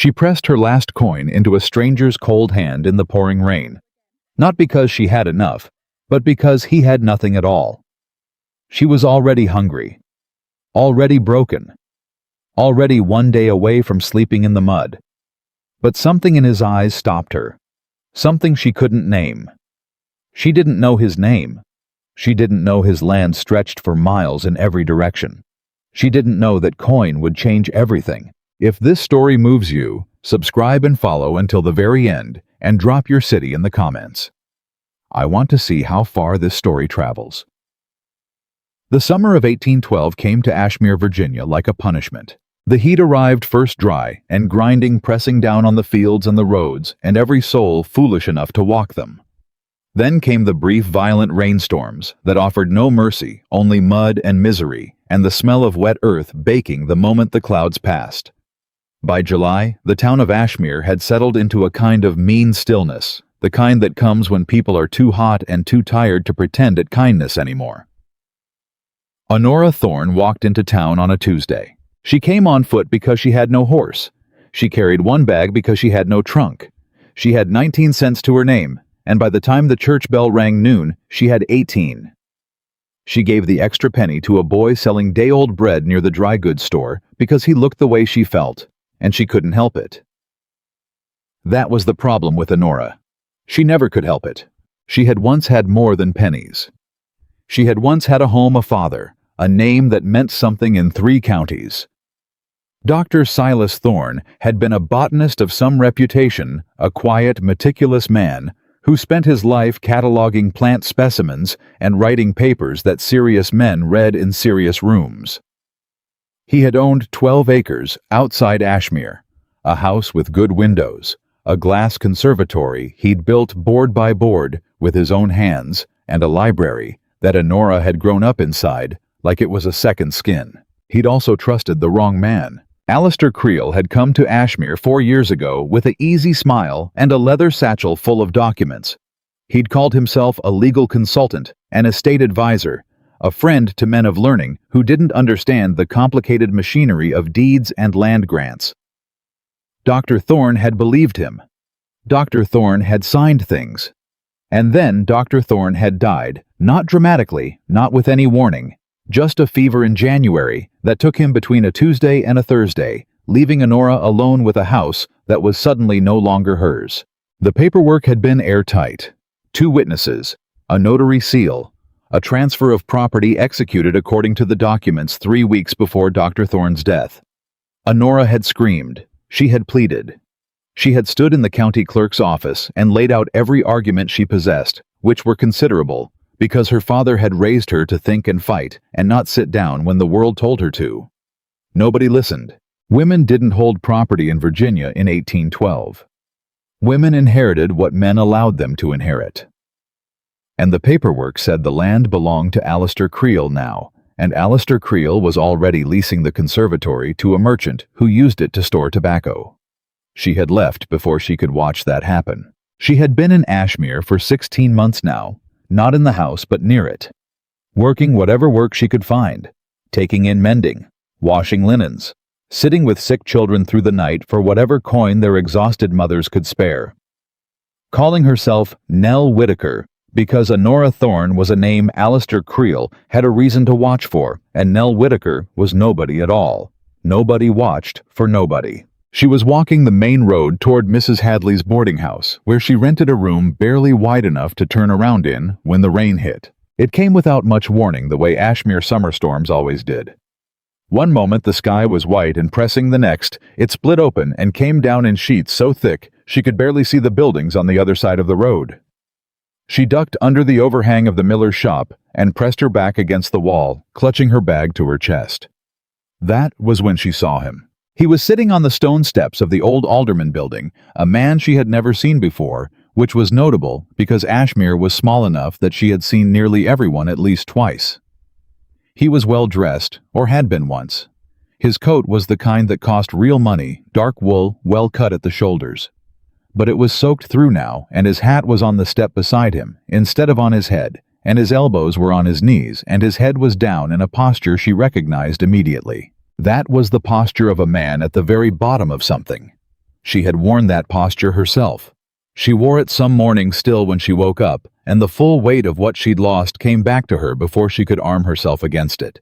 She pressed her last coin into a stranger's cold hand in the pouring rain, not because she had enough, but because he had nothing at all. She was already hungry, already broken, already one day away from sleeping in the mud. But something in his eyes stopped her, something she couldn't name. She didn't know his name. She didn't know his land stretched for miles in every direction. She didn't know that coin would change everything. If this story moves you, subscribe and follow until the very end, and drop your city in the comments. I want to see how far this story travels. The summer of 1812 came to Ashmere, Virginia like a punishment. The heat arrived first dry and grinding, pressing down on the fields and the roads and every soul foolish enough to walk them. Then came the brief, violent rainstorms that offered no mercy, only mud and misery, and the smell of wet earth baking the moment the clouds passed. By July, the town of Ashmere had settled into a kind of mean stillness, the kind that comes when people are too hot and too tired to pretend at kindness anymore. Honora Thorne walked into town on a Tuesday. She came on foot because she had no horse. She carried one bag because she had no trunk. She had 19 cents to her name, and by the time the church bell rang noon, she had 18. She gave the extra penny to a boy selling day-old bread near the dry goods store because he looked the way she felt, and she couldn't help it. That was the problem with Honora. She never could help it. She had once had more than pennies. She had once had a home, a father, a name that meant something in 3 counties. Dr. Silas Thorne had been a botanist of some reputation, a quiet, meticulous man who spent his life cataloging plant specimens and writing papers that serious men read in serious rooms. He had owned 12 acres outside Ashmere, a house with good windows, a glass conservatory he'd built board by board with his own hands, and a library that Honora had grown up inside like it was a second skin. He'd also trusted the wrong man. Alistair Creel had come to Ashmere 4 years ago with an easy smile and a leather satchel full of documents. He'd called himself a legal consultant, an estate advisor, a friend to men of learning who didn't understand the complicated machinery of deeds and land grants. Dr. Thorne had believed him. Dr. Thorne had signed things. And then Dr. Thorne had died, not dramatically, not with any warning, just a fever in January that took him between a Tuesday and a Thursday, leaving Honora alone with a house that was suddenly no longer hers. The paperwork had been airtight. 2 witnesses, a notary seal, a transfer of property executed according to the documents 3 weeks before Dr. Thorne's death. Honora had screamed. She had pleaded. She had stood in the county clerk's office and laid out every argument she possessed, which were considerable, because her father had raised her to think and fight and not sit down when the world told her to. Nobody listened. Women didn't hold property in Virginia in 1812. Women inherited what men allowed them to inherit. And the paperwork said the land belonged to Alistair Creel now, and Alistair Creel was already leasing the conservatory to a merchant who used it to store tobacco. She had left before she could watch that happen. She had been in Ashmere for 16 months now, not in the house but near it, working whatever work she could find, taking in mending, washing linens, sitting with sick children through the night for whatever coin their exhausted mothers could spare. Calling herself Nell Whitaker because Honora Thorne was a name Alistair Creel had a reason to watch for, and Nell Whitaker was nobody at all. Nobody watched for nobody. She was walking the main road toward Mrs. Hadley's boarding house, where she rented a room barely wide enough to turn around in when the rain hit. It came without much warning, the way Ashmere summer storms always did. One moment the sky was white and pressing, the next it split open and came down in sheets so thick she could barely see the buildings on the other side of the road. She ducked under the overhang of the miller's shop and pressed her back against the wall, clutching her bag to her chest. That was when she saw him. He was sitting on the stone steps of the old Alderman building, a man she had never seen before, which was notable because Ashmere was small enough that she had seen nearly everyone at least twice. He was well dressed, or had been once. His coat was the kind that cost real money, dark wool, well cut at the shoulders. But it was soaked through now, and his hat was on the step beside him, instead of on his head, and his elbows were on his knees, and his head was down in a posture she recognized immediately. That was the posture of a man at the very bottom of something. She had worn that posture herself. She wore it some mornings still when she woke up, and the full weight of what she'd lost came back to her before she could arm herself against it.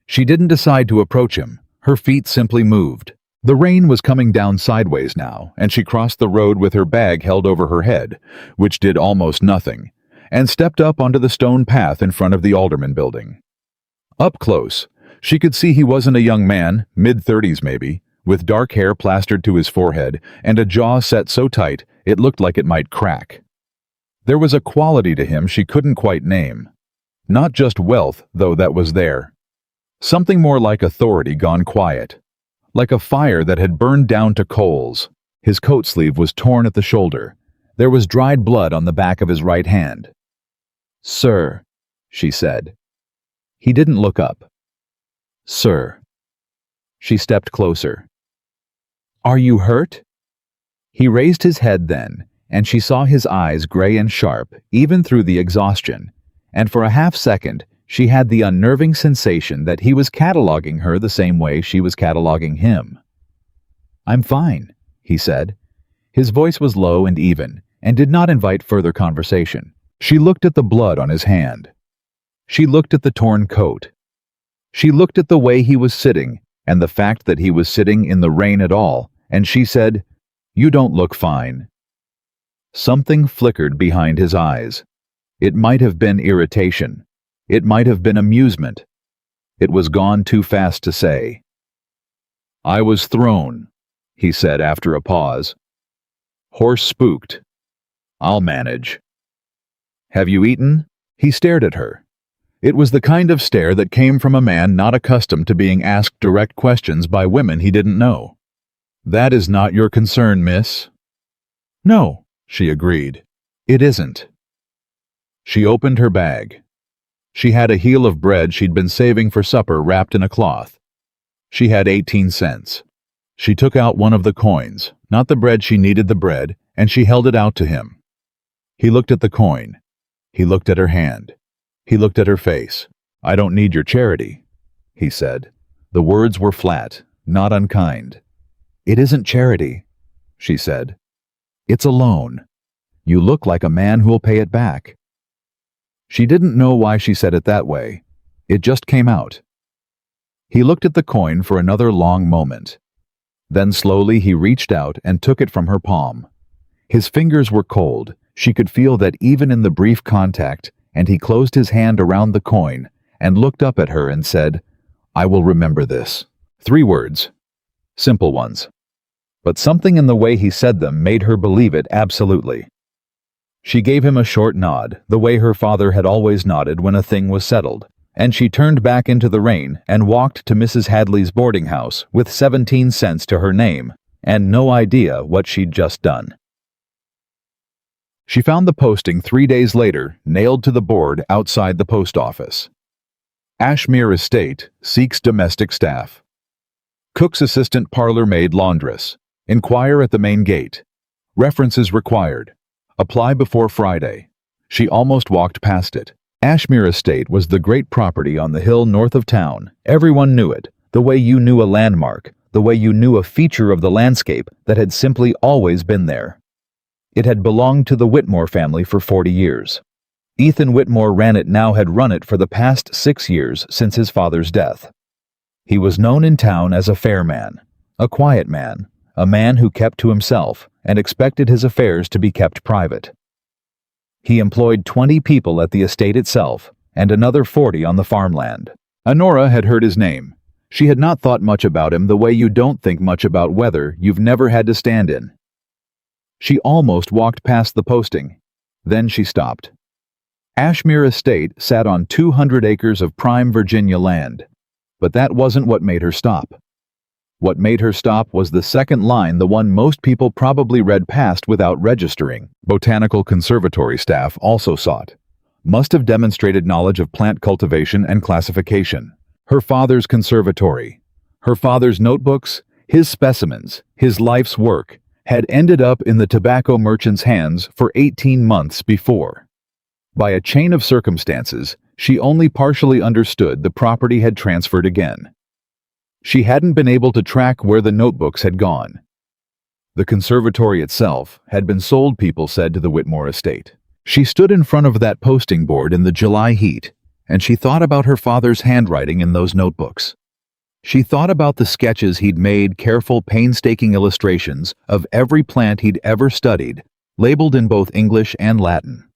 She didn't decide to approach him. Her feet simply moved. The rain was coming down sideways now, and she crossed the road with her bag held over her head, which did almost nothing, and stepped up onto the stone path in front of the Alderman building. Up close, she could see he wasn't a young man, mid-30s maybe, with dark hair plastered to his forehead and a jaw set so tight it looked like it might crack. There was a quality to him she couldn't quite name. Not just wealth, though that was there. Something more like authority gone quiet. Like a fire that had burned down to coals. His coat sleeve was torn at the shoulder. There was dried blood on the back of his right hand. "Sir," she said. He didn't look up. "Sir." She stepped closer. "Are you hurt?" He raised his head then, and she saw his eyes gray and sharp, even through the exhaustion, and for a half-second she had the unnerving sensation that he was cataloging her the same way she was cataloging him. "I'm fine," he said. His voice was low and even, and did not invite further conversation. She looked at the blood on his hand. She looked at the torn coat. She looked at the way he was sitting, and the fact that he was sitting in the rain at all, and she said, "You don't look fine." Something flickered behind his eyes. It might have been irritation. It might have been amusement. It was gone too fast to say. "I was thrown," he said after a pause. "Horse spooked. I'll manage." "Have you eaten?" He stared at her. It was the kind of stare that came from a man not accustomed to being asked direct questions by women he didn't know. "That is not your concern, miss." "No," she agreed. "It isn't." She opened her bag. She had a heel of bread she'd been saving for supper wrapped in a cloth. She had 18 cents. She took out one of the coins, not the bread she needed the bread, and she held it out to him. He looked at the coin. He looked at her hand. He looked at her face. "I don't need your charity," he said. The words were flat, not unkind. "It isn't charity," she said. "It's a loan. You look like a man who'll pay it back." She didn't know why she said it that way. It just came out. He looked at the coin for another long moment. Then slowly he reached out and took it from her palm. His fingers were cold. She could feel that even in the brief contact, and he closed his hand around the coin and looked up at her and said, "I will remember this." 3 words. Simple ones. But something in the way he said them made her believe it absolutely. She gave him a short nod, the way her father had always nodded when a thing was settled, and she turned back into the rain and walked to Mrs. Hadley's boarding house with 17 cents to her name and no idea what she'd just done. She found the posting 3 days later, nailed to the board outside the post office. Ashmere Estate seeks domestic staff. Cook's assistant parlor maid laundress. Inquire at the main gate. References required. Apply before Friday. She almost walked past it. Ashmere Estate was the great property on the hill north of town. Everyone knew it, the way you knew a landmark, the way you knew a feature of the landscape that had simply always been there. It had belonged to the Whitmore family for 40 years. Ethan Whitmore ran it now had run it for the past 6 years since his father's death. He was known in town as a fair man, a quiet man, a man who kept to himself and expected his affairs to be kept private. He employed 20 people at the estate itself and another 40 on the farmland. Honora had heard his name. She had not thought much about him the way you don't think much about weather you've never had to stand in. She almost walked past the posting. Then she stopped. Ashmere Estate sat on 200 acres of prime Virginia land. But that wasn't what made her stop. What made her stop was the second line, the one most people probably read past without registering. Botanical conservatory staff also sought. Must have demonstrated knowledge of plant cultivation and classification. Her father's conservatory. Her father's notebooks, his specimens, his life's work, had ended up in the tobacco merchant's hands for 18 months before. By a chain of circumstances, she only partially understood the property had transferred again. She hadn't been able to track where the notebooks had gone. The conservatory itself had been sold, people said, to the Whitmore estate. She stood in front of that posting board in the July heat, and she thought about her father's handwriting in those notebooks. She thought about the sketches he'd made, careful, painstaking illustrations of every plant he'd ever studied, labeled in both English and Latin.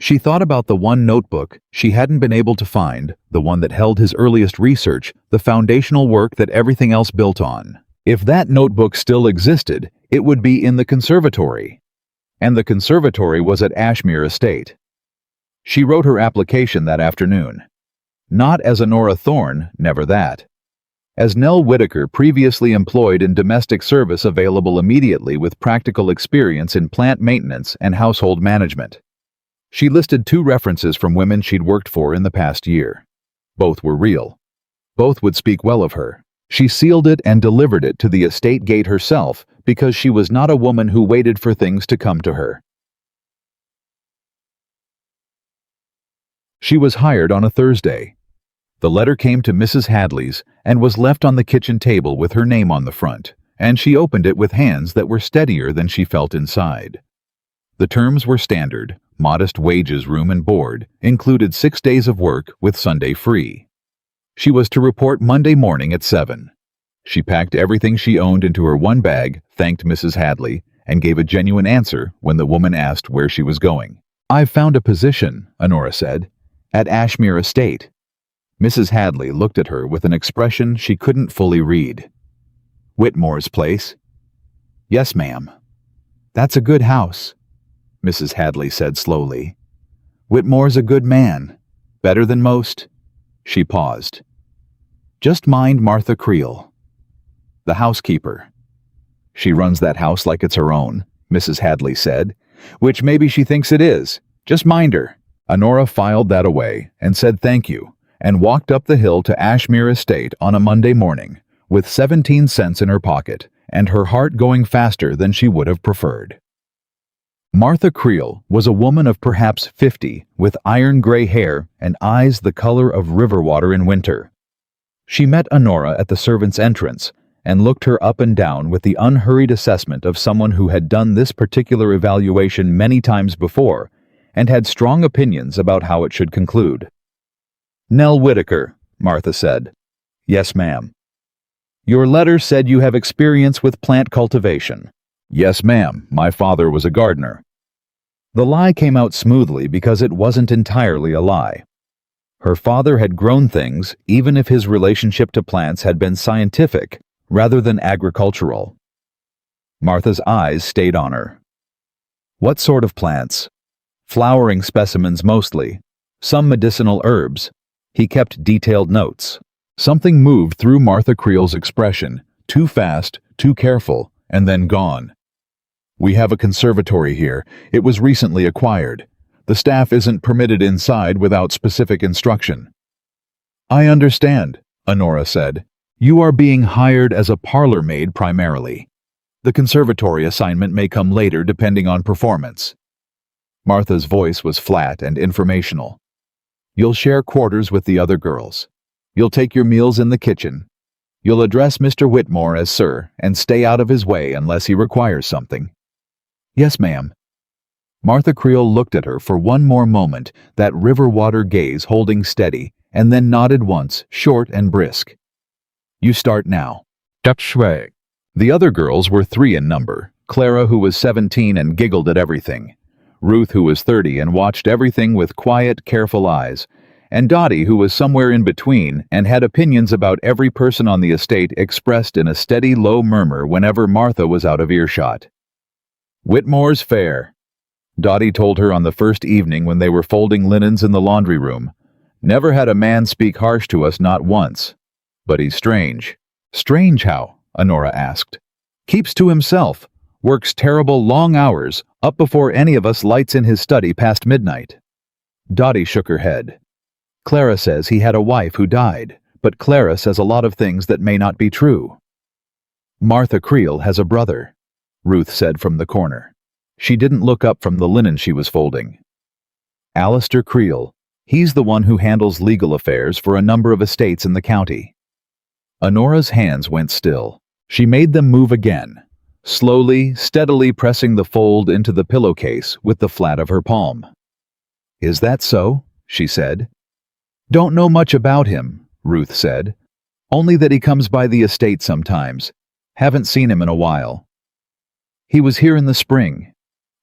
She thought about the one notebook she hadn't been able to find, the one that held his earliest research, the foundational work that everything else built on. If that notebook still existed, it would be in the conservatory. And the conservatory was at Ashmere Estate. She wrote her application that afternoon. Not as Honora Thorne, never that. As Nell Whitaker, previously employed in domestic service, available immediately with practical experience in plant maintenance and household management. She listed 2 references from women she'd worked for in the past year. Both were real. Both would speak well of her. She sealed it and delivered it to the estate gate herself because she was not a woman who waited for things to come to her. She was hired on a Thursday. The letter came to Mrs. Hadley's and was left on the kitchen table with her name on the front, and she opened it with hands that were steadier than she felt inside. The terms were standard: modest wages, room and board, included 6 days of work with Sunday free. She was to report Monday morning at 7. She packed everything she owned into her one bag, thanked Mrs. Hadley, and gave a genuine answer when the woman asked where she was going. "I've found a position," Honora said, "at Ashmere Estate." Mrs. Hadley looked at her with an expression she couldn't fully read. "Whitmore's place?" "Yes, ma'am." "That's a good house," Mrs. Hadley said slowly. "Whitmore's a good man. Better than most." She paused. "Just mind Martha Creel." "The housekeeper." "She runs that house like it's her own," Mrs. Hadley said, "which maybe she thinks it is. Just mind her." Honora filed that away and said thank you, and walked up the hill to Ashmere Estate on a Monday morning, with 17 cents in her pocket, and her heart going faster than she would have preferred. Martha Creel was a woman of perhaps 50, with iron-gray hair and eyes the color of river water in winter. She met Honora at the servants' entrance and looked her up and down with the unhurried assessment of someone who had done this particular evaluation many times before and had strong opinions about how it should conclude. "Nell Whitaker," Martha said. "Yes, ma'am." "Your letter said you have experience with plant cultivation." "Yes, ma'am. My father was a gardener." The lie came out smoothly because it wasn't entirely a lie. Her father had grown things, even if his relationship to plants had been scientific rather than agricultural. Martha's eyes stayed on her. "What sort of plants?" "Flowering specimens mostly. Some medicinal herbs." He kept detailed notes. Something moved through Martha Creel's expression, too fast, too careful, and then gone. "We have a conservatory here. It was recently acquired. The staff isn't permitted inside without specific instruction." "I understand," Honora said. "You are being hired as a parlor maid primarily. The conservatory assignment may come later depending on performance." Martha's voice was flat and informational. "You'll share quarters with the other girls. You'll take your meals in the kitchen. You'll address Mr. Whitmore as sir and stay out of his way unless he requires something." "Yes, ma'am." Martha Creel looked at her for one more moment, that river water gaze holding steady, and then nodded once, short and brisk. "You start now." Dutch way. The other girls were 3 in number: Clara, who was 17 and giggled at everything; Ruth, who was 30 and watched everything with quiet, careful eyes; and Dottie, who was somewhere in between and had opinions about every person on the estate expressed in a steady, low murmur whenever Martha was out of earshot. "Whitmore's fair," Dottie told her on the first evening when they were folding linens in the laundry room. "Never had a man speak harsh to us, not once. But he's strange." "Strange how?" Honora asked. "Keeps to himself. Works terrible long hours, up before any of us lights in his study past midnight." Dottie shook her head. "Clara says he had a wife who died, but Clara says a lot of things that may not be true." "Martha Creel has a brother," Ruth said from the corner. She didn't look up from the linen she was folding. "Alistair Creel. He's the one who handles legal affairs for a number of estates in the county." Honora's hands went still. She made them move again. slowly, steadily pressing the fold into the pillowcase with the flat of her palm. "Is that so?" she said. "Don't know much about him," Ruth said. "Only that he comes by the estate sometimes. Haven't seen him in a while." "He was here in the spring,"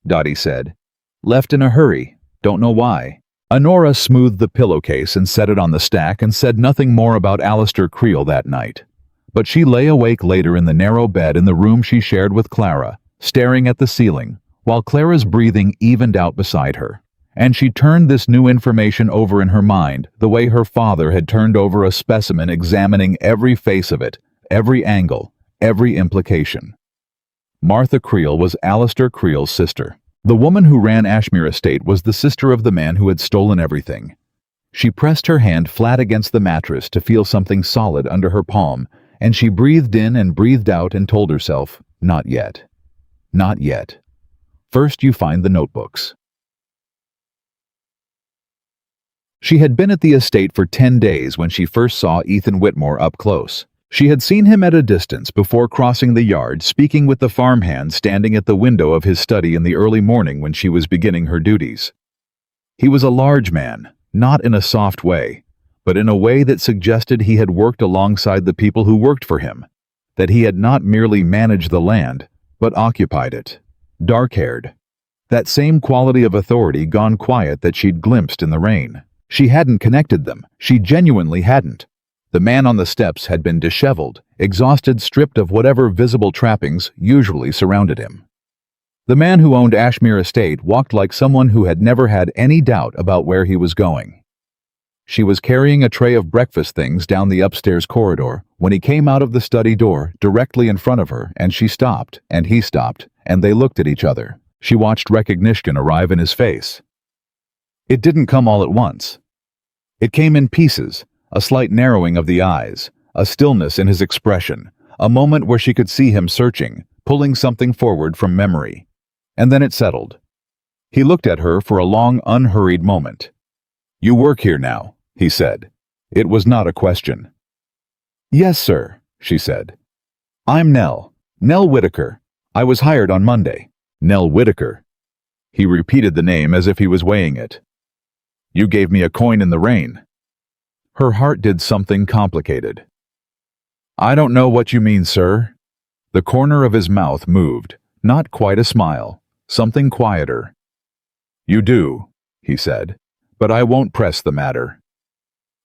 Dottie said. "Left in a hurry. Don't know why." Honora smoothed the pillowcase and set it on the stack and said nothing more about Alistair Creel that night. But she lay awake later in the narrow bed in the room she shared with Clara, staring at the ceiling, while Clara's breathing evened out beside her. And she turned this new information over in her mind the way her father had turned over a specimen, examining every face of it, every angle, every implication. Martha Creel was Alistair Creel's sister. The woman who ran Ashmere Estate was the sister of the man who had stolen everything. She pressed her hand flat against the mattress to feel something solid under her palm, and she breathed in and breathed out and told herself, "Not yet. Not yet. First you find the notebooks." She had been at the estate for 10 days when she first saw Ethan Whitmore up close. She had seen him at a distance before crossing the yard, speaking with the farmhand standing at the window of his study in the early morning when she was beginning her duties. He was a large man, not in a soft way, but in a way that suggested he had worked alongside the people who worked for him, that he had not merely managed the land, but occupied it. Dark-haired. That same quality of authority gone quiet that she'd glimpsed in the rain. She hadn't connected them. She genuinely hadn't. The man on the steps had been disheveled, exhausted, stripped of whatever visible trappings usually surrounded him. The man who owned Ashmere Estate walked like someone who had never had any doubt about where he was going. She was carrying a tray of breakfast things down the upstairs corridor when he came out of the study door directly in front of her, and she stopped, and he stopped, and they looked at each other. She watched recognition arrive in his face. It didn't come all at once. It came in pieces, a slight narrowing of the eyes, a stillness in his expression, a moment where she could see him searching, pulling something forward from memory. And then it settled. He looked at her for a long, unhurried moment. "You work here now," he said. It was not a question. "Yes, sir," she said. "I'm Nell Whitaker. I was hired on Monday." "Nell Whitaker." He repeated the name as if he was weighing it. "You gave me a coin in the rain." Her heart did something complicated. "I don't know what you mean, sir." The corner of his mouth moved, not quite a smile, something quieter. "You do," he said, "but I won't press the matter."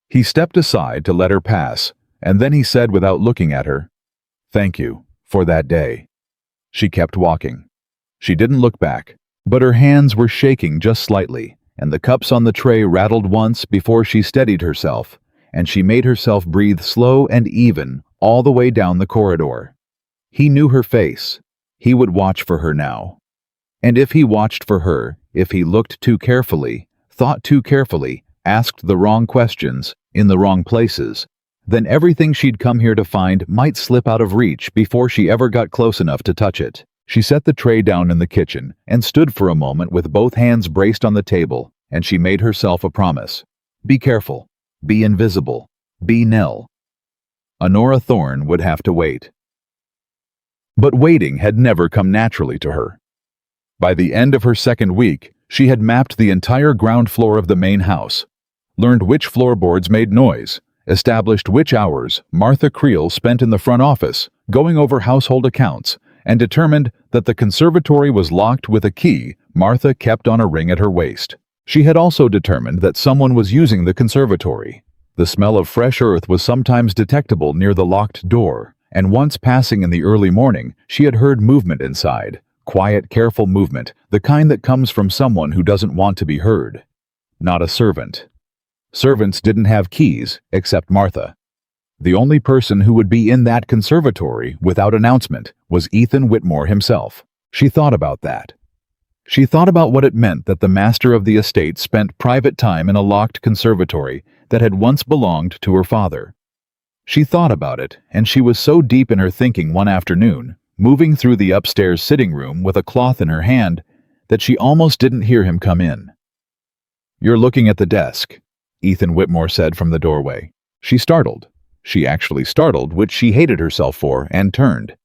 He stepped aside to let her pass, and then he said without looking at her, "Thank you, for that day." She kept walking. She didn't look back, but her hands were shaking just slightly, and the cups on the tray rattled once before she steadied herself, and she made herself breathe slow and even all the way down the corridor. He knew her face. He would watch for her now. And if he watched for her, if he looked too carefully, thought too carefully, asked the wrong questions, in the wrong places, then everything she'd come here to find might slip out of reach before she ever got close enough to touch it. She set the tray down in the kitchen and stood for a moment with both hands braced on the table, and she made herself a promise. Be careful. Be invisible. Be Nell. Honora Thorne would have to wait. But waiting had never come naturally to her. By the end of her second week, she had mapped the entire ground floor of the main house, learned which floorboards made noise, established which hours Martha Creel spent in the front office, going over household accounts, and determined that the conservatory was locked with a key Martha kept on a ring at her waist. She had also determined that someone was using the conservatory. The smell of fresh earth was sometimes detectable near the locked door, and once passing in the early morning, she had heard movement inside, quiet, careful movement, the kind that comes from someone who doesn't want to be heard. Not a servant. Servants didn't have keys, except Martha. The only person who would be in that conservatory without announcement was Ethan Whitmore himself. She thought about that. She thought about what it meant that the master of the estate spent private time in a locked conservatory that had once belonged to her father. She thought about it, and she was so deep in her thinking one afternoon, moving through the upstairs sitting room with a cloth in her hand, that she almost didn't hear him come in. "You're looking at the desk," Ethan Whitmore said from the doorway. She startled. She actually startled, which she hated herself for, and turned.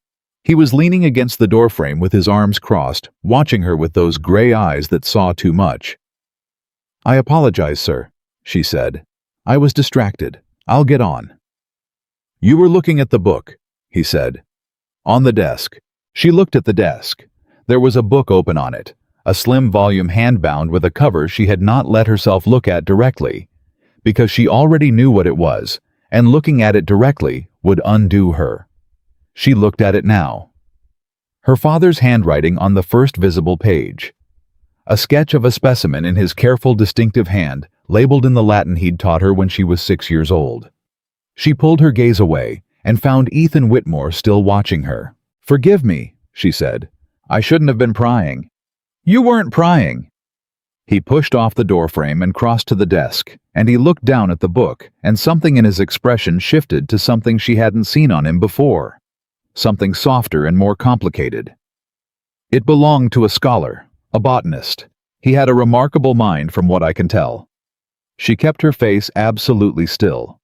He was leaning against the doorframe with his arms crossed, watching her with those gray eyes that saw too much. "I apologize, sir," she said. "I was distracted. I'll get on." "You were looking at the book," he said. "On the desk." She looked at the desk. There was a book open on it, a slim volume handbound with a cover she had not let herself look at directly, because she already knew what it was, and looking at it directly would undo her. She looked at it now. Her father's handwriting on the first visible page. A sketch of a specimen in his careful, distinctive hand, labeled in the Latin he'd taught her when she was 6 years old. She pulled her gaze away and found Ethan Whitmore still watching her. "Forgive me," she said. "I shouldn't have been prying." "You weren't prying." He pushed off the doorframe and crossed to the desk, and he looked down at the book, and something in his expression shifted to something she hadn't seen on him before. Something softer and more complicated. It belonged to a scholar, a botanist. He had a remarkable mind from what I can tell. She kept her face absolutely still.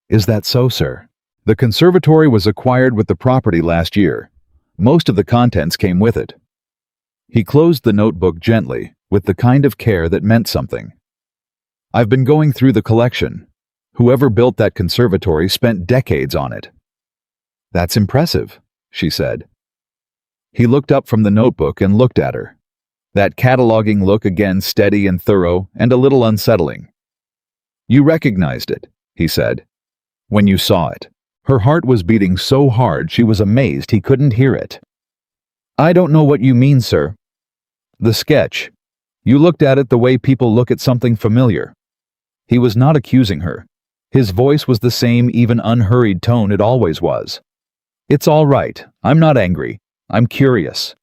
"Is that so, sir?" "The conservatory was acquired with the property last year. Most of the contents came with it." He closed the notebook gently, with the kind of care that meant something. "I've been going through the collection. Whoever built that conservatory spent decades on it." "That's impressive," she said. He looked up from the notebook and looked at her. That cataloging look again, steady and thorough and a little unsettling. "You recognized it," he said, "when you saw it." Her heart was beating so hard she was amazed he couldn't hear it. "I don't know what you mean, sir." "The sketch. You looked at it the way people look at something familiar." He was not accusing her. His voice was the same even unhurried tone it always was. "It's all right. I'm not angry. I'm curious."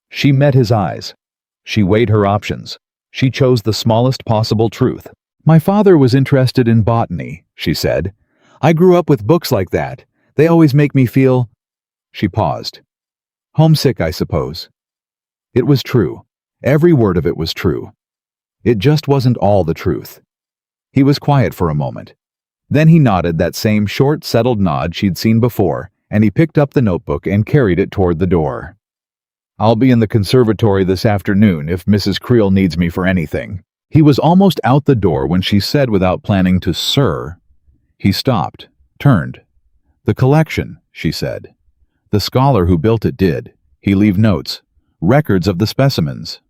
She met his eyes. She weighed her options. She chose the smallest possible truth. "My father was interested in botany," she said. "I grew up with books like that. They always make me feel—" She paused. "Homesick, I suppose." It was true. Every word of it was true. It just wasn't all the truth. He was quiet for a moment. Then he nodded that same short, settled nod she'd seen before, and he picked up the notebook and carried it toward the door. "I'll be in the conservatory this afternoon if Mrs. Creel needs me for anything." He was almost out the door when she said without planning to "Sir." He stopped, turned. "The collection," she said. "The scholar who built it did. He left notes, records of the specimens."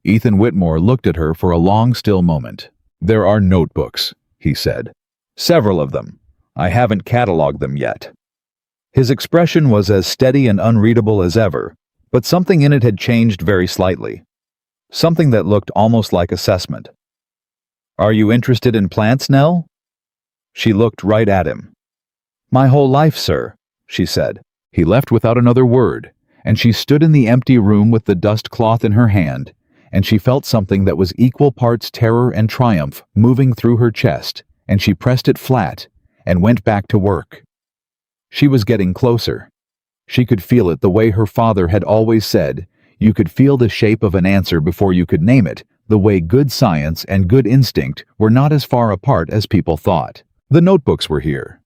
Ethan Whitmore looked at her for a long, still moment. "There are notebooks," he said. "Several of them. I haven't cataloged them yet." His expression was as steady and unreadable as ever, but something in it had changed very slightly. Something that looked almost like assessment. "Are you interested in plants, Nell?" She looked right at him. "My whole life, sir," she said. He left without another word, and she stood in the empty room with the dust cloth in her hand, and she felt something that was equal parts terror and triumph moving through her chest, and she pressed it flat and went back to work. She was getting closer. She could feel it the way her father had always said, you could feel the shape of an answer before you could name it, the way good science and good instinct were not as far apart as people thought. The notebooks were here.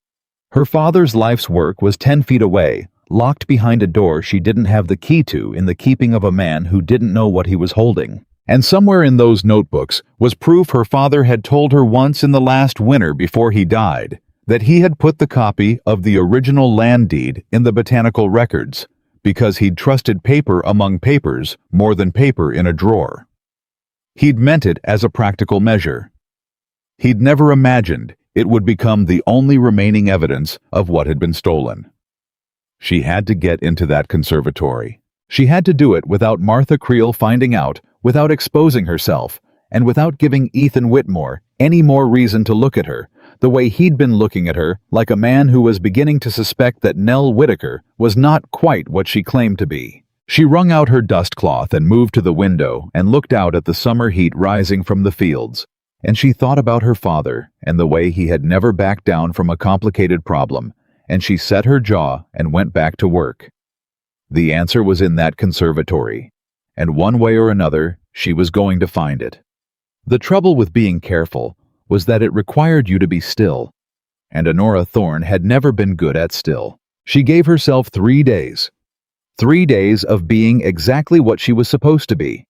Her father's life's work was 10 feet away, locked behind a door she didn't have the key to in the keeping of a man who didn't know what he was holding. And somewhere in those notebooks was proof her father had told her once in the last winter before he died that he had put the copy of the original land deed in the botanical records because he'd trusted paper among papers more than paper in a drawer. He'd meant it as a practical measure. He'd never imagined it would become the only remaining evidence of what had been stolen. She had to get into that conservatory. She had to do it without Martha Creel finding out, without exposing herself, and without giving Ethan Whitmore any more reason to look at her, the way he'd been looking at her, like a man who was beginning to suspect that Nell Whitaker was not quite what she claimed to be. She wrung out her dust cloth and moved to the window and looked out at the summer heat rising from the fields, and she thought about her father and the way he had never backed down from a complicated problem, and she set her jaw and went back to work. The answer was in that conservatory, and one way or another, she was going to find it. The trouble with being careful was that it required you to be still, and Honora Thorne had never been good at still. She gave herself 3 days. 3 days of being exactly what she was supposed to be.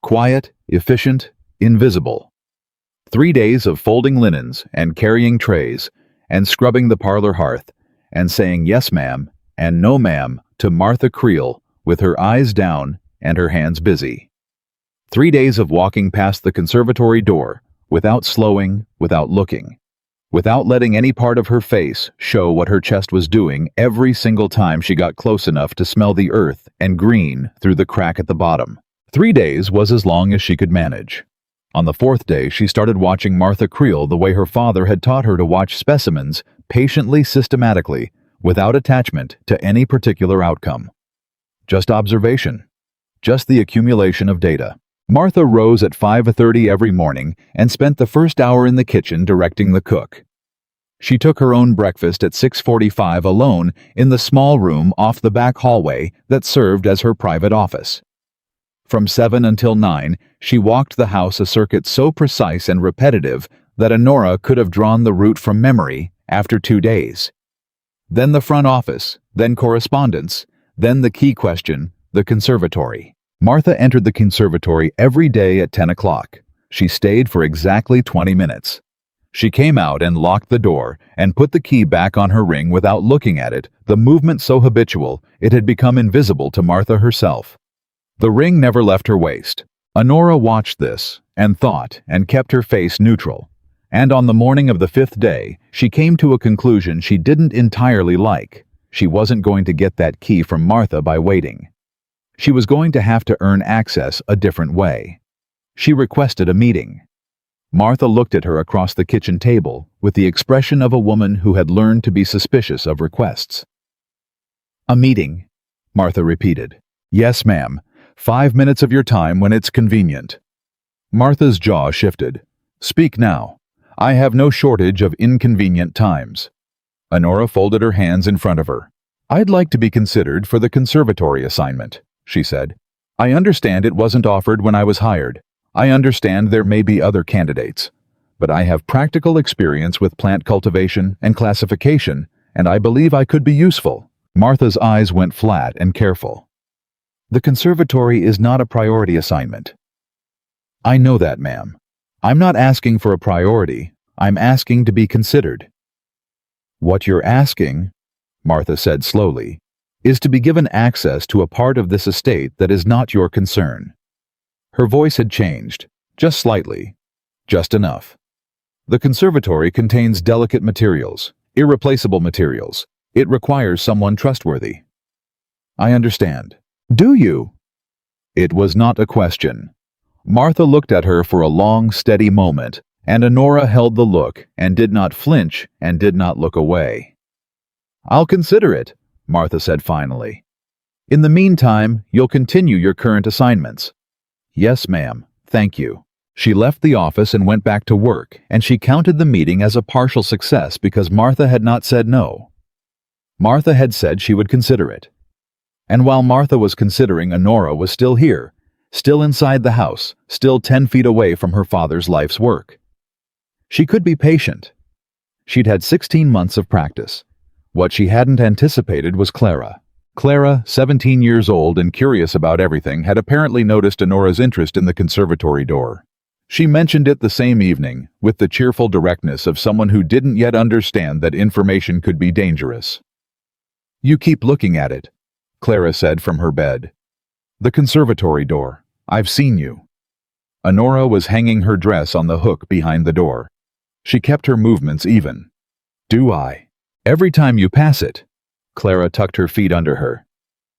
Quiet, efficient, invisible. 3 days of folding linens and carrying trays and scrubbing the parlor hearth and saying yes ma'am and no ma'am to Martha Creel with her eyes down and her hands busy. 3 days of walking past the conservatory door without slowing, without looking, without letting any part of her face show what her chest was doing every single time she got close enough to smell the earth and green through the crack at the bottom. 3 days was as long as she could manage. On the 4th day, she started watching Martha Creel the way her father had taught her to watch specimens, patiently, systematically, without attachment to any particular outcome. Just observation. Just the accumulation of data. Martha rose at 5:30 every morning and spent the first hour in the kitchen directing the cook. She took her own breakfast at 6:45 alone in the small room off the back hallway that served as her private office. From 7 until 9, she walked the house a circuit so precise and repetitive that Honora could have drawn the route from memory after 2 days. Then the front office, then correspondence, then the key question, the conservatory. Martha entered the conservatory every day at 10 o'clock. She stayed for exactly 20 minutes. She came out and locked the door and put the key back on her ring without looking at it, the movement so habitual it had become invisible to Martha herself. The ring never left her waist. Honora watched this and thought and kept her face neutral. And on the morning of the 5th day, she came to a conclusion she didn't entirely like. She wasn't going to get that key from Martha by waiting. She was going to have to earn access a different way. She requested a meeting. Martha looked at her across the kitchen table with the expression of a woman who had learned to be suspicious of requests. "A meeting," Martha repeated. "Yes, ma'am. 5 minutes of your time when it's convenient." Martha's jaw shifted. "Speak now. I have no shortage of inconvenient times." Honora folded her hands in front of her. "I'd like to be considered for the conservatory assignment," she said. "I understand it wasn't offered when I was hired. I understand there may be other candidates. But I have practical experience with plant cultivation and classification, and I believe I could be useful." Martha's eyes went flat and careful. "The conservatory is not a priority assignment." "I know that, ma'am. I'm not asking for a priority. I'm asking to be considered." "What you're asking," Martha said slowly, "is to be given access to a part of this estate that is not your concern." Her voice had changed, just slightly, just enough. "The conservatory contains delicate materials, irreplaceable materials. It requires someone trustworthy." "I understand." "Do you?" It was not a question. Martha looked at her for a long, steady moment, and Honora held the look and did not flinch and did not look away. "I'll consider it," Martha said finally. "In the meantime, you'll continue your current assignments." "Yes, ma'am. Thank you." She left the office and went back to work, and she counted the meeting as a partial success because Martha had not said no. Martha had said she would consider it. And while Martha was considering, Honora was still here, still inside the house, still 10 feet away from her father's life's work. She could be patient. She'd had 16 months of practice. What she hadn't anticipated was Clara. Clara, 17 years old and curious about everything, had apparently noticed Honora's interest in the conservatory door. She mentioned it the same evening, with the cheerful directness of someone who didn't yet understand that information could be dangerous. "You keep looking at it," Clara said from her bed. "The conservatory door. I've seen you." Honora was hanging her dress on the hook behind the door. She kept her movements even. "Do I?" "Every time you pass it." Clara tucked her feet under her.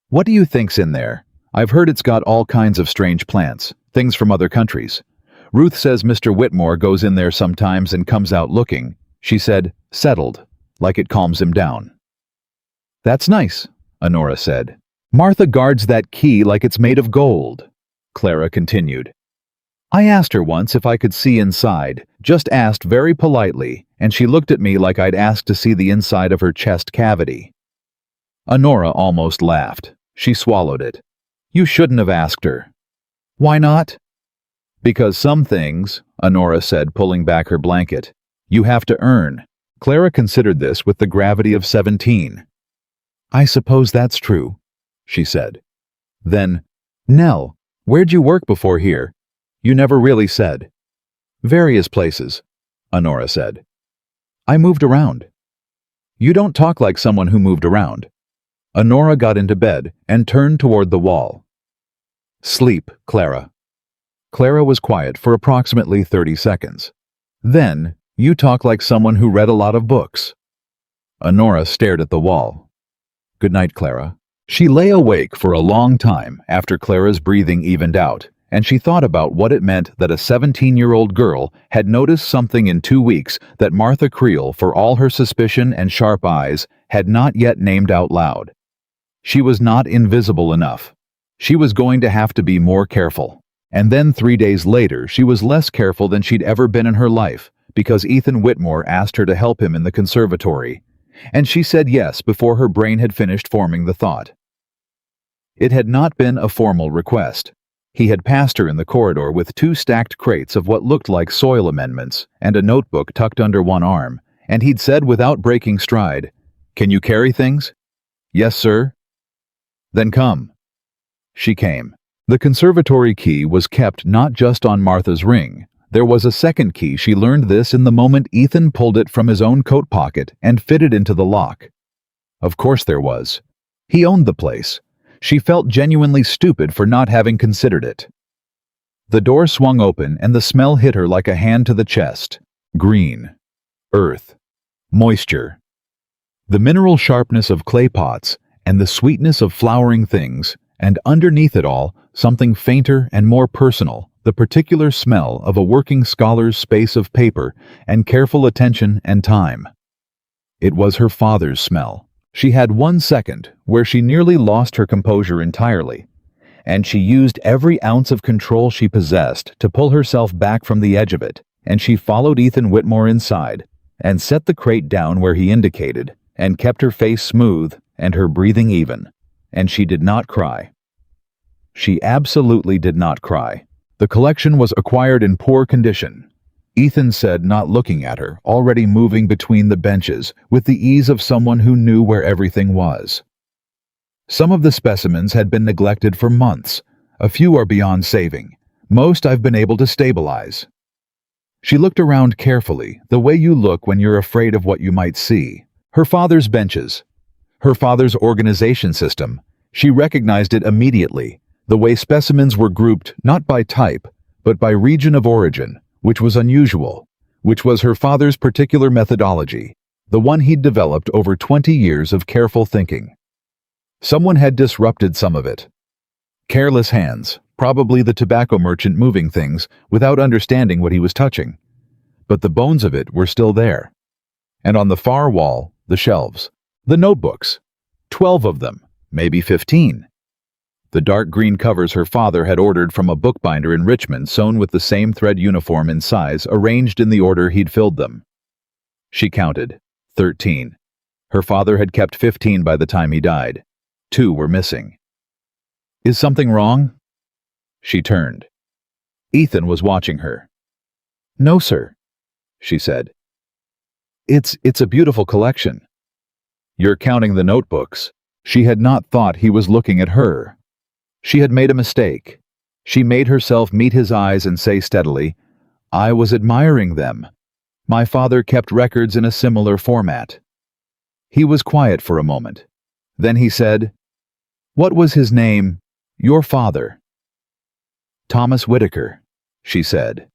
"What do you think's in there? I've heard it's got all kinds of strange plants, things from other countries. Ruth says Mr. Whitmore goes in there sometimes and comes out looking," she said, settled, like it calms him down. "That's nice," Honora said. "Martha guards that key like it's made of gold," Clara continued. "I asked her once if I could see inside, just asked very politely, and she looked at me like I'd asked to see the inside of her chest cavity." Honora almost laughed. She swallowed it. "You shouldn't have asked her." "Why not?" "Because some things," Honora said, pulling back her blanket, "you have to earn." Clara considered this with the gravity of 17. "I suppose that's true." she said. Then, Nell, where'd you work before here? You never really said. Various places, Honora said. I moved around. You don't talk like someone who moved around. Honora got into bed and turned toward the wall. Sleep, Clara. Clara was quiet for approximately 30 seconds. Then, you talk like someone who read a lot of books. Honora stared at the wall. Good night, Clara. She lay awake for a long time after Clara's breathing evened out, and she thought about what it meant that a 17-year-old girl had noticed something in 2 weeks that Martha Creel, for all her suspicion and sharp eyes, had not yet named out loud. She was not invisible enough. She was going to have to be more careful. And then 3 days later, she was less careful than she'd ever been in her life, because Ethan Whitmore asked her to help him in the conservatory. And she said yes before her brain had finished forming the thought. It had not been a formal request. He had passed her in the corridor with 2 stacked crates of what looked like soil amendments and a notebook tucked under one arm, and he'd said without breaking stride, "Can you carry things?" "Yes, sir." "Then come." She came. The conservatory key was kept not just on Martha's ring. There was a second key. She learned this in the moment Ethan pulled it from his own coat pocket and fitted into the lock. Of course there was. He owned the place. She felt genuinely stupid for not having considered it. The door swung open and the smell hit her like a hand to the chest. Green. Earth. Moisture. The mineral sharpness of clay pots and the sweetness of flowering things, and underneath it all, something fainter and more personal, the particular smell of a working scholar's space of paper and careful attention and time. It was her father's smell. She had 1 second where she nearly lost her composure entirely, and she used every ounce of control she possessed to pull herself back from the edge of it, and she followed Ethan Whitmore inside and set the crate down where he indicated and kept her face smooth and her breathing even, and she did not cry. She absolutely did not cry. The collection was acquired in poor condition, Ethan said, not looking at her, already moving between the benches with the ease of someone who knew where everything was. Some of the specimens had been neglected for months. A few are beyond saving. Most I've been able to stabilize. She looked around carefully, the way you look when you're afraid of what you might see. Her father's benches. Her father's organization system. She recognized it immediately. The way specimens were grouped not by type, but by region of origin, which was unusual, which was her father's particular methodology, the one he'd developed over 20 years of careful thinking. Someone had disrupted some of it. Careless hands, probably the tobacco merchant moving things without understanding what he was touching. But the bones of it were still there. And on the far wall, the shelves, the notebooks, 12 of them, maybe 15. The dark green covers her father had ordered from a bookbinder in Richmond, sewn with the same thread uniform in size, arranged in the order he'd filled them. She counted. 13. Her father had kept 15 by the time he died. 2 were missing. Is something wrong? She turned. Ethan was watching her. No, sir, she said. It's a beautiful collection. You're counting the notebooks. She had not thought he was looking at her. She had made a mistake. She made herself meet his eyes and say steadily, I was admiring them. My father kept records in a similar format. He was quiet for a moment. Then he said, What was his name? Your father. Thomas Whitaker, she said.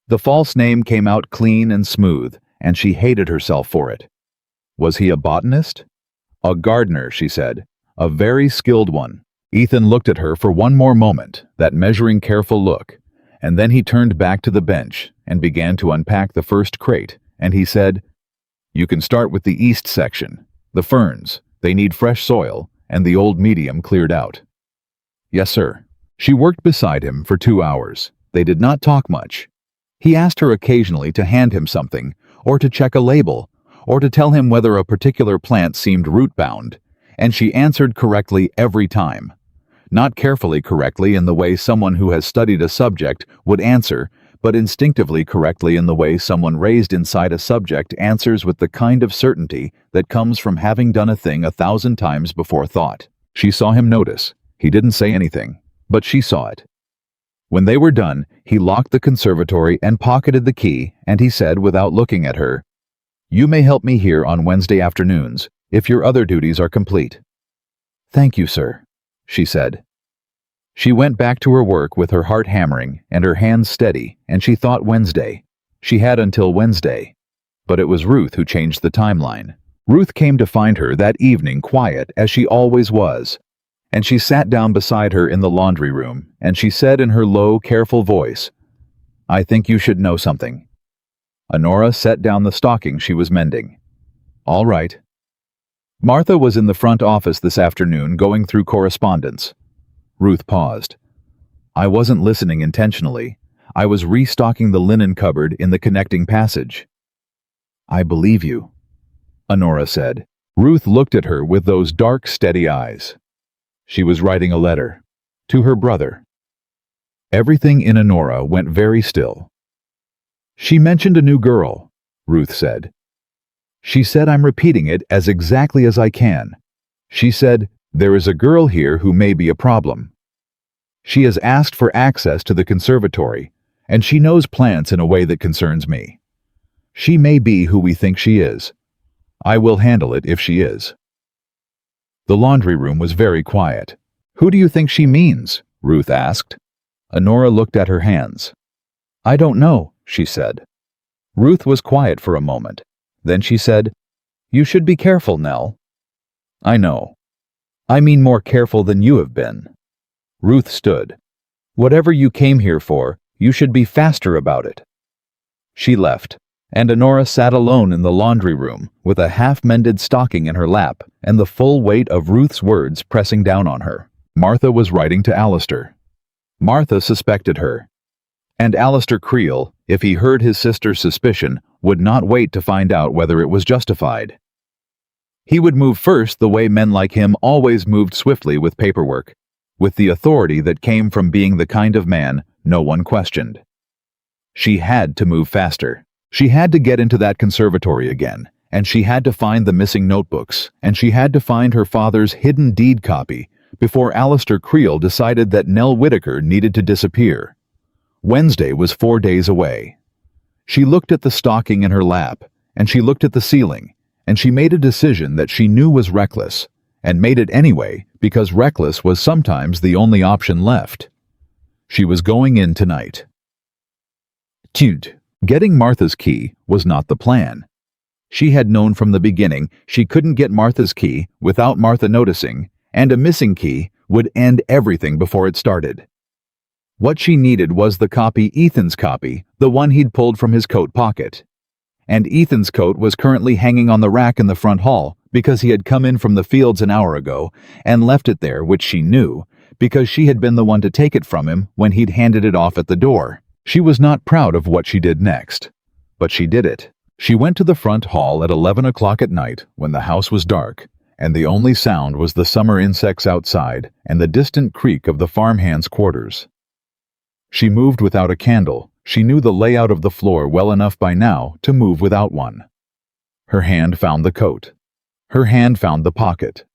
The false name came out clean and smooth, and she hated herself for it. Was he a botanist? A gardener, she said. A very skilled one. Ethan looked at her for one more moment, that measuring careful look, and then he turned back to the bench and began to unpack the first crate, and he said, You can start with the east section, the ferns. They need fresh soil, and the old medium cleared out. Yes, sir. She worked beside him for 2 hours. They did not talk much. He asked her occasionally to hand him something, or to check a label, or to tell him whether a particular plant seemed root-bound, and she answered correctly every time. Not carefully correctly in the way someone who has studied a subject would answer, but instinctively correctly in the way someone raised inside a subject answers with the kind of certainty that comes from having done a thing 1,000 times before thought. She saw him notice. He didn't say anything, but she saw it. When they were done, he locked the conservatory and pocketed the key, and he said without looking at her, "You may help me here on Wednesday afternoons, if your other duties are complete." "Thank you, sir," she said. She went back to her work with her heart hammering and her hands steady, and she thought Wednesday. She had until Wednesday. But it was Ruth who changed the timeline. Ruth came to find her that evening quiet as she always was, and she sat down beside her in the laundry room, and she said in her low, careful voice, "I think you should know something." Honora set down the stocking she was mending. "All right." Martha was in the front office this afternoon going through correspondence. Ruth paused. "I wasn't listening intentionally. I was restocking the linen cupboard in the connecting passage." "I believe you," Honora said. Ruth looked at her with those dark, steady eyes. She was writing a letter. To her brother. Everything in Honora went very still. "She mentioned a new girl," Ruth said. "She said I'm repeating it as exactly as I can. She said, there is a girl here who may be a problem. She has asked for access to the conservatory, and she knows plants in a way that concerns me. She may be who we think she is. I will handle it if she is." The laundry room was very quiet. "Who do you think she means?" Ruth asked. Honora looked at her hands. "I don't know," she said. Ruth was quiet for a moment. Then she said, "You should be careful, Nell." "I know. I mean more careful than you have been." Ruth stood. "Whatever you came here for, you should be faster about it." She left, and Honora sat alone in the laundry room with a half-mended stocking in her lap and the full weight of Ruth's words pressing down on her. Martha was writing to Alistair. Martha suspected her. And Alistair Creel, if he heard his sister's suspicion, would not wait to find out whether it was justified. He would move first the way men like him always moved swiftly with paperwork, with the authority that came from being the kind of man no one questioned. She had to move faster. She had to get into that conservatory again, and she had to find the missing notebooks, and she had to find her father's hidden deed copy before Alistair Creel decided that Nell Whitaker needed to disappear. Wednesday was 4 days away. She looked at the stocking in her lap, and she looked at the ceiling, and she made a decision that she knew was reckless, and made it anyway because reckless was sometimes the only option left. She was going in tonight. Getting Martha's key was not the plan. She had known from the beginning she couldn't get Martha's key without Martha noticing, and a missing key would end everything before it started. What she needed was Ethan's copy, the one he'd pulled from his coat pocket. And Ethan's coat was currently hanging on the rack in the front hall because he had come in from the fields an hour ago and left it there, which she knew, because she had been the one to take it from him when he'd handed it off at the door. She was not proud of what she did next, but she did it. She went to the front hall at 11 o'clock at night when the house was dark, and the only sound was the summer insects outside and the distant creak of the farmhands' quarters. She moved without a candle. She knew the layout of the floor well enough by now to move without one. Her hand found the coat. Her hand found the pocket.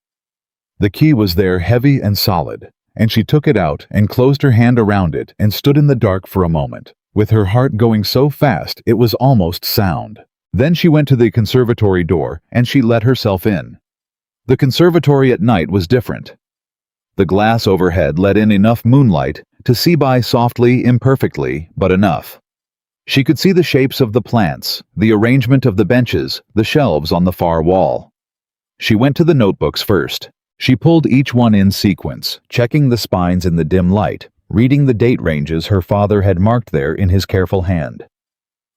The key was there, heavy and solid, and she took it out and closed her hand around it and stood in the dark for a moment, with her heart going so fast it was almost sound. Then she went to the conservatory door and she let herself in. The conservatory at night was different. The glass overhead let in enough moonlight to see by softly, imperfectly, but enough. She could see the shapes of the plants, the arrangement of the benches, the shelves on the far wall. She went to the notebooks first. She pulled each one in sequence, checking the spines in the dim light, reading the date ranges her father had marked there in his careful hand.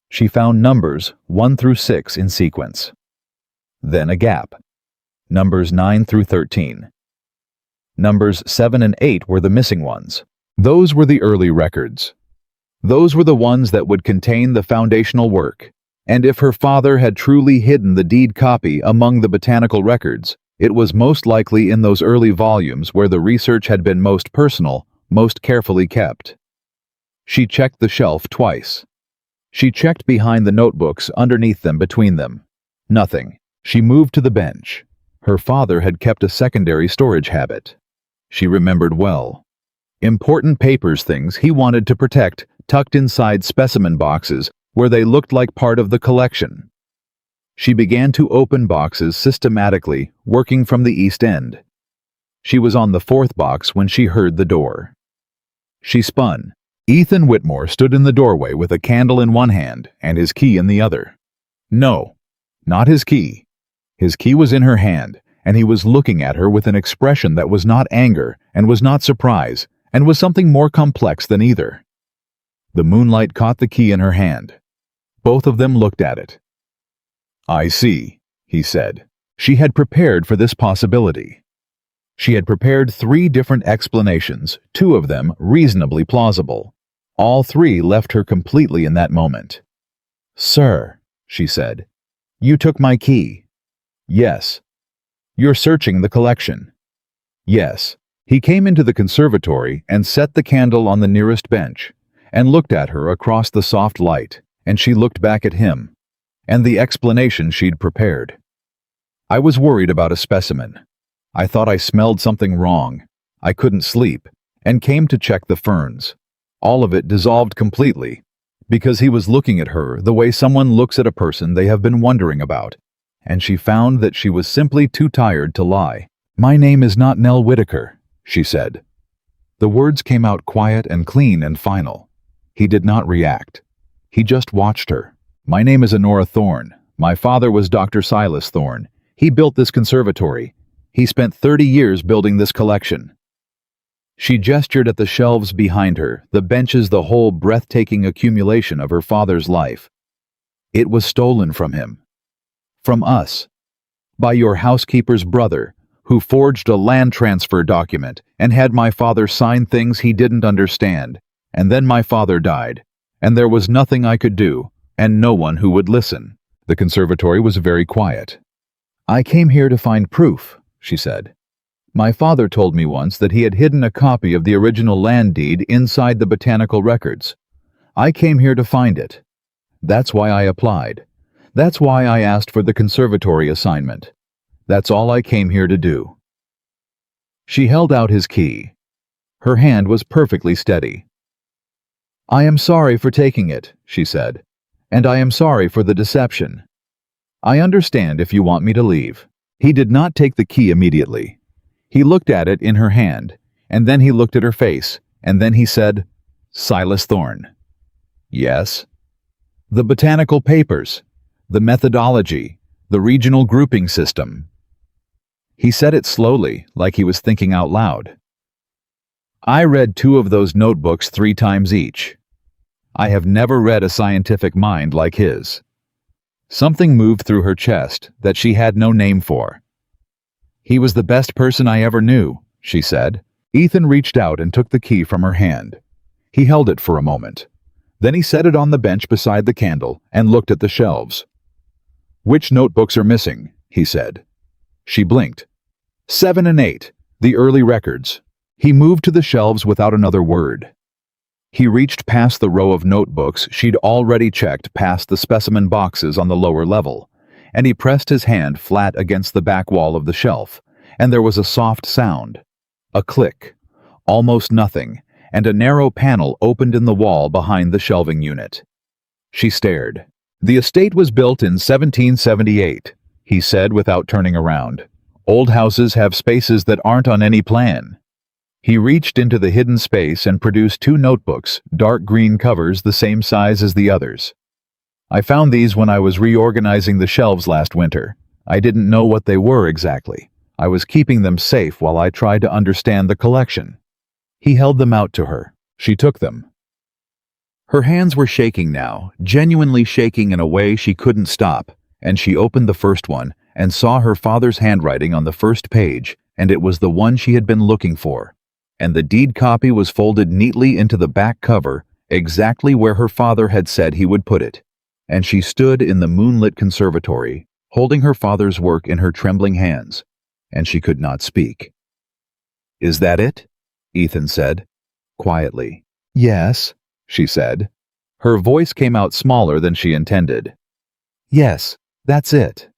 She found numbers 1 through 6 in sequence. Then a gap. Numbers 9 through 13. Numbers 7 and 8 were the missing ones. Those were the early records. Those were the ones that would contain the foundational work. And if her father had truly hidden the deed copy among the botanical records, it was most likely in those early volumes where the research had been most personal, most carefully kept. She checked the shelf twice. She checked behind the notebooks, underneath them, between them. Nothing. She moved to the bench. Her father had kept a secondary storage habit. She remembered well. Important papers, things he wanted to protect, tucked inside specimen boxes where they looked like part of the collection. She began to open boxes systematically, working from the east end. She was on the fourth box when she heard the door. She spun. Ethan Whitmore stood in the doorway with a candle in one hand and his key in the other. No, not his key. His key was in her hand, and he was looking at her with an expression that was not anger and was not surprise, and was something more complex than either. The moonlight caught the key in her hand. Both of them looked at it. "I see," he said. She had prepared for this possibility. She had prepared 3 different explanations, 2 of them reasonably plausible. All 3 left her completely in that moment. "Sir," she said, "you took my key." "Yes." "You're searching the collection." "Yes." He came into the conservatory and set the candle on the nearest bench, and looked at her across the soft light, and she looked back at him, and the explanation she'd prepared. "I was worried about a specimen. I thought I smelled something wrong. I couldn't sleep, and came to check the ferns. All of it dissolved completely, because he was looking at her the way someone looks at a person they have been wondering about, and she found that she was simply too tired to lie. "My name is not Nell Whitaker," she said. The words came out quiet and clean and final. He did not react. He just watched her. "My name is Honora Thorne. My father was Dr. Silas Thorne. He built this conservatory. He spent 30 years building this collection." She gestured at the shelves behind her, the benches, the whole breathtaking accumulation of her father's life. "It was stolen from him. From us. By your housekeeper's brother, who forged a land transfer document and had my father sign things he didn't understand. And then my father died, and there was nothing I could do, and no one who would listen." The conservatory was very quiet. "I came here to find proof," she said. "My father told me once that he had hidden a copy of the original land deed inside the botanical records. I came here to find it. That's why I applied. That's why I asked for the conservatory assignment. That's all I came here to do." She held out his key. Her hand was perfectly steady. "I am sorry for taking it," she said, "and I am sorry for the deception. I understand if you want me to leave." He did not take the key immediately. He looked at it in her hand, and then he looked at her face, and then he said, "Silas Thorne." "Yes." "The botanical papers, the methodology, the regional grouping system." He said it slowly, like he was thinking out loud. "I read 2 of those notebooks 3 times each. I have never read a scientific mind like his." Something moved through her chest that she had no name for. "He was the best person I ever knew," she said. Ethan reached out and took the key from her hand. He held it for a moment. Then he set it on the bench beside the candle and looked at the shelves. "Which notebooks are missing?" he said. She blinked. 7 and 8, the early records." He moved to the shelves without another word. He reached past the row of notebooks she'd already checked past the specimen boxes on the lower level, and he pressed his hand flat against the back wall of the shelf, and there was a soft sound. A click. Almost nothing, and a narrow panel opened in the wall behind the shelving unit. She stared. "The estate was built in 1778, he said without turning around. "Old houses have spaces that aren't on any plan." He reached into the hidden space and produced 2 notebooks, dark green covers the same size as the others. "I found these when I was reorganizing the shelves last winter. I didn't know what they were exactly. I was keeping them safe while I tried to understand the collection." He held them out to her. She took them. Her hands were shaking now, genuinely shaking in a way she couldn't stop, and she opened the first one and saw her father's handwriting on the first page, and it was the one she had been looking for. And the deed copy was folded neatly into the back cover, exactly where her father had said he would put it. And she stood in the moonlit conservatory, holding her father's work in her trembling hands, and she could not speak. "Is that it?" Ethan said, quietly. "Yes," she said. Her voice came out smaller than she intended. "Yes, that's it."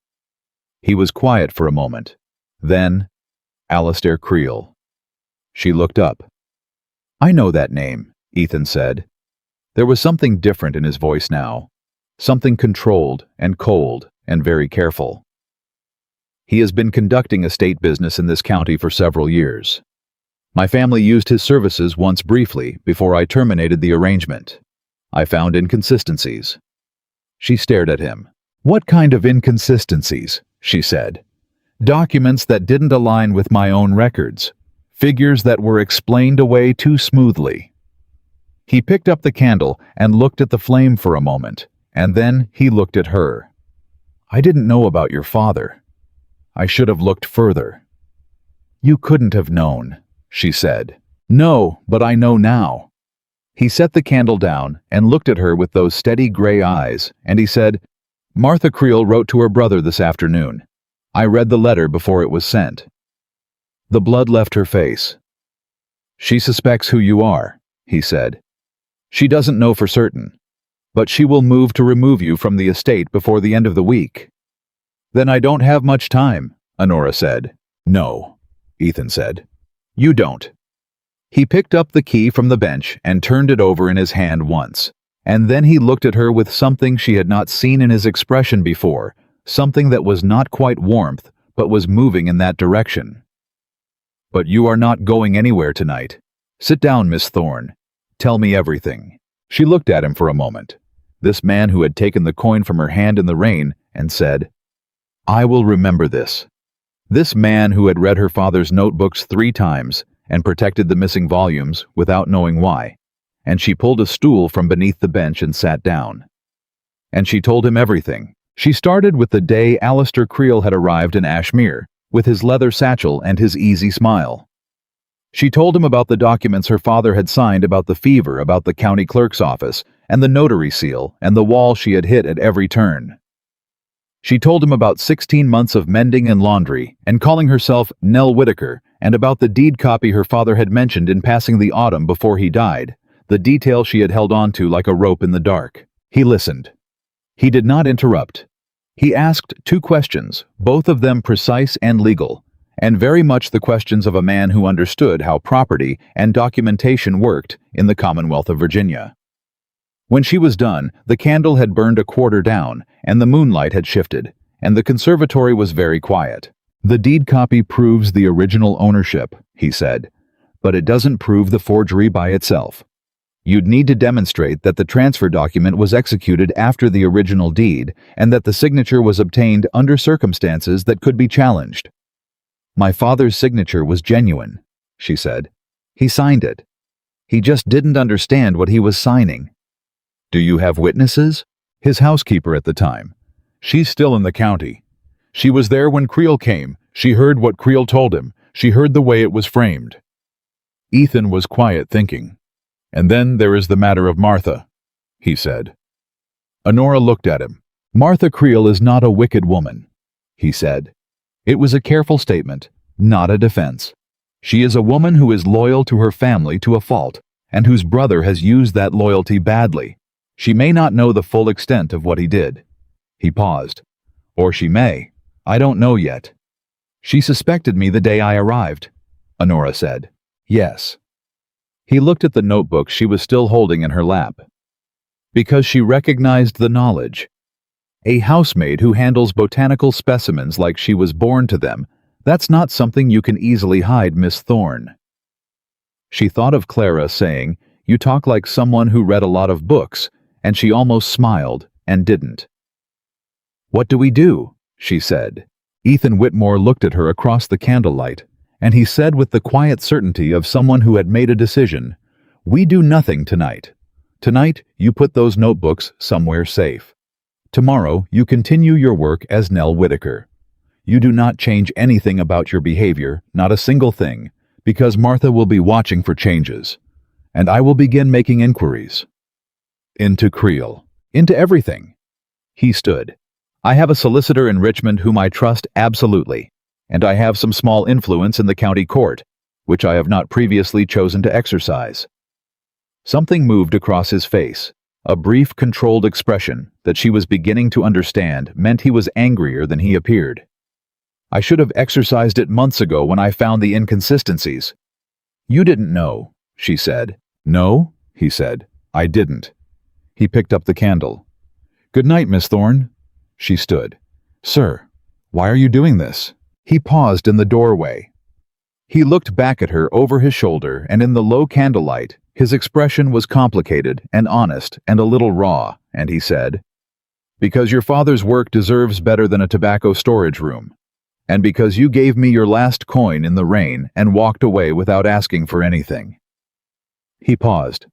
He was quiet for a moment. Then, Alistair Creel. She looked up. "I know that name," Ethan said. There was something different in his voice now. Something controlled and cold and very careful. "He has been conducting estate business in this county for several years. My family used his services once briefly before I terminated the arrangement. I found inconsistencies." She stared at him. "What kind of inconsistencies?" she said. "Documents that didn't align with my own records. Figures that were explained away too smoothly." He picked up the candle and looked at the flame for a moment, and then he looked at her. "I didn't know about your father. I should have looked further." "You couldn't have known," she said. "No, but I know now." He set the candle down and looked at her with those steady gray eyes, and he said, "Martha Creel wrote to her brother this afternoon. I read the letter before it was sent." The blood left her face. "She suspects who you are," he said. "She doesn't know for certain, but she will move to remove you from the estate before the end of the week." "Then I don't have much time," Honora said. "No," Ethan said. "You don't." He picked up the key from the bench and turned it over in his hand once, and then he looked at her with something she had not seen in his expression before, something that was not quite warmth, but was moving in that direction. "But you are not going anywhere tonight. Sit down, Miss Thorne. Tell me everything." She looked at him for a moment, this man who had taken the coin from her hand in the rain, and said, "I will remember this." This man who had read her father's notebooks 3 times and protected the missing volumes without knowing why, and she pulled a stool from beneath the bench and sat down. And she told him everything. She started with the day Alistair Creel had arrived in Ashmere, with his leather satchel and his easy smile. She told him about the documents her father had signed about the fever, about the county clerk's office, and the notary seal, and the wall she had hit at every turn. She told him about 16 months of mending and laundry, and calling herself Nell Whitaker, and about the deed copy her father had mentioned in passing the autumn before he died, the detail she had held on to like a rope in the dark. He listened. He did not interrupt. He asked 2 questions, both of them precise and legal, and very much the questions of a man who understood how property and documentation worked in the Commonwealth of Virginia. When she was done, the candle had burned a quarter down, and the moonlight had shifted, and the conservatory was very quiet. "The deed copy proves the original ownership," he said, "but it doesn't prove the forgery by itself. You'd need to demonstrate that the transfer document was executed after the original deed, and that the signature was obtained under circumstances that could be challenged." "My father's signature was genuine," she said. "He signed it. He just didn't understand what he was signing." "Do you have witnesses?" "His housekeeper at the time. She's still in the county. She was there when Creel came. She heard what Creel told him. She heard the way it was framed." Ethan was quiet, thinking. "And then there is the matter of Martha," he said. Honora looked at him. "Martha Creel is not a wicked woman," he said. It was a careful statement, not a defense. "She is a woman who is loyal to her family to a fault, and whose brother has used that loyalty badly. She may not know the full extent of what he did." He paused. "Or she may. I don't know yet." "She suspected me the day I arrived," Honora said. "Yes." He looked at the notebook she was still holding in her lap. "Because she recognized the knowledge. A housemaid who handles botanical specimens like she was born to them, that's not something you can easily hide, Miss Thorne." She thought of Clara saying, "You talk like someone who read a lot of books," and she almost smiled and didn't. "What do we do?" she said. Ethan Whitmore looked at her across the candlelight, and he said with the quiet certainty of someone who had made a decision, "We do nothing tonight. Tonight, you put those notebooks somewhere safe. Tomorrow, you continue your work as Nell Whitaker. You do not change anything about your behavior, not a single thing, because Martha will be watching for changes. And I will begin making inquiries. Into Creel. Into everything." He stood. "I have a solicitor in Richmond whom I trust absolutely, and I have some small influence in the county court, which I have not previously chosen to exercise." Something moved across his face. A brief, controlled expression that she was beginning to understand meant he was angrier than he appeared. I should have exercised it months ago when I found the inconsistencies." "You didn't know," she said. "No," he said. "I didn't." He picked up the candle. "Good night, Miss Thorne." She stood. "Sir, why are you doing this?" He paused in the doorway. He looked back at her over his shoulder, and in the low candlelight, his expression was complicated and honest and a little raw, and he said, "Because your father's work deserves better than a tobacco storage room. And because you gave me your last coin in the rain and walked away without asking for anything." He paused.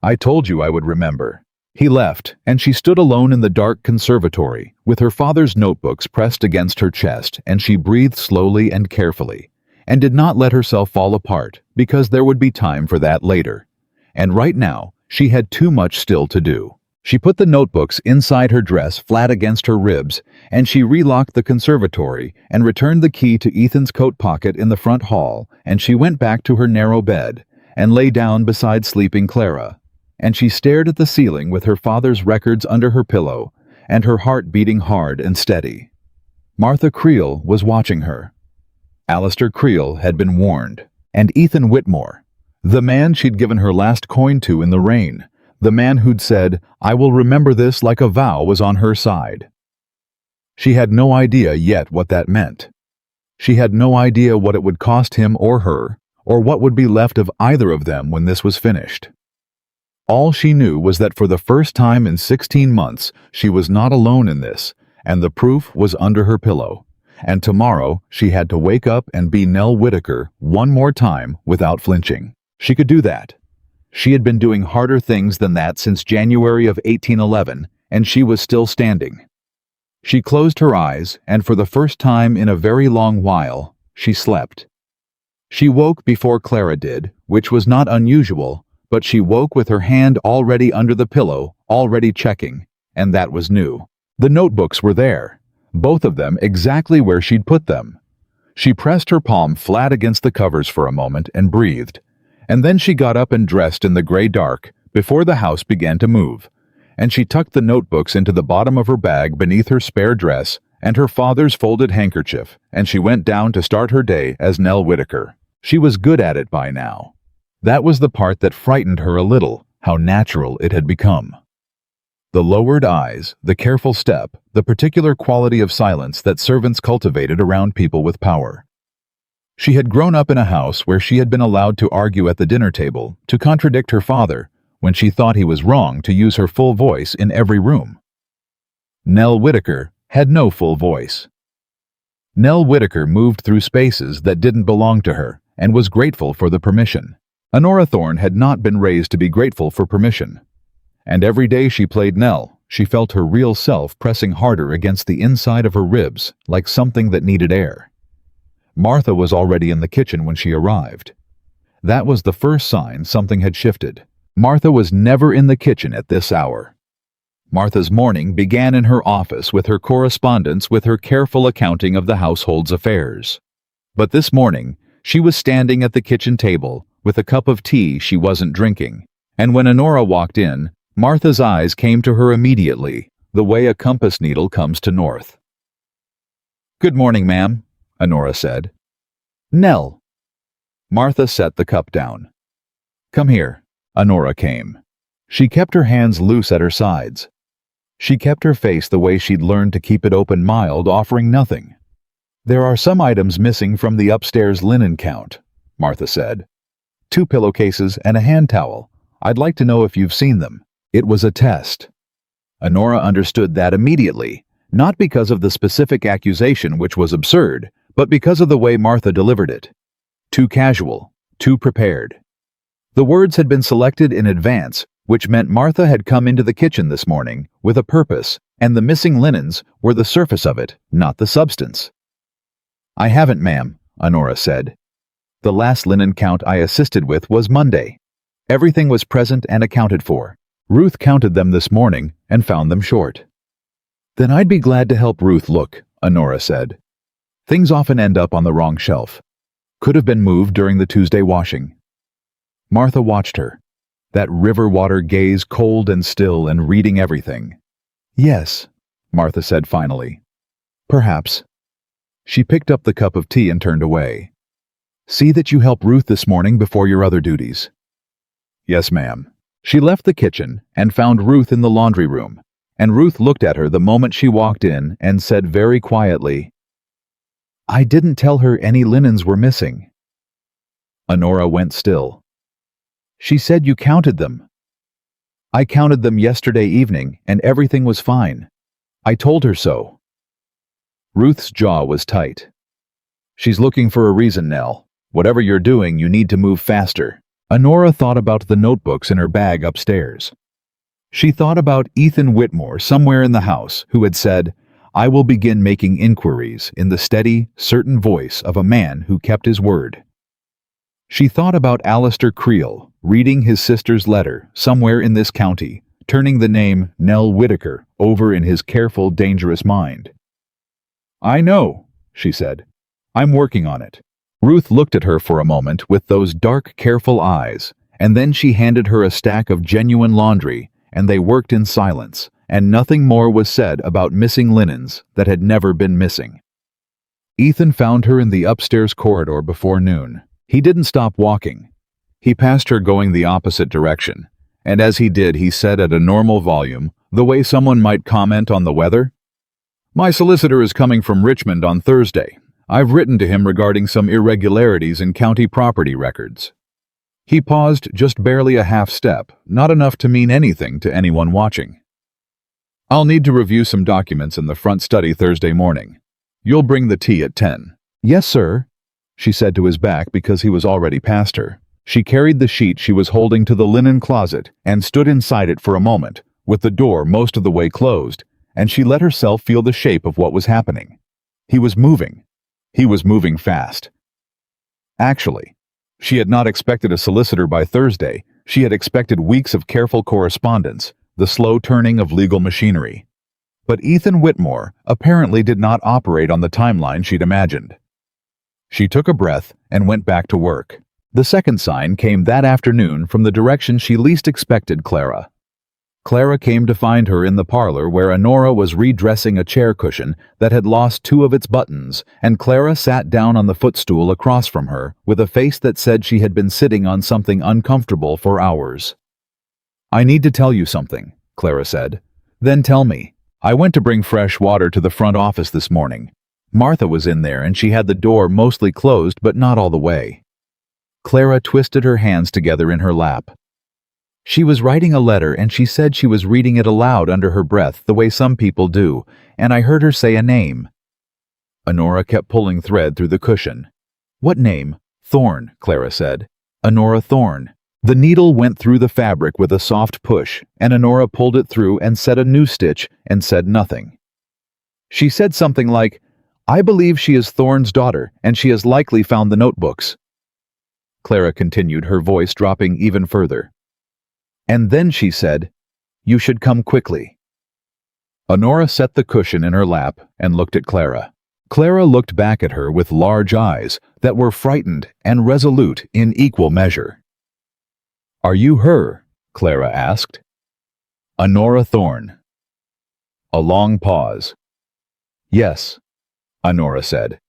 "I told you I would remember." He left, and she stood alone in the dark conservatory, with her father's notebooks pressed against her chest, and she breathed slowly and carefully, and did not let herself fall apart, because there would be time for that later. And right now, she had too much still to do. She put the notebooks inside her dress flat against her ribs, and she relocked the conservatory and returned the key to Ethan's coat pocket in the front hall, and she went back to her narrow bed and lay down beside sleeping Clara. And she stared at the ceiling with her father's records under her pillow and her heart beating hard and steady. Martha Creel was watching her. Alistair Creel had been warned. And Ethan Whitmore, the man she'd given her last coin to in the rain, the man who'd said, "I will remember this like a vow," was on her side. She had no idea yet what that meant. She had no idea what it would cost him or her, or what would be left of either of them when this was finished. All she knew was that for the first time in 16 months, she was not alone in this, and the proof was under her pillow. And tomorrow, she had to wake up and be Nell Whitaker one more time without flinching. She could do that. She had been doing harder things than that since January of 1811, and she was still standing. She closed her eyes, and for the first time in a very long while, she slept. She woke before Clara did, which was not unusual, but she woke with her hand already under the pillow, already checking, and that was new. The notebooks were there, both of them exactly where she'd put them. She pressed her palm flat against the covers for a moment and breathed, and then she got up and dressed in the gray dark before the house began to move, and she tucked the notebooks into the bottom of her bag beneath her spare dress and her father's folded handkerchief, and she went down to start her day as Nell Whitaker. She was good at it by now. That was the part that frightened her a little, how natural it had become. The lowered eyes, the careful step, the particular quality of silence that servants cultivated around people with power. She had grown up in a house where she had been allowed to argue at the dinner table, to contradict her father, when she thought he was wrong, to use her full voice in every room. Nell Whitaker had no full voice. Nell Whitaker moved through spaces that didn't belong to her, and was grateful for the permission. Honora Thorne had not been raised to be grateful for permission. And every day she played Nell, she felt her real self pressing harder against the inside of her ribs, like something that needed air. Martha was already in the kitchen when she arrived. That was the first sign something had shifted. Martha was never in the kitchen at this hour. Martha's morning began in her office with her correspondence, with her careful accounting of the household's affairs. But this morning, she was standing at the kitchen table with a cup of tea she wasn't drinking, and when Honora walked in, Martha's eyes came to her immediately, the way a compass needle comes to north. "Good morning, ma'am," Honora said. "Nell." Martha set the cup down. "Come here." Honora came. She kept her hands loose at her sides. She kept her face the way she'd learned to keep it open, mild, offering nothing. "There are some items missing from the upstairs linen count," Martha said. "2 pillowcases and a hand towel. I'd like to know if you've seen them." It was a test. Honora understood that immediately, not because of the specific accusation, which was absurd, but because of the way Martha delivered it. Too casual, too prepared. The words had been selected in advance, which meant Martha had come into the kitchen this morning with a purpose, and the missing linens were the surface of it, not the substance. "I haven't, ma'am," Honora said. "The last linen count I assisted with was Monday. Everything was present and accounted for. Ruth counted them this morning and found them short." "Then I'd be glad to help Ruth look," Honora said. "Things often end up on the wrong shelf. Could have been moved during the Tuesday washing." Martha watched her, that river water gaze cold and still and reading everything. "Yes," Martha said finally. "Perhaps." She picked up the cup of tea and turned away. "See that you help Ruth this morning before your other duties." "Yes, ma'am." She left the kitchen and found Ruth in the laundry room, and Ruth looked at her the moment she walked in and said very quietly, "I didn't tell her any linens were missing." Honora went still. "She said you counted them." "I counted them yesterday evening and everything was fine. I told her so." Ruth's jaw was tight. "She's looking for a reason, Nell. Whatever you're doing, you need to move faster." Honora thought about the notebooks in her bag upstairs. She thought about Ethan Whitmore somewhere in the house who had said, "I will begin making inquiries," in the steady, certain voice of a man who kept his word. She thought about Alistair Creel reading his sister's letter somewhere in this county, turning the name Nell Whitaker over in his careful, dangerous mind. "I know," she said. "I'm working on it." Ruth looked at her for a moment with those dark, careful eyes, and then she handed her a stack of genuine laundry, and they worked in silence, and nothing more was said about missing linens that had never been missing. Ethan found her in the upstairs corridor before noon. He didn't stop walking. He passed her going the opposite direction, and as he did, he said at a normal volume, the way someone might comment on the weather, "My solicitor is coming from Richmond on Thursday. I've written to him regarding some irregularities in county property records." He paused just barely a half step, not enough to mean anything to anyone watching. "I'll need to review some documents in the front study Thursday morning. You'll bring the tea at 10. "Yes, sir," she said to his back because he was already past her. She carried the sheet she was holding to the linen closet and stood inside it for a moment, with the door most of the way closed, and she let herself feel the shape of what was happening. He was moving. He was moving fast. Actually, she had not expected a solicitor by Thursday. She had expected weeks of careful correspondence, the slow turning of legal machinery. But Ethan Whitmore apparently did not operate on the timeline she'd imagined. She took a breath and went back to work. The second sign came that afternoon from the direction she least expected Clara. Clara came to find her in the parlor where Honora was redressing a chair cushion that had lost 2 of its buttons, and Clara sat down on the footstool across from her with a face that said she had been sitting on something uncomfortable for hours. "I need to tell you something," Clara said. "Then tell me. I went to bring fresh water to the front office this morning. Martha was in there and she had the door mostly closed but not all the way." Clara twisted her hands together in her lap. "She was writing a letter and she said she was reading it aloud under her breath the way some people do, and I heard her say a name." Honora kept pulling thread through the cushion. "What name?" "Thorne," Clara said. "Honora Thorne." The needle went through the fabric with a soft push, and Honora pulled it through and set a new stitch and said nothing. She said something like, "I believe she is Thorne's daughter, and she has likely found the notebooks." Clara continued, her voice dropping even further. "And then she said, 'You should come quickly.'" Honora set the cushion in her lap and looked at Clara. Clara looked back at her with large eyes that were frightened and resolute in equal measure. "Are you her?" Clara asked. "Honora Thorne." A long pause. "Yes," Honora said.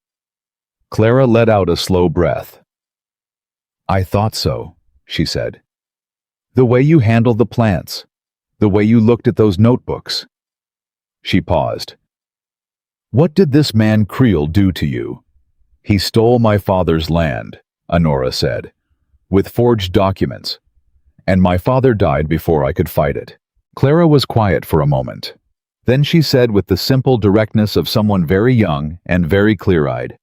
Clara let out a slow breath. "I thought so," she said. "The way you handled the plants, the way you looked at those notebooks." She paused. "What did this man Creel do to you?" "He stole my father's land," Honora said, "with forged documents. And my father died before I could fight it." Clara was quiet for a moment. Then she said with the simple directness of someone very young and very clear-eyed,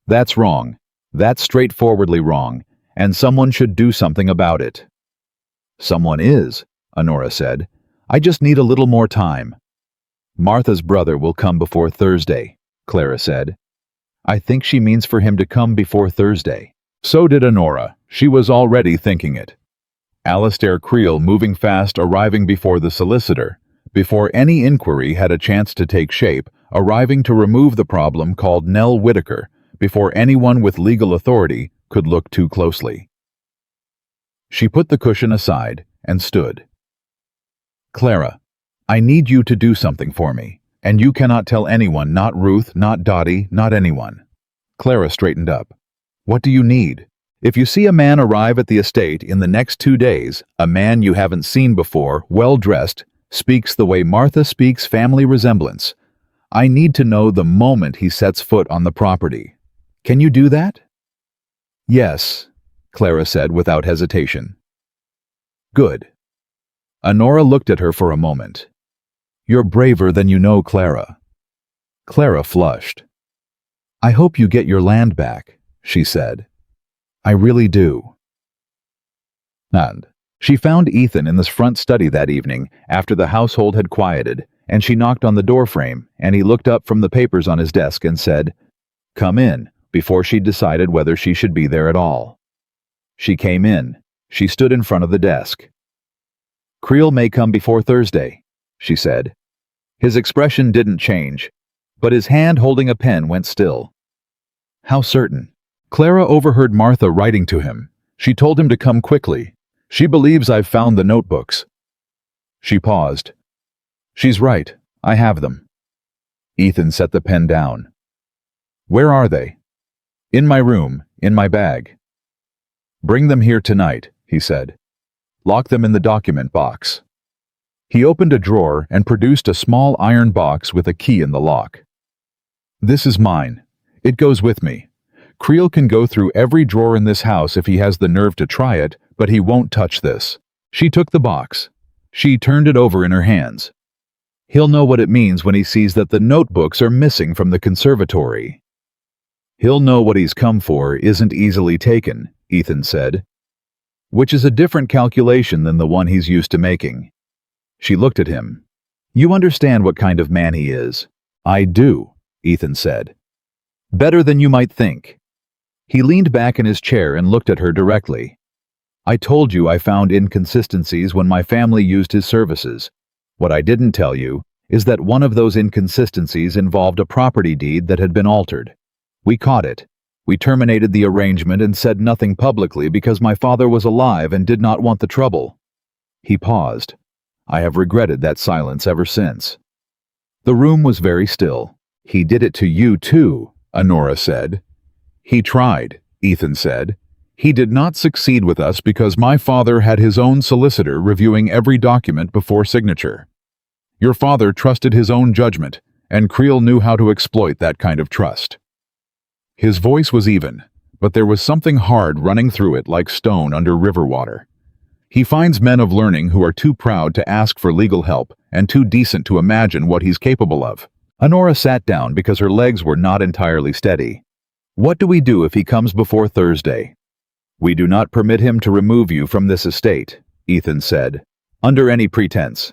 "That's wrong. That's straightforwardly wrong, and someone should do something about it." "Someone is," Honora said. "I just need a little more time." "Martha's brother will come before Thursday," Clara said. "I think she means for him to come before Thursday." So did Honora. She was already thinking it. Alistair Creel moving fast, arriving before the solicitor, before any inquiry had a chance to take shape, arriving to remove the problem called Nell Whitaker, before anyone with legal authority could look too closely. She put the cushion aside and stood. "Clara, I need you to do something for me. And you cannot tell anyone, not Ruth, not Dottie, not anyone. Clara straightened up. What do you need? If you see a man arrive at the estate in the next 2 days, a man you haven't seen before, well-dressed, speaks the way Martha speaks family resemblance, I need to know the moment he sets foot on the property. Can you do that? Yes, Clara said without hesitation. Good. Honora looked at her for a moment. You're braver than you know, Clara. Clara flushed. I hope you get your land back, she said. I really do. And she found Ethan in the front study that evening after the household had quieted, and she knocked on the doorframe, and he looked up from the papers on his desk and said, Come in, before she'd decided whether she should be there at all. She came in. She stood in front of the desk. Creel may come before Thursday, she said. His expression didn't change, but his hand holding a pen went still. How certain? Clara overheard Martha writing to him. She told him to come quickly. She believes I've found the notebooks. She paused. She's right. I have them. Ethan set the pen down. Where are they? In my room, in my bag. Bring them here tonight, he said. Lock them in the document box. He opened a drawer and produced a small iron box with a key in the lock. This is mine. It goes with me. Creel can go through every drawer in this house if he has the nerve to try it, but he won't touch this. She took the box. She turned it over in her hands. He'll know what it means when he sees that the notebooks are missing from the conservatory. He'll know what he's come for isn't easily taken, Ethan said, which is a different calculation than the one he's used to making. She looked at him. You understand what kind of man he is. I do, Ethan said. Better than you might think. He leaned back in his chair and looked at her directly. I told you I found inconsistencies when my family used his services. What I didn't tell you is that one of those inconsistencies involved a property deed that had been altered. We caught it. We terminated the arrangement and said nothing publicly because my father was alive and did not want the trouble. He paused. I have regretted that silence ever since. The room was very still. He did it to you too, Honora said. He tried, Ethan said. He did not succeed with us because my father had his own solicitor reviewing every document before signature. Your father trusted his own judgment, and Creel knew how to exploit that kind of trust. His voice was even, but there was something hard running through it like stone under river water. He finds men of learning who are too proud to ask for legal help and too decent to imagine what he's capable of. Honora sat down because her legs were not entirely steady. What do we do if he comes before Thursday? We do not permit him to remove you from this estate, Ethan said, under any pretense.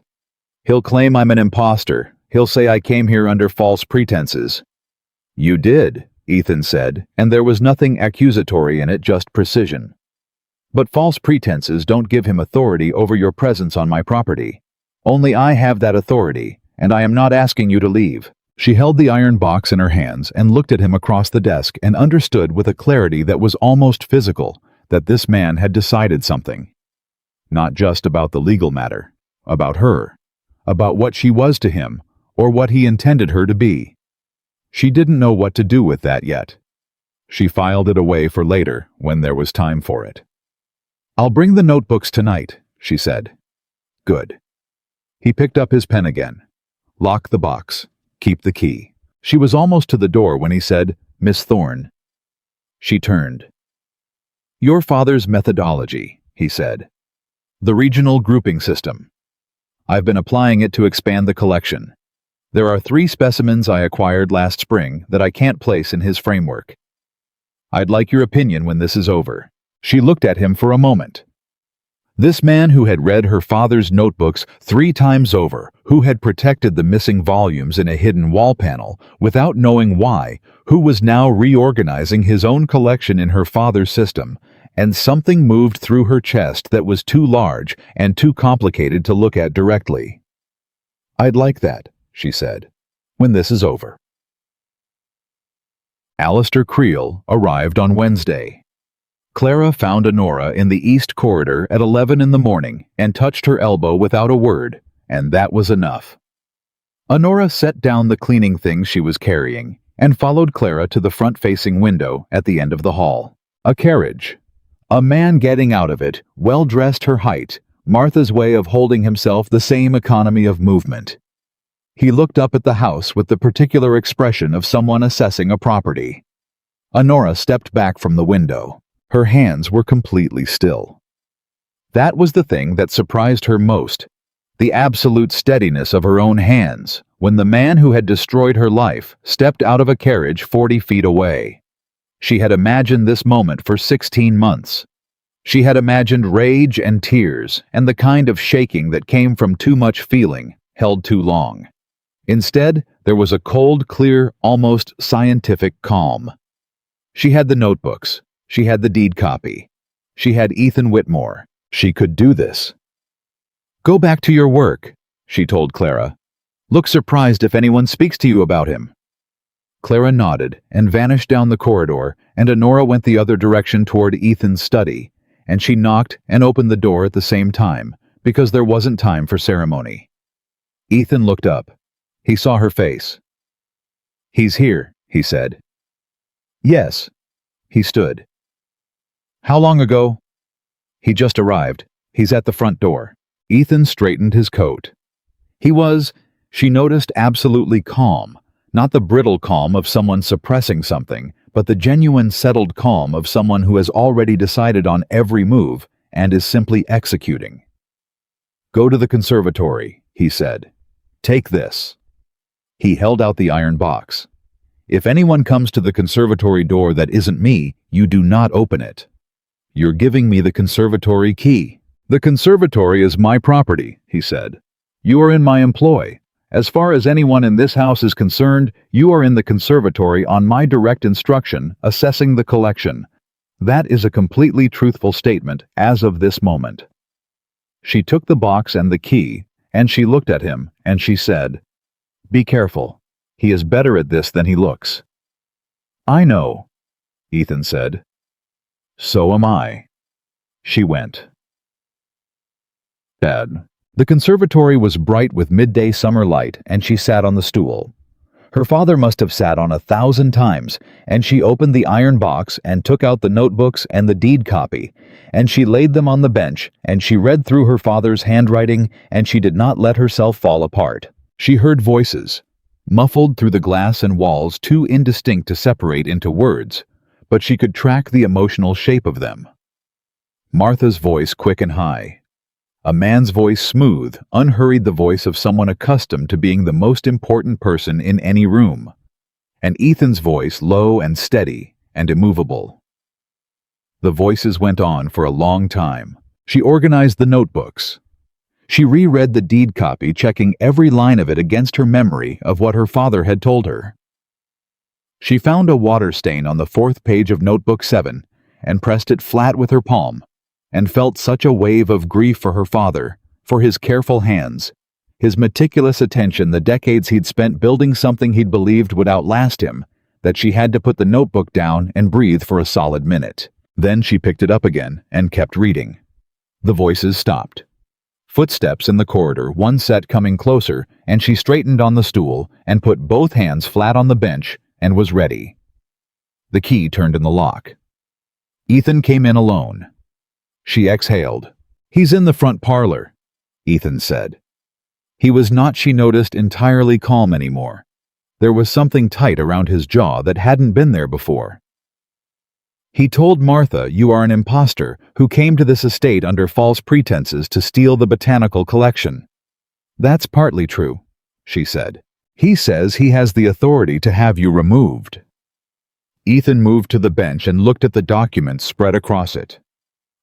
He'll claim I'm an imposter. He'll say I came here under false pretenses. You did, Ethan said, and there was nothing accusatory in it, just precision. But false pretenses don't give him authority over your presence on my property. Only I have that authority, and I am not asking you to leave. She held the iron box in her hands and looked at him across the desk and understood with a clarity that was almost physical that this man had decided something. Not just about the legal matter, about her, about what she was to him, or what he intended her to be. She didn't know what to do with that yet. She filed it away for later, when there was time for it. I'll bring the notebooks tonight, she said. Good. He picked up his pen again. Lock the box. Keep the key. She was almost to the door when he said, Miss Thorne. She turned. Your father's methodology, he said. The regional grouping system. I've been applying it to expand the collection. There are 3 specimens I acquired last spring that I can't place in his framework. I'd like your opinion when this is over. She looked at him for a moment. This man who had read her father's notebooks 3 times over, who had protected the missing volumes in a hidden wall panel without knowing why, who was now reorganizing his own collection in her father's system, and something moved through her chest that was too large and too complicated to look at directly. I'd like that, she said, when this is over. Alistair Creel arrived on Wednesday. Clara found Honora in the east corridor at 11 in the morning and touched her elbow without a word, and that was enough. Honora set down the cleaning things she was carrying and followed Clara to the front-facing window at the end of the hall. A carriage. A man getting out of it, well-dressed her height, Martha's way of holding himself the same economy of movement. He looked up at the house with the particular expression of someone assessing a property. Honora stepped back from the window. Her hands were completely still. That was the thing that surprised her most, the absolute steadiness of her own hands, when the man who had destroyed her life stepped out of a carriage 40 feet away. She had imagined this moment for 16 months. She had imagined rage and tears and the kind of shaking that came from too much feeling, held too long. Instead, there was a cold, clear, almost scientific calm. She had the notebooks. She had the deed copy. She had Ethan Whitmore. She could do this. "Go back to your work," she told Clara. "Look surprised if anyone speaks to you about him." Clara nodded and vanished down the corridor, and Honora went the other direction toward Ethan's study, and she knocked and opened the door at the same time, because there wasn't time for ceremony. Ethan looked up. He saw her face. "He's here," he said. "Yes." He stood. "How long ago?" "He just arrived. He's at the front door." Ethan straightened his coat. He was, she noticed, absolutely calm, not the brittle calm of someone suppressing something, but the genuine settled calm of someone who has already decided on every move and is simply executing. "Go to the conservatory," he said. "Take this." He held out the iron box. "If anyone comes to the conservatory door that isn't me, you do not open it. You're giving me the conservatory key." "The conservatory is my property," he said. "You are in my employ. As far as anyone in this house is concerned, you are in the conservatory on my direct instruction, assessing the collection. That is a completely truthful statement as of this moment." She took the box and the key, and she looked at him, and she said, "Be careful. He is better at this than he looks." "I know," Ethan said. "So am I." She went. Bad. The conservatory was bright with midday summer light, and she sat on the stool. Her father must have sat on 1,000 times, and she opened the iron box and took out the notebooks and the deed copy, and she laid them on the bench, and she read through her father's handwriting, and she did not let herself fall apart. She heard voices, muffled through the glass and walls too indistinct to separate into words, but she could track the emotional shape of them. Martha's voice quick and high. A man's voice smooth, unhurried, the voice of someone accustomed to being the most important person in any room. And Ethan's voice low and steady and immovable. The voices went on for a long time. She organized the notebooks. She reread the deed copy, checking every line of it against her memory of what her father had told her. She found a water stain on the 4th page of Notebook 7 and pressed it flat with her palm, and felt such a wave of grief for her father, for his careful hands, his meticulous attention, the decades he'd spent building something he'd believed would outlast him, that she had to put the notebook down and breathe for a solid minute. Then she picked it up again and kept reading. The voices stopped. Footsteps in the corridor, one set coming closer, and she straightened on the stool and put both hands flat on the bench and was ready. The key turned in the lock. Ethan came in alone. She exhaled. "He's in the front parlor," Ethan said. He was not, she noticed, entirely calm anymore. There was something tight around his jaw that hadn't been there before. "He told Martha you are an imposter who came to this estate under false pretenses to steal the botanical collection." "That's partly true," she said. "He says he has the authority to have you removed." Ethan moved to the bench and looked at the documents spread across it.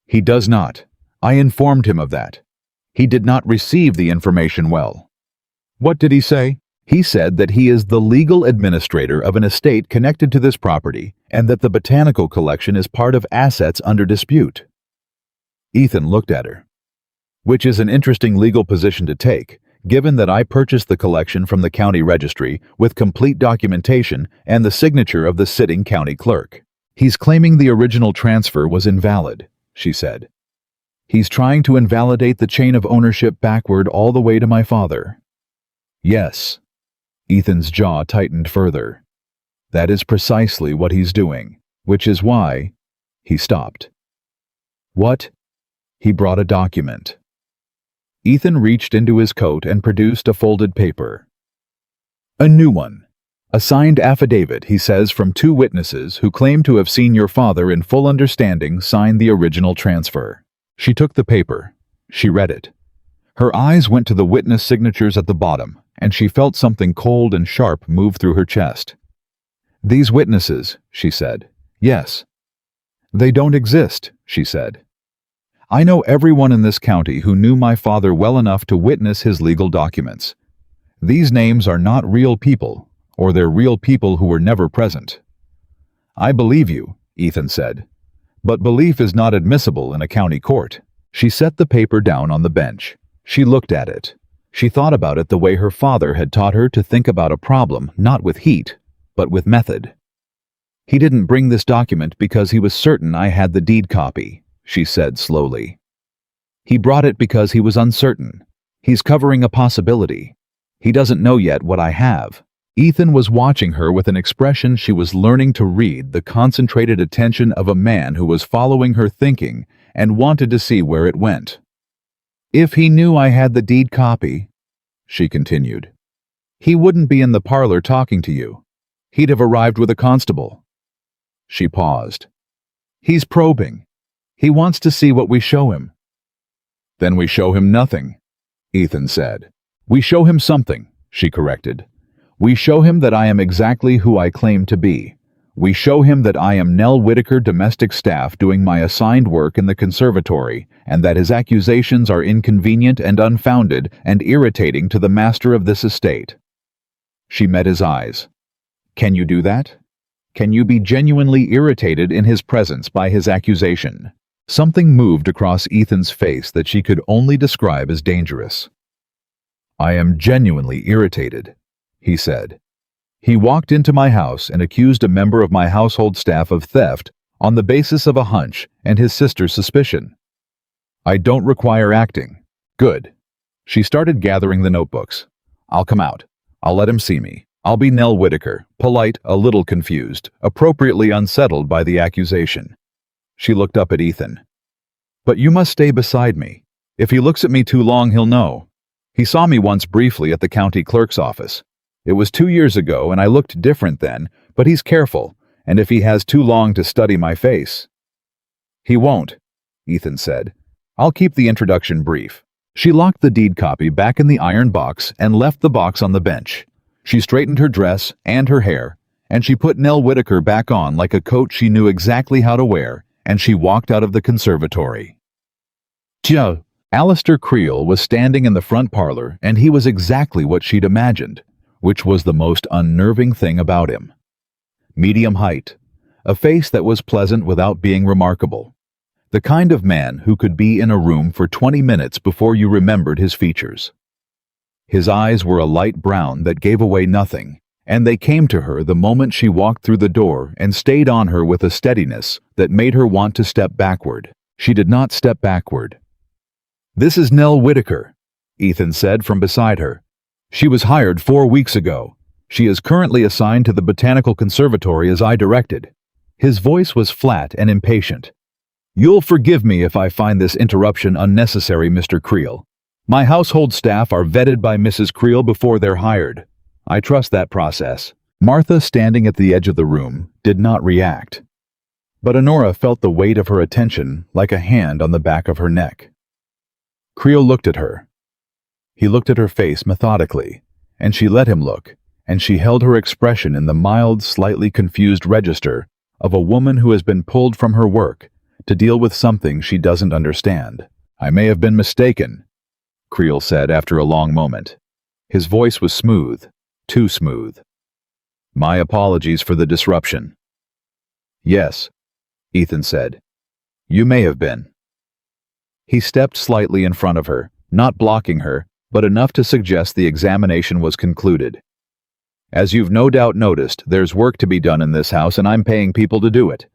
"He does not. I informed him of that. He did not receive the information well." "What did he say?" "He said that he is the legal administrator of an estate connected to this property and that the botanical collection is part of assets under dispute." Ethan looked at her. "Which is an interesting legal position to take, given that I purchased the collection from the county registry with complete documentation and the signature of the sitting county clerk." "He's claiming the original transfer was invalid," she said. "He's trying to invalidate the chain of ownership backward all the way to my father." "Yes," Ethan's jaw tightened further. That is precisely what he's doing, which is why he stopped. What? He brought a document. Ethan reached into his coat and produced a folded paper. A new one. A signed affidavit, he says, from 2 witnesses who claim to have seen your father in full understanding sign the original transfer. She took the paper. She read it. Her eyes went to the witness signatures at the bottom, and she felt something cold and sharp move through her chest. These witnesses, she said. Yes. They don't exist, she said. I know everyone in this county who knew my father well enough to witness his legal documents. These names are not real people, or they're real people who were never present. I believe you, Ethan said, but belief is not admissible in a county court. She set the paper down on the bench. She looked at it. She thought about it the way her father had taught her to think about a problem not with heat, but with method. He didn't bring this document because he was certain I had the deed copy, she said slowly. He brought it because he was uncertain. He's covering a possibility. He doesn't know yet what I have. Ethan was watching her with an expression she was learning to read, the concentrated attention of a man who was following her thinking and wanted to see where it went. If he knew I had the deed copy, she continued, he wouldn't be in the parlor talking to you. He'd have arrived with a constable. She paused. He's probing. He wants to see what we show him. Then we show him nothing, Ethan said. We show him something, she corrected. We show him that I am exactly who I claim to be. We show him that I am Nell Whitaker domestic staff doing my assigned work in the conservatory, and that his accusations are inconvenient and unfounded and irritating to the master of this estate. She met his eyes. Can you do that? Can you be genuinely irritated in his presence by his accusation? Something moved across Ethan's face that she could only describe as dangerous. I am genuinely irritated, he said. He walked into my house and accused a member of my household staff of theft on the basis of a hunch and his sister's suspicion. I don't require acting. Good. She started gathering the notebooks. I'll come out. I'll let him see me. I'll be Nell Whitaker, polite, a little confused, appropriately unsettled by the accusation. She looked up at Ethan. But you must stay beside me. If he looks at me too long, he'll know. He saw me once briefly at the county clerk's office. It was 2 years ago, and I looked different then, but he's careful, and if he has too long to study my face. He won't, Ethan said. I'll keep the introduction brief. She locked the deed copy back in the iron box and left the box on the bench. She straightened her dress and her hair, and she put Nell Whitaker back on like a coat she knew exactly how to wear, and she walked out of the conservatory. Joe. Alistair Creel was standing in the front parlor, and he was exactly what she'd imagined, which was the most unnerving thing about him. Medium height, a face that was pleasant without being remarkable. The kind of man who could be in a room for 20 minutes before you remembered his features. His eyes were a light brown that gave away nothing, and they came to her the moment she walked through the door and stayed on her with a steadiness that made her want to step backward. She did not step backward. This is Nell Whitaker, Ethan said from beside her. She was hired 4 weeks ago. She is currently assigned to the Botanical Conservatory as I directed. His voice was flat and impatient. You'll forgive me if I find this interruption unnecessary, Mr. Creel. My household staff are vetted by Mrs. Creel before they're hired. I trust that process. Martha, standing at the edge of the room, did not react. But Honora felt the weight of her attention like a hand on the back of her neck. Creel looked at her. He looked at her face methodically, and she let him look, and she held her expression in the mild, slightly confused register of a woman who has been pulled from her work to deal with something she doesn't understand. I may have been mistaken, Creel said after a long moment. His voice was smooth, too smooth. My apologies for the disruption. Yes, Ethan said. You may have been. He stepped slightly in front of her, not blocking her, but enough to suggest the examination was concluded. As you've no doubt noticed, there's work to be done in this house, and I'm paying people to do it.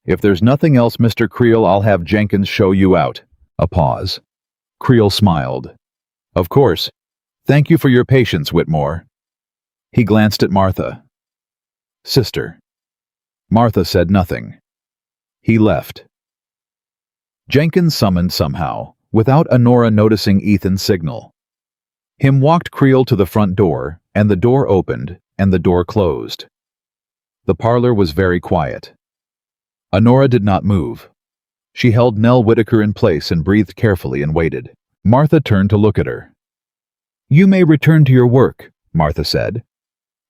If there's nothing else, Mr. Creel, I'll have Jenkins show you out. A pause. Creel smiled. Of course. Thank you for your patience, Whitmore. He glanced at Martha. Sister. Martha said nothing. He left. Jenkins summoned somehow, without Honora noticing Ethan's signal. Him walked Creel to the front door, and the door opened, and the door closed. The parlor was very quiet. Honora did not move. She held Nell Whitaker in place and breathed carefully and waited. Martha turned to look at her. You may return to your work, Martha said.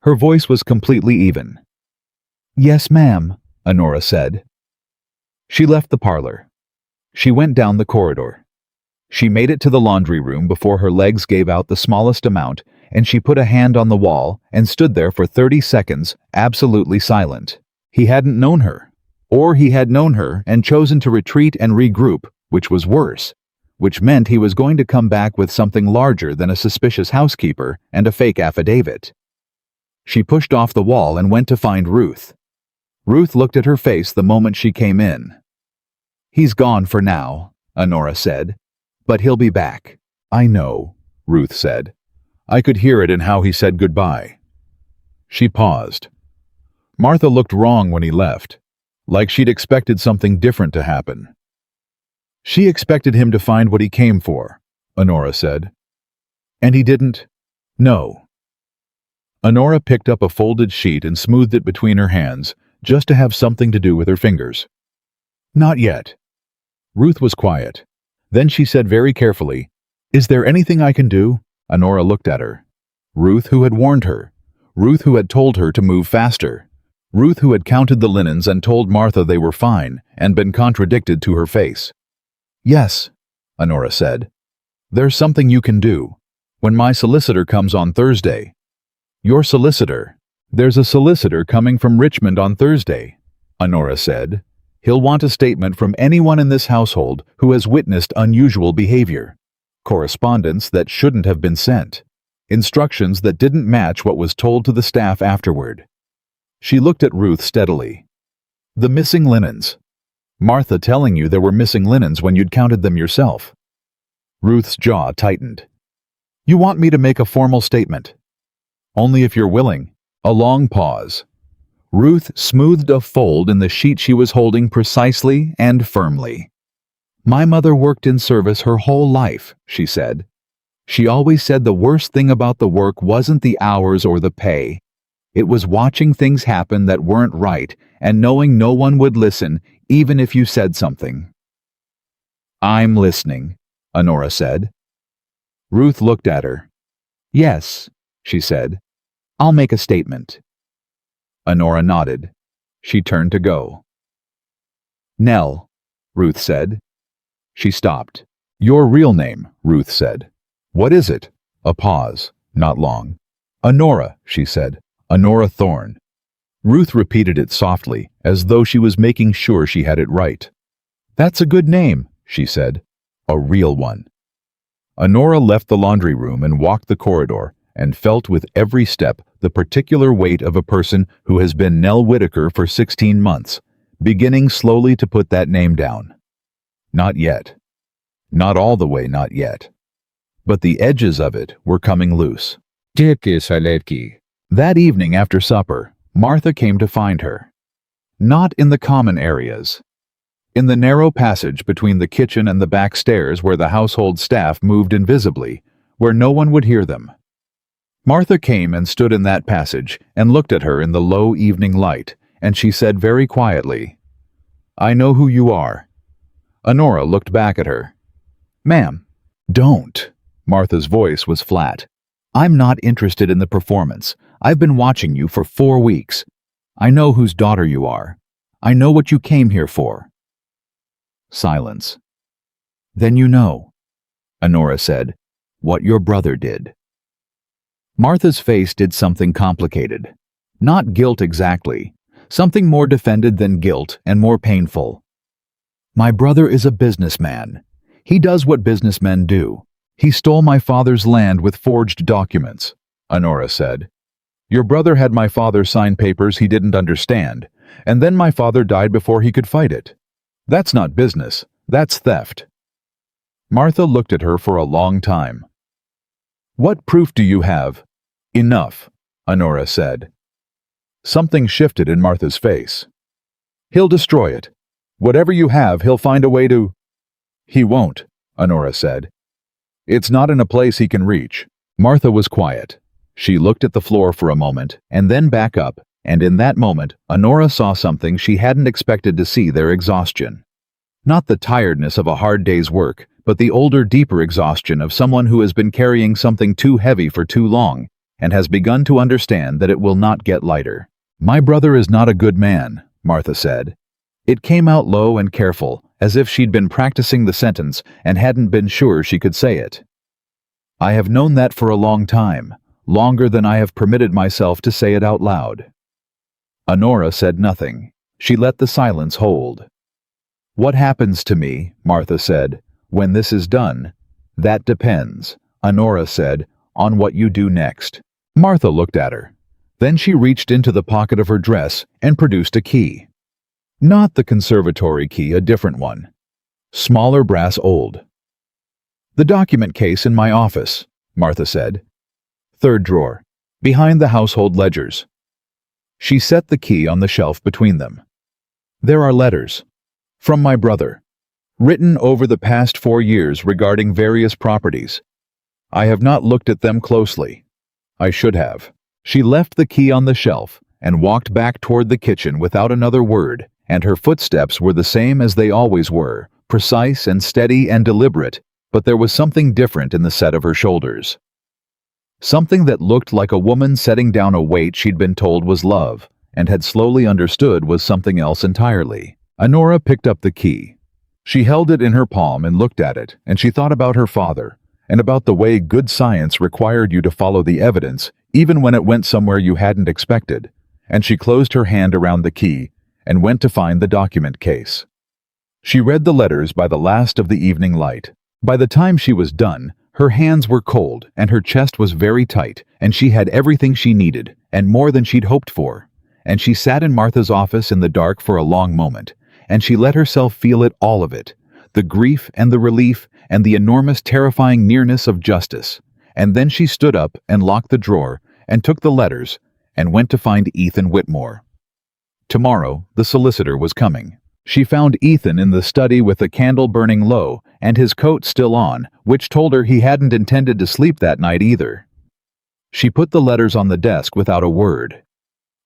Her voice was completely even. Yes, ma'am, Honora said. She left the parlor. She went down the corridor. She made it to the laundry room before her legs gave out the smallest amount, and she put a hand on the wall and stood there for 30 seconds, absolutely silent. He hadn't known her. Or he had known her and chosen to retreat and regroup, which was worse, which meant he was going to come back with something larger than a suspicious housekeeper and a fake affidavit. She pushed off the wall and went to find Ruth. Ruth looked at her face the moment she came in. He's gone for now, Honora said, but he'll be back. I know, Ruth said. I could hear it in how he said goodbye. She paused. Martha looked wrong when he left, like she'd expected something different to happen. She expected him to find what he came for, Honora said. And he didn't? No. Honora picked up a folded sheet and smoothed it between her hands, just to have something to do with her fingers. Not yet. Ruth was quiet. Then she said very carefully, Is there anything I can do? Honora looked at her. Ruth who had warned her. Ruth who had told her to move faster. Ruth who had counted the linens and told Martha they were fine and been contradicted to her face. Yes, Honora said. There's something you can do. When my solicitor comes on Thursday. Your solicitor. There's a solicitor coming from Richmond on Thursday, Honora said. He'll want a statement from anyone in this household who has witnessed unusual behavior. Correspondence that shouldn't have been sent. Instructions that didn't match what was told to the staff afterward. She looked at Ruth steadily. The missing linens. Martha telling you there were missing linens when you'd counted them yourself. Ruth's jaw tightened. You want me to make a formal statement? Only if you're willing. A long pause. Ruth smoothed a fold in the sheet she was holding precisely and firmly. My mother worked in service her whole life, she said. She always said the worst thing about the work wasn't the hours or the pay. It was watching things happen that weren't right and knowing no one would listen, even if you said something. I'm listening, Honora said. Ruth looked at her. Yes, she said. I'll make a statement. Honora nodded. She turned to go. Nell, Ruth said. She stopped. Your real name, Ruth said. What is it? A pause, not long. Honora, she said. Honora Thorne. Ruth repeated it softly, as though she was making sure she had it right. That's a good name, she said. A real one. Honora left the laundry room and walked the corridor, and felt with every step the particular weight of a person who has been Nell Whitaker for 16 months, beginning slowly to put that name down. Not yet. Not all the way not yet. But the edges of it were coming loose. That evening after supper, Martha came to find her. Not in the common areas. In the narrow passage between the kitchen and the back stairs where the household staff moved invisibly, where no one would hear them. Martha came and stood in that passage and looked at her in the low evening light, and she said very quietly, I know who you are. Honora looked back at her. Ma'am, don't. Martha's voice was flat. I'm not interested in the performance. I've been watching you for 4 weeks. I know whose daughter you are. I know what you came here for. Silence. Then you know, Honora said, what your brother did. Martha's face did something complicated. Not guilt exactly. Something more defended than guilt and more painful. My brother is a businessman. He does what businessmen do. He stole my father's land with forged documents, Honora said. Your brother had my father sign papers he didn't understand, and then my father died before he could fight it. That's not business. That's theft. Martha looked at her for a long time. What proof do you have? Enough, Honora said. Something shifted in Martha's face. He'll destroy it. Whatever you have, he'll find a way to— He won't, Honora said. It's not in a place he can reach. Martha was quiet. She looked at the floor for a moment, and then back up, and in that moment, Honora saw something she hadn't expected to see: their exhaustion. Not the tiredness of a hard day's work, but the older, deeper exhaustion of someone who has been carrying something too heavy for too long, and has begun to understand that it will not get lighter. My brother is not a good man, Martha said. It came out low and careful, as if she'd been practicing the sentence and hadn't been sure she could say it. I have known that for a long time, longer than I have permitted myself to say it out loud. Honora said nothing. She let the silence hold. What happens to me, Martha said, when this is done? That depends, Honora said, on what you do next. Martha looked at her. Then she reached into the pocket of her dress and produced a key. Not the conservatory key, a different one. Smaller brass old. The document case in my office, Martha said. Third drawer, behind the household ledgers. She set the key on the shelf between them. There are letters. From my brother. Written over the past 4 years regarding various properties. I have not looked at them closely. I should have. She left the key on the shelf and walked back toward the kitchen without another word, and her footsteps were the same as they always were, precise and steady and deliberate, but there was something different in the set of her shoulders. Something that looked like a woman setting down a weight she'd been told was love, and had slowly understood was something else entirely. Honora picked up the key. She held it in her palm and looked at it, and she thought about her father, and about the way good science required you to follow the evidence, even when it went somewhere you hadn't expected, and she closed her hand around the key and went to find the document case. She read the letters by the last of the evening light. By the time she was done, her hands were cold and her chest was very tight, and she had everything she needed, and more than she'd hoped for. And she sat in Martha's office in the dark for a long moment, and she let herself feel it, all of it, the grief and the relief and the enormous, terrifying nearness of justice. And then she stood up and locked the drawer and took the letters and went to find Ethan Whitmore. Tomorrow, the solicitor was coming. She found Ethan in the study with the candle burning low and his coat still on, which told her he hadn't intended to sleep that night either. She put the letters on the desk without a word.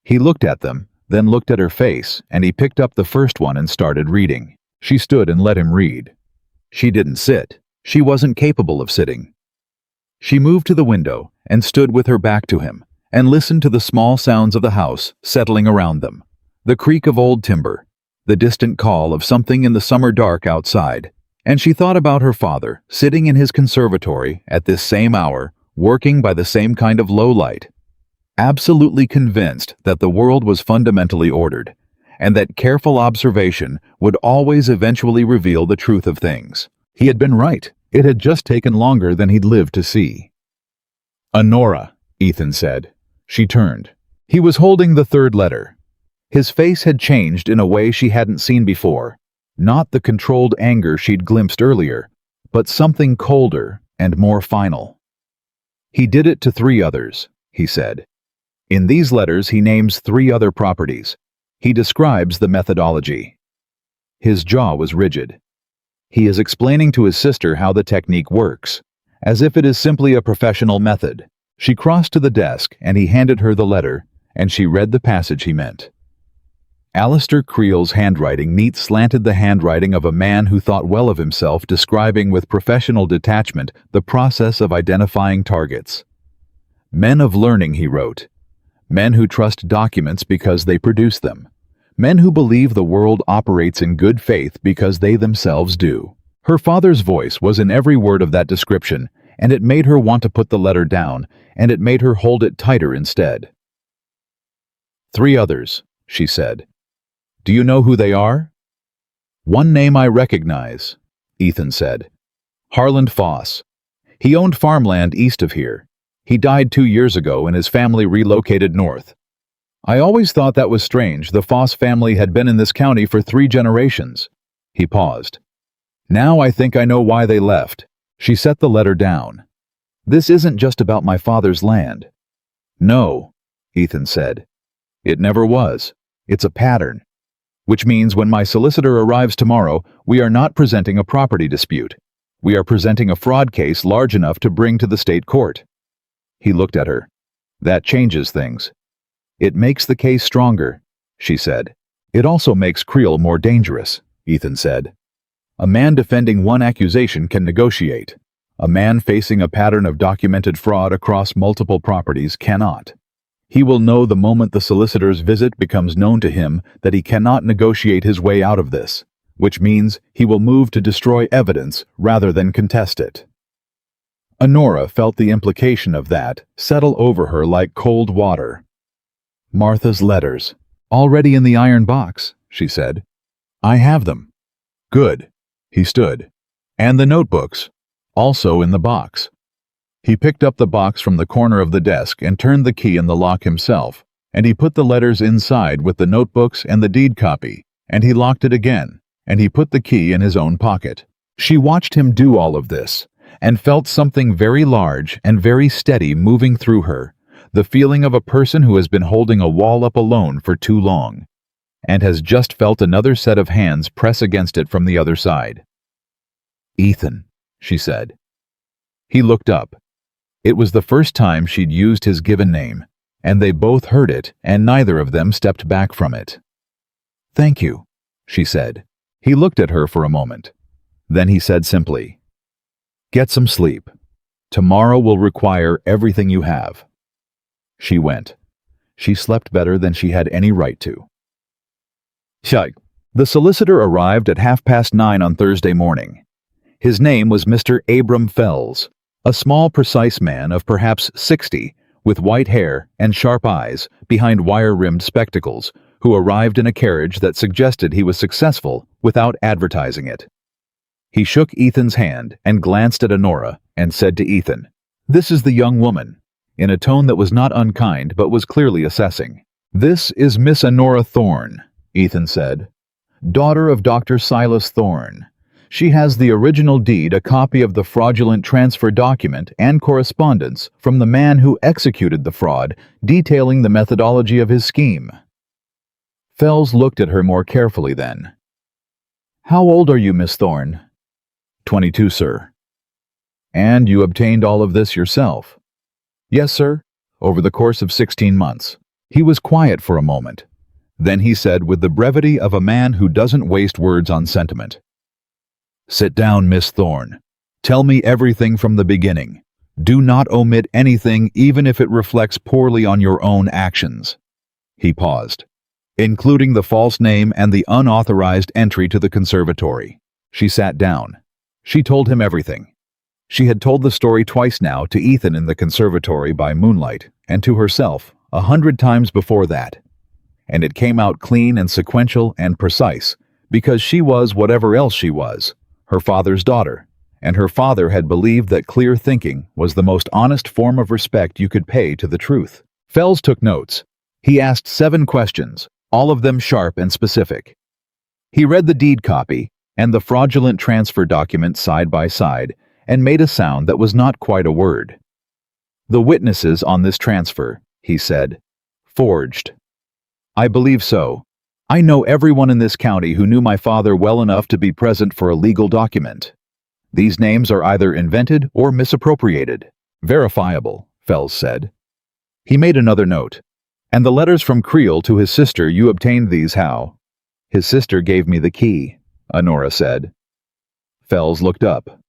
He looked at them, then looked at her face, and he picked up the first one and started reading. She stood and let him read. She didn't sit. She wasn't capable of sitting. She moved to the window and stood with her back to him and listened to the small sounds of the house settling around them, the creak of old timber, the distant call of something in the summer dark outside. And she thought about her father, sitting in his conservatory at this same hour, working by the same kind of low light, absolutely convinced that the world was fundamentally ordered, and that careful observation would always eventually reveal the truth of things. He had been right. It had just taken longer than he'd lived to see. Honora, Ethan said. She turned. He was holding the third letter. His face had changed in a way she hadn't seen before. Not the controlled anger she'd glimpsed earlier, but something colder and more final. He did it to 3 others, he said. In these letters he names 3 other properties. He describes the methodology. His jaw was rigid. He is explaining to his sister how the technique works, as if it is simply a professional method. She crossed to the desk and he handed her the letter, and she read the passage he meant. Alistair Creel's handwriting neat slanted the handwriting of a man who thought well of himself, describing with professional detachment the process of identifying targets. Men of learning, he wrote. Men who trust documents because they produce them. Men who believe the world operates in good faith because they themselves do. Her father's voice was in every word of that description, and it made her want to put the letter down, and it made her hold it tighter instead. 3 others, she said. Do you know who they are? One name I recognize, Ethan said. Harland Foss. He owned farmland east of here. He died 2 years ago and his family relocated north. I always thought that was strange. The Foss family had been in this county for 3 generations. He paused. Now I think I know why they left. She set the letter down. This isn't just about my father's land. No, Ethan said. It never was. It's a pattern. Which means when my solicitor arrives tomorrow, we are not presenting a property dispute. We are presenting a fraud case large enough to bring to the state court. He looked at her. That changes things. It makes the case stronger, she said. It also makes Creel more dangerous, Ethan said. A man defending one accusation can negotiate. A man facing a pattern of documented fraud across multiple properties cannot. He will know the moment the solicitor's visit becomes known to him that he cannot negotiate his way out of this, which means he will move to destroy evidence rather than contest it. Honora felt the implication of that settle over her like cold water. Martha's letters. Already in the iron box, she said. I have them. Good. He stood. And the notebooks. Also in the box. He picked up the box from the corner of the desk and turned the key in the lock himself, and he put the letters inside with the notebooks and the deed copy, and he locked it again, and he put the key in his own pocket. She watched him do all of this, and felt something very large and very steady moving through her, the feeling of a person who has been holding a wall up alone for too long, and has just felt another set of hands press against it from the other side. Ethan, she said. He looked up. It was the first time she'd used his given name, and they both heard it, and neither of them stepped back from it. Thank you, she said. He looked at her for a moment. Then he said simply, Get some sleep. Tomorrow will require everything you have. She went. She slept better than she had any right to. The solicitor arrived at 9:30 on Thursday morning. His name was Mr. Abram Fells, a small, precise man of perhaps 60, with white hair and sharp eyes behind wire-rimmed spectacles, who arrived in a carriage that suggested he was successful without advertising it. He shook Ethan's hand and glanced at Honora and said to Ethan, This is the young woman, in a tone that was not unkind but was clearly assessing. This is Miss Honora Thorne, Ethan said, daughter of Dr. Silas Thorne. She has the original deed, a copy of the fraudulent transfer document, and correspondence from the man who executed the fraud, detailing the methodology of his scheme. Fells looked at her more carefully then. How old are you, Miss Thorne? 22, sir. And you obtained all of this yourself? Yes, sir, over the course of 16 months. He was quiet for a moment. Then he said with the brevity of a man who doesn't waste words on sentiment. Sit down, Miss Thorne. Tell me everything from the beginning. Do not omit anything, even if it reflects poorly on your own actions. He paused. Including the false name and the unauthorized entry to the conservatory. She sat down. She told him everything. She had told the story twice now, to Ethan in the conservatory by moonlight, and to herself 100 times before that. And it came out clean and sequential and precise, because she was whatever else she was, her father's daughter, and her father had believed that clear thinking was the most honest form of respect you could pay to the truth. Fells took notes. He asked 7 questions, all of them sharp and specific. He read the deed copy and the fraudulent transfer document side by side and made a sound that was not quite a word. The witnesses on this transfer, he said, forged. I believe so. I know everyone in this county who knew my father well enough to be present for a legal document. These names are either invented or misappropriated. Verifiable, Fells said. He made another note. And the letters from Creel to his sister, you obtained these how? His sister gave me the key, Honora said. Fells looked up.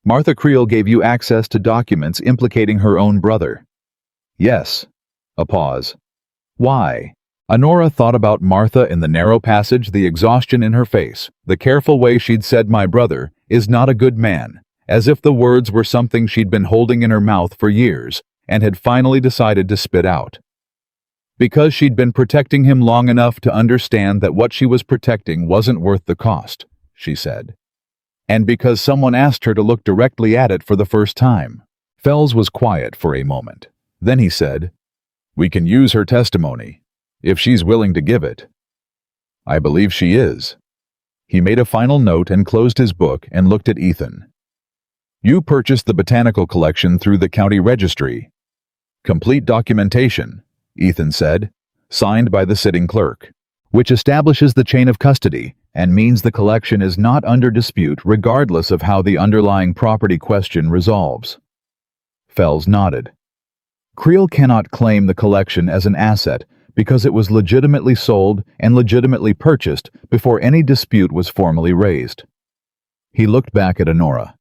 Martha Creel gave you access to documents implicating her own brother. Yes. A pause. Why? Honora thought about Martha in the narrow passage, the exhaustion in her face, the careful way she'd said my brother is not a good man, as if the words were something she'd been holding in her mouth for years and had finally decided to spit out. Because she'd been protecting him long enough to understand that what she was protecting wasn't worth the cost, she said. And because someone asked her to look directly at it for the first time. Fells was quiet for a moment. Then he said, We can use her testimony, if she's willing to give it. I believe she is. He made a final note and closed his book and looked at Ethan. You purchased the botanical collection through the county registry. Complete documentation. Ethan said, signed by the sitting clerk, which establishes the chain of custody and means the collection is not under dispute regardless of how the underlying property question resolves. Fells nodded. Creel cannot claim the collection as an asset because it was legitimately sold and legitimately purchased before any dispute was formally raised. He looked back at Honora.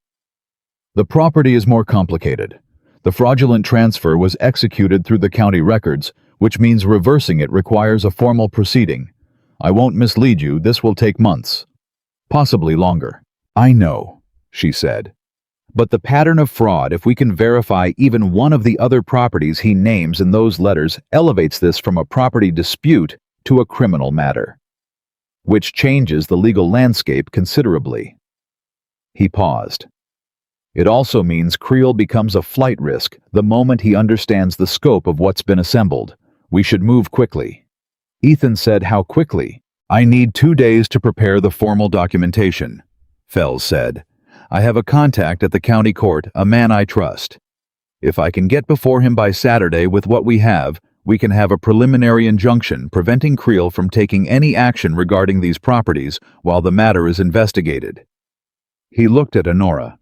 The property is more complicated. The fraudulent transfer was executed through the county records, which means reversing it requires a formal proceeding. I won't mislead you, this will take months. Possibly longer. I know, she said. But the pattern of fraud, if we can verify even one of the other properties he names in those letters, elevates this from a property dispute to a criminal matter, which changes the legal landscape considerably. He paused. It also means Creel becomes a flight risk the moment he understands the scope of what's been assembled. We should move quickly. Ethan said, how quickly? I need 2 days to prepare the formal documentation, Fells said. I have a contact at the county court, a man I trust. If I can get before him by Saturday with what we can have a preliminary injunction preventing Creel from taking any action regarding these properties while the matter is investigated. He looked at Honora.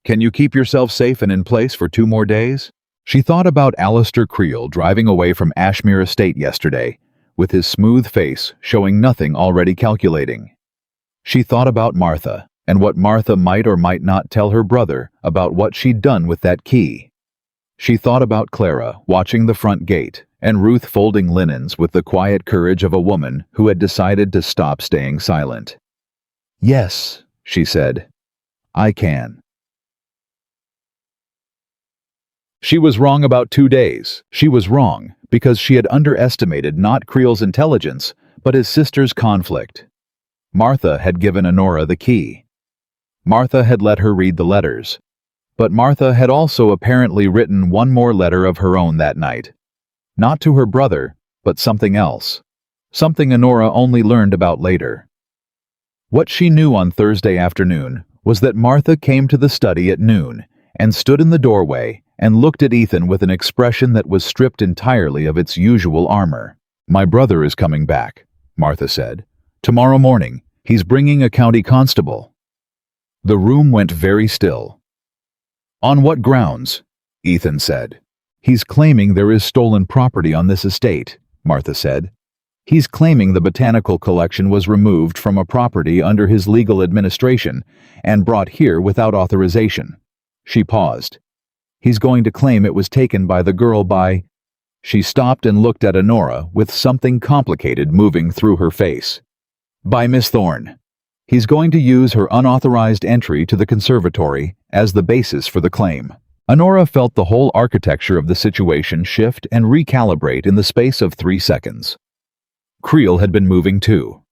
Can you keep yourself safe and in place for 2 more days? She thought about Alistair Creel driving away from Ashmere Estate yesterday, with his smooth face showing nothing already calculating. She thought about Martha, and what Martha might or might not tell her brother about what she'd done with that key. She thought about Clara watching the front gate, and Ruth folding linens with the quiet courage of a woman who had decided to stop staying silent. Yes, she said, I can. She was wrong about 2 days. She was wrong because she had underestimated not Creel's intelligence, but his sister's conflict. Martha had given Honora the key. Martha had let her read the letters. But Martha had also apparently written one more letter of her own that night. Not to her brother, but something else. Something Honora only learned about later. What she knew on Thursday afternoon was that Martha came to the study at noon and stood in the doorway and looked at Ethan with an expression that was stripped entirely of its usual armor. My brother is coming back, Martha said. Tomorrow morning. He's bringing a county constable. The room went very still. On what grounds? Ethan said. He's claiming there is stolen property on this estate, Martha said. He's claiming the botanical collection was removed from a property under his legal administration and brought here without authorization. She paused. He's going to claim it was taken by the girl by... She stopped and looked at Honora with something complicated moving through her face. By Miss Thorne. He's going to use her unauthorized entry to the conservatory as the basis for the claim. Honora felt the whole architecture of the situation shift and recalibrate in the space of 3 seconds. Creel had been moving too.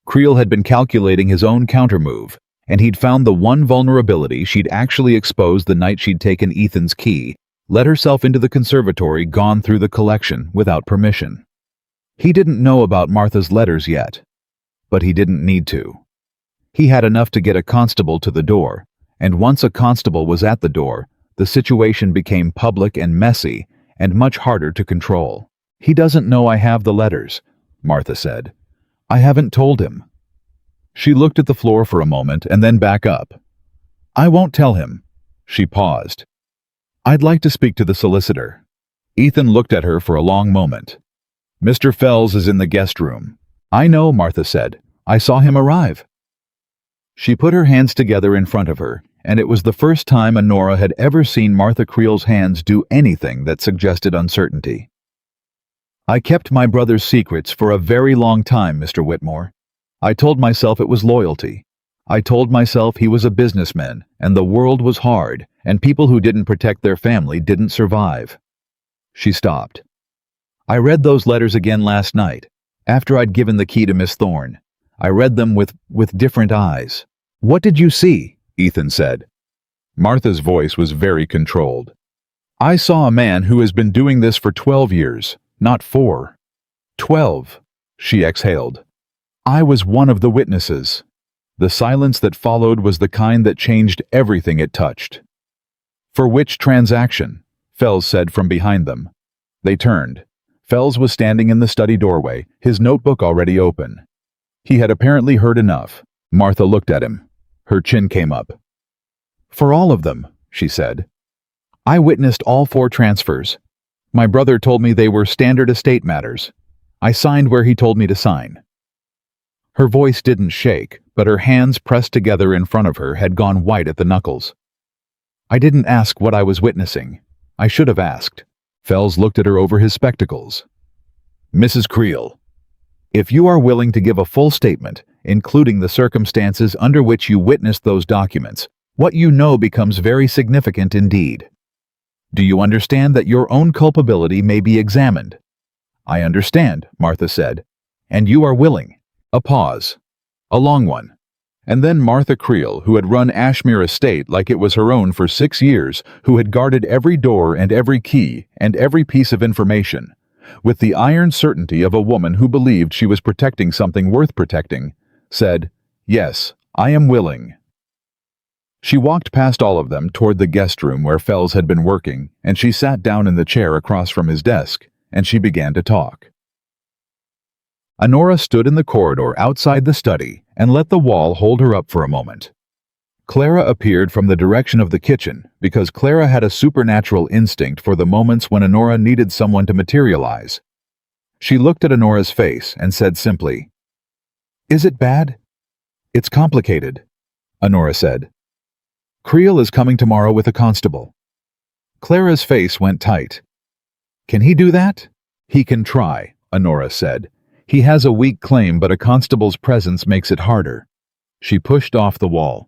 Creel had been calculating his own countermove, and he'd found the one vulnerability she'd actually exposed the night she'd taken Ethan's key, let herself into the conservatory, gone through the collection without permission. He didn't know about Martha's letters yet, but he didn't need to. He had enough to get a constable to the door, and once a constable was at the door, the situation became public and messy and much harder to control. He doesn't know I have the letters, Martha said. I haven't told him. She looked at the floor for a moment and then back up. I won't tell him. She paused. I'd like to speak to the solicitor. Ethan looked at her for a long moment. Mr. Fells is in the guest room. I know, Martha said. I saw him arrive. She put her hands together in front of her, and it was the first time Honora had ever seen Martha Creel's hands do anything that suggested uncertainty. I kept my brother's secrets for a very long time, Mr. Whitmore. I told myself it was loyalty. I told myself he was a businessman, and the world was hard, and people who didn't protect their family didn't survive. She stopped. I read those letters again last night, after I'd given the key to Miss Thorne. I read them with different eyes. What did you see? Ethan said. Martha's voice was very controlled. I saw a man who has been doing this for 12 years, not 4. 12, she exhaled. I was one of the witnesses. The silence that followed was the kind that changed everything it touched. For which transaction? Fells said from behind them. They turned. Fells was standing in the study doorway, his notebook already open. He had apparently heard enough. Martha looked at him. Her chin came up. "For all of them," she said. "I witnessed all 4 transfers. My brother told me they were standard estate matters. I signed where he told me to sign." Her voice didn't shake, but her hands pressed together in front of her had gone white at the knuckles. "I didn't ask what I was witnessing. I should have asked." Fells looked at her over his spectacles. "Mrs. Creel, if you are willing to give a full statement, including the circumstances under which you witnessed those documents, what you know becomes very significant indeed. Do you understand that your own culpability may be examined?" "I understand," Martha said. "And you are willing." A pause. A long one. And then Martha Creel, who had run Ashmere Estate like it was her own for 6 years, who had guarded every door and every key and every piece of information, with the iron certainty of a woman who believed she was protecting something worth protecting, said, "Yes, I am willing." She walked past all of them toward the guest room where Fells had been working, and she sat down in the chair across from his desk, and she began to talk. Honora stood in the corridor outside the study and let the wall hold her up for a moment. Clara appeared from the direction of the kitchen because Clara had a supernatural instinct for the moments when Honora needed someone to materialize. She looked at Honora's face and said simply, "Is it bad?" "It's complicated," Honora said. "Creel is coming tomorrow with a constable." Clara's face went tight. "Can he do that?" "He can try," Honora said. "He has a weak claim, but a constable's presence makes it harder." She pushed off the wall.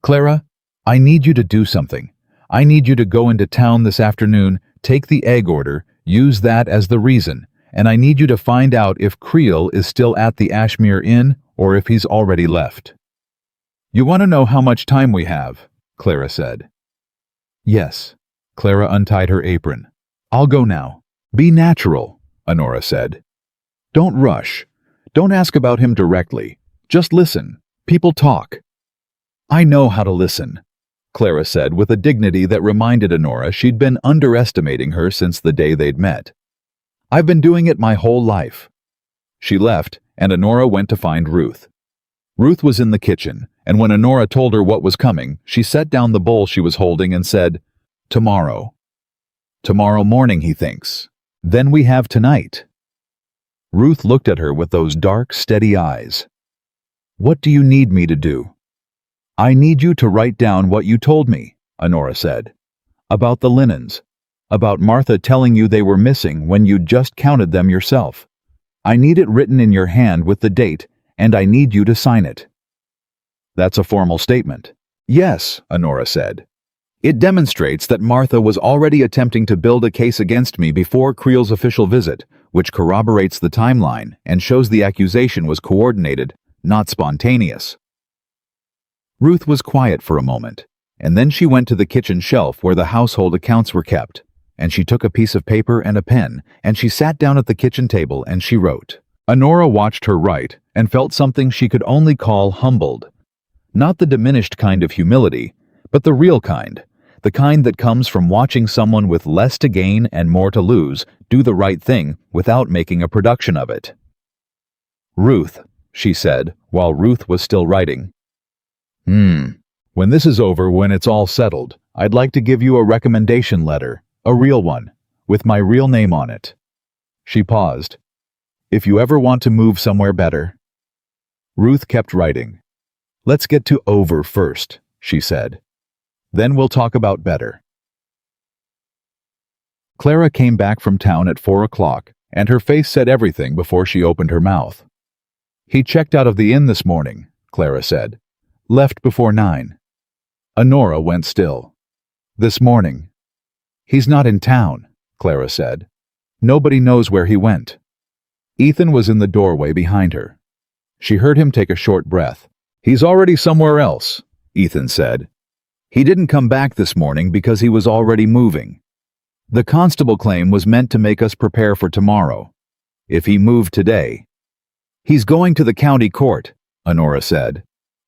"Clara, I need you to do something. I need you to go into town this afternoon, take the egg order, use that as the reason, and I need you to find out if Creel is still at the Ashmere Inn or if he's already left." "You want to know how much time we have?" Clara said. "Yes." Clara untied her apron. "I'll go now." "Be natural," Honora said. "Don't rush. Don't ask about him directly. Just listen. People talk." "I know how to listen," Clara said with a dignity that reminded Honora she'd been underestimating her since the day they'd met. "I've been doing it my whole life." She left, and Honora went to find Ruth. Ruth was in the kitchen, and when Honora told her what was coming, she set down the bowl she was holding and said, "Tomorrow." "Tomorrow morning, he thinks. Then we have tonight." Ruth looked at her with those dark, steady eyes. "What do you need me to do?" "I need you to write down what you told me," Honora said. "About the linens. About Martha telling you they were missing when you'd just counted them yourself. I need it written in your hand with the date, and I need you to sign it." "That's a formal statement." "Yes," Honora said. "It demonstrates that Martha was already attempting to build a case against me before Creel's official visit, which corroborates the timeline and shows the accusation was coordinated, not spontaneous." Ruth was quiet for a moment, and then she went to the kitchen shelf where the household accounts were kept, and she took a piece of paper and a pen, and she sat down at the kitchen table and she wrote. Honora watched her write and felt something she could only call humbled. Not the diminished kind of humility, but the real kind, the kind that comes from watching someone with less to gain and more to lose do the right thing without making a production of it. "Ruth," she said, while Ruth was still writing. When this is over, when it's all settled, I'd like to give you a recommendation letter, a real one, with my real name on it." She paused. "If you ever want to move somewhere better." Ruth kept writing. "Let's get to over first," she said. "Then we'll talk about better." Clara came back from town at 4 o'clock, and her face said everything before she opened her mouth. "He checked out of the inn this morning," Clara said. "Left before 9. Honora went still. "This morning." "He's not in town," Clara said. "Nobody knows where he went." Ethan was in the doorway behind her. She heard him take a short breath. "He's already somewhere else," Ethan said. "He didn't come back this morning because he was already moving. The constable claim was meant to make us prepare for tomorrow. If he moved today." "He's going to the county court," Honora said.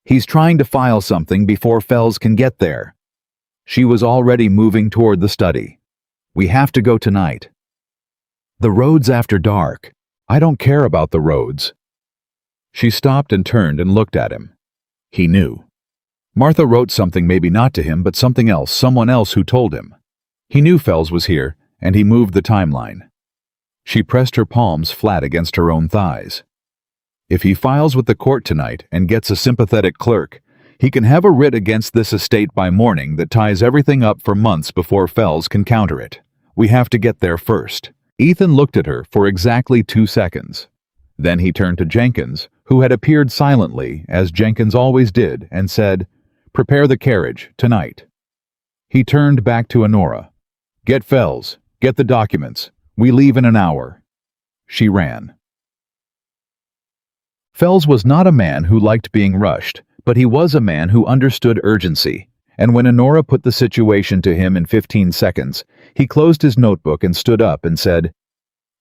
"He's trying to file something before Fells can get there." She was already moving toward the study. "We have to go tonight." The roads after dark. I don't care about the roads. She stopped and turned and looked at him. He knew. Martha wrote something, maybe not to him, but something else, someone else who told him. He knew Fells was here, and he moved the timeline. She pressed her palms flat against her own thighs. If he files with the court tonight and gets a sympathetic clerk, he can have a writ against this estate by morning that ties everything up for months before Fells can counter it. We have to get there first. Ethan looked at her for exactly 2 seconds. Then he turned to Jenkins, who had appeared silently, as Jenkins always did, and said, "Prepare the carriage, tonight." He turned back to Honora. "Get Fells. Get the documents. We leave in an hour." She ran. Fells was not a man who liked being rushed, but he was a man who understood urgency, and when Honora put the situation to him in 15 seconds, he closed his notebook and stood up and said,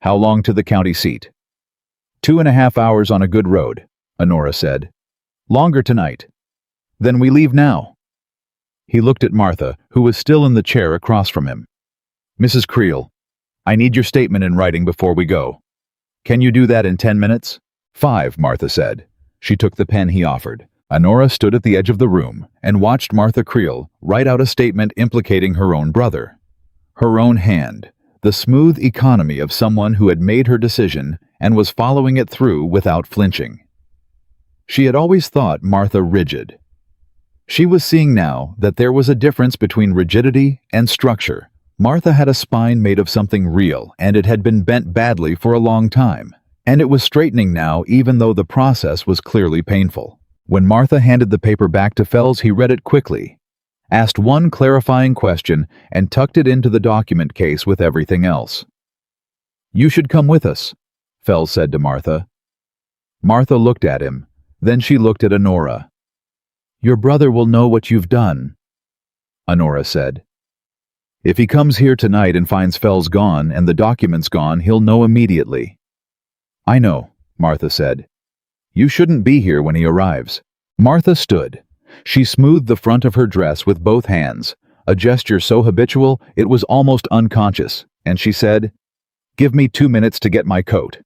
"How long to the county seat?" 2.5 hours on a good road, Honora said. "Longer tonight." "Then we leave now." He looked at Martha, who was still in the chair across from him. "Mrs. Creel, I need your statement in writing before we go. Can you do that in 10 minutes? 5, Martha said. She took the pen he offered. Honora stood at the edge of the room and watched Martha Creel write out a statement implicating her own brother. Her own hand, the smooth economy of someone who had made her decision and was following it through without flinching. She had always thought Martha rigid. She was seeing now that there was a difference between rigidity and structure. Martha had a spine made of something real, and it had been bent badly for a long time, and it was straightening now even though the process was clearly painful. When Martha handed the paper back to Fells, he read it quickly, asked one clarifying question, and tucked it into the document case with everything else. "You should come with us," Fells said to Martha. Martha looked at him, then she looked at Honora. "Your brother will know what you've done," Honora said. "If he comes here tonight and finds Fells gone and the documents gone, he'll know immediately." "I know," Martha said. "You shouldn't be here when he arrives." Martha stood. She smoothed the front of her dress with both hands, a gesture so habitual it was almost unconscious, and she said, "Give me 2 minutes to get my coat."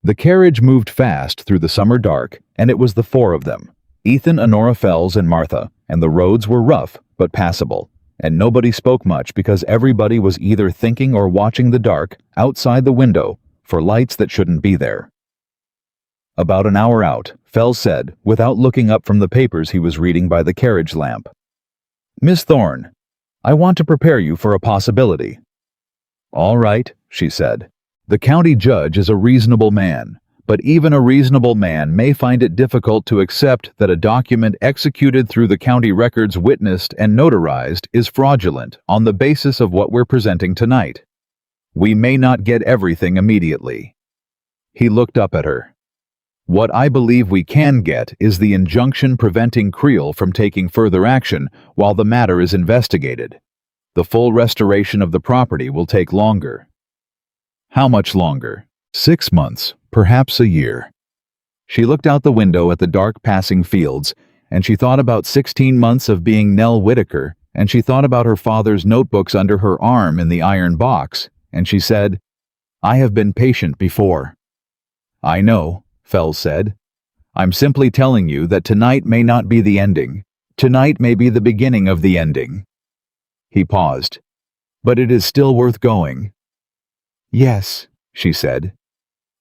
The carriage moved fast through the summer dark, and it was the 4 of them, Ethan, Honora, Fells, and Martha, and the roads were rough but passable, and nobody spoke much because everybody was either thinking or watching the dark outside the window for lights that shouldn't be there. About an hour out, Fells said, without looking up from the papers he was reading by the carriage lamp, "Miss Thorne, I want to prepare you for a possibility." "All right," she said. "The county judge is a reasonable man, but even a reasonable man may find it difficult to accept that a document executed through the county records witnessed and notarized is fraudulent on the basis of what we're presenting tonight. We may not get everything immediately." He looked up at her. "What I believe we can get is the injunction preventing Creel from taking further action while the matter is investigated. The full restoration of the property will take longer." "How much longer?" 6 months, perhaps a year. She looked out the window at the dark passing fields, and she thought about 16 months of being Nell Whitaker, and she thought about her father's notebooks under her arm in the iron box, and she said, "I have been patient before." "I know," Fells said. "I'm simply telling you that tonight may not be the ending. Tonight may be the beginning of the ending." He paused. "But it is still worth going." "Yes," she said.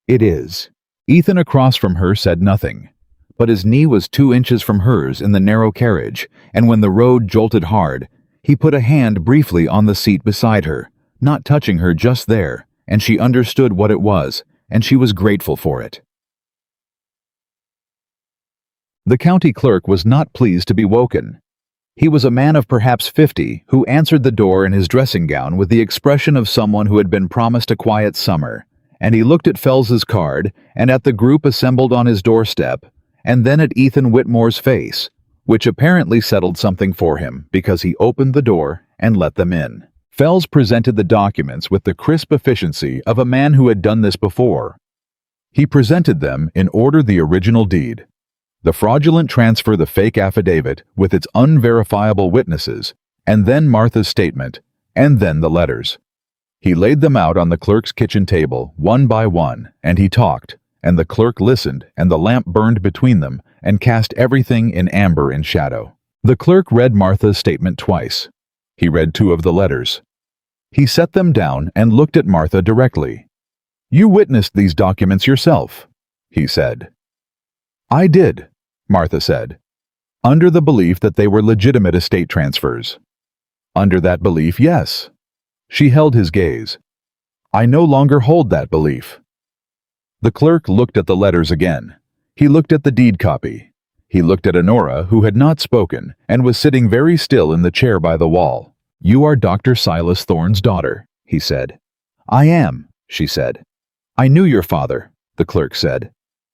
"It is." Ethan across from her said nothing, but his knee was 2 inches from hers in the narrow carriage, and when the road jolted hard, he put a hand briefly on the seat beside her, not touching her just there, and she understood what it was, and she was grateful for it. The county clerk was not pleased to be woken. He was a man of perhaps 50 who answered the door in his dressing gown with the expression of someone who had been promised a quiet summer, and he looked at Fells's card and at the group assembled on his doorstep, and then at Ethan Whitmore's face, which apparently settled something for him because he opened the door and let them in. Fells presented the documents with the crisp efficiency of a man who had done this before. He presented them in order: the original deed, the fraudulent transfer, the fake affidavit with its unverifiable witnesses, and then Martha's statement, and then the letters. He laid them out on the clerk's kitchen table, one by one, and he talked, and the clerk listened, and the lamp burned between them, and cast everything in amber and shadow. The clerk read Martha's statement twice. He read 2 of the letters. He set them down and looked at Martha directly. "You witnessed these documents yourself," he said. "I did," Martha said, "under the belief that they were legitimate estate transfers." "Under that belief, yes." She held his gaze. "I no longer hold that belief." The clerk looked at the letters again. He looked at the deed copy. He looked at Honora, who had not spoken, and was sitting very still in the chair by the wall. "You are Dr. Silas Thorne's daughter," he said. "I am," she said. "I knew your father," the clerk said.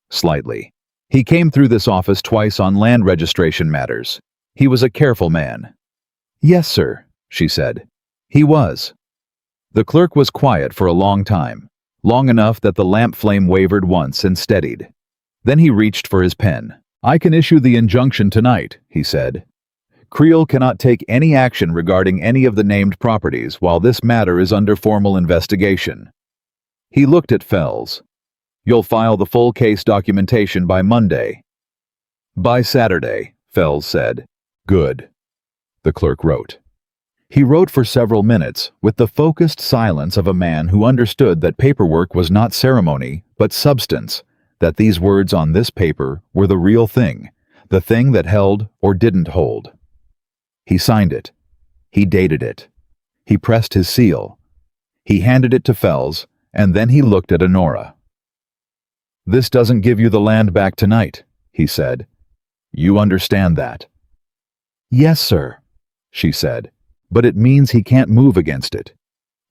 "Slightly. He came through this office twice on land registration matters. He was a careful man." "Yes, sir," she said. "He was." The clerk was quiet for a long time, long enough that the lamp flame wavered once and steadied. Then he reached for his pen. "I can issue the injunction tonight," he said. "Creel cannot take any action regarding any of the named properties while this matter is under formal investigation." He looked at Fells. "You'll file the full case documentation by Monday." "By Saturday," Fells said. "Good," the clerk wrote. He wrote for several minutes, with the focused silence of a man who understood that paperwork was not ceremony, but substance, that these words on this paper were the real thing, the thing that held or didn't hold. He signed it. He dated it. He pressed his seal. He handed it to Fells, and then he looked at Honora. "This doesn't give you the land back tonight," he said. "You understand that?" "Yes, sir," she said. "But it means he can't move against it.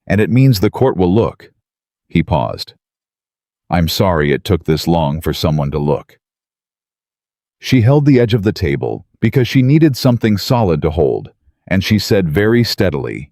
And it means the court will look." He paused. "I'm sorry it took this long for someone to look." She held the edge of the table because she needed something solid to hold, and she said very steadily,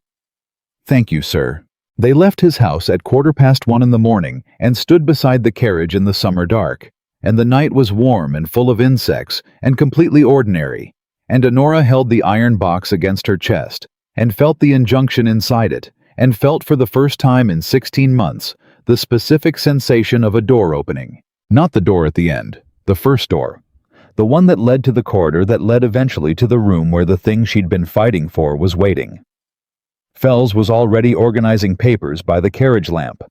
"Thank you, sir." They left his house at 1:15 in the morning and stood beside the carriage in the summer dark, and the night was warm and full of insects and completely ordinary, and Honora held the iron box against her chest and felt the injunction inside it, and felt for the first time in 16 months the specific sensation of a door opening. Not the door at the end, the first door. The one that led to the corridor that led eventually to the room where the thing she'd been fighting for was waiting. Fells was already organizing papers by the carriage lamp.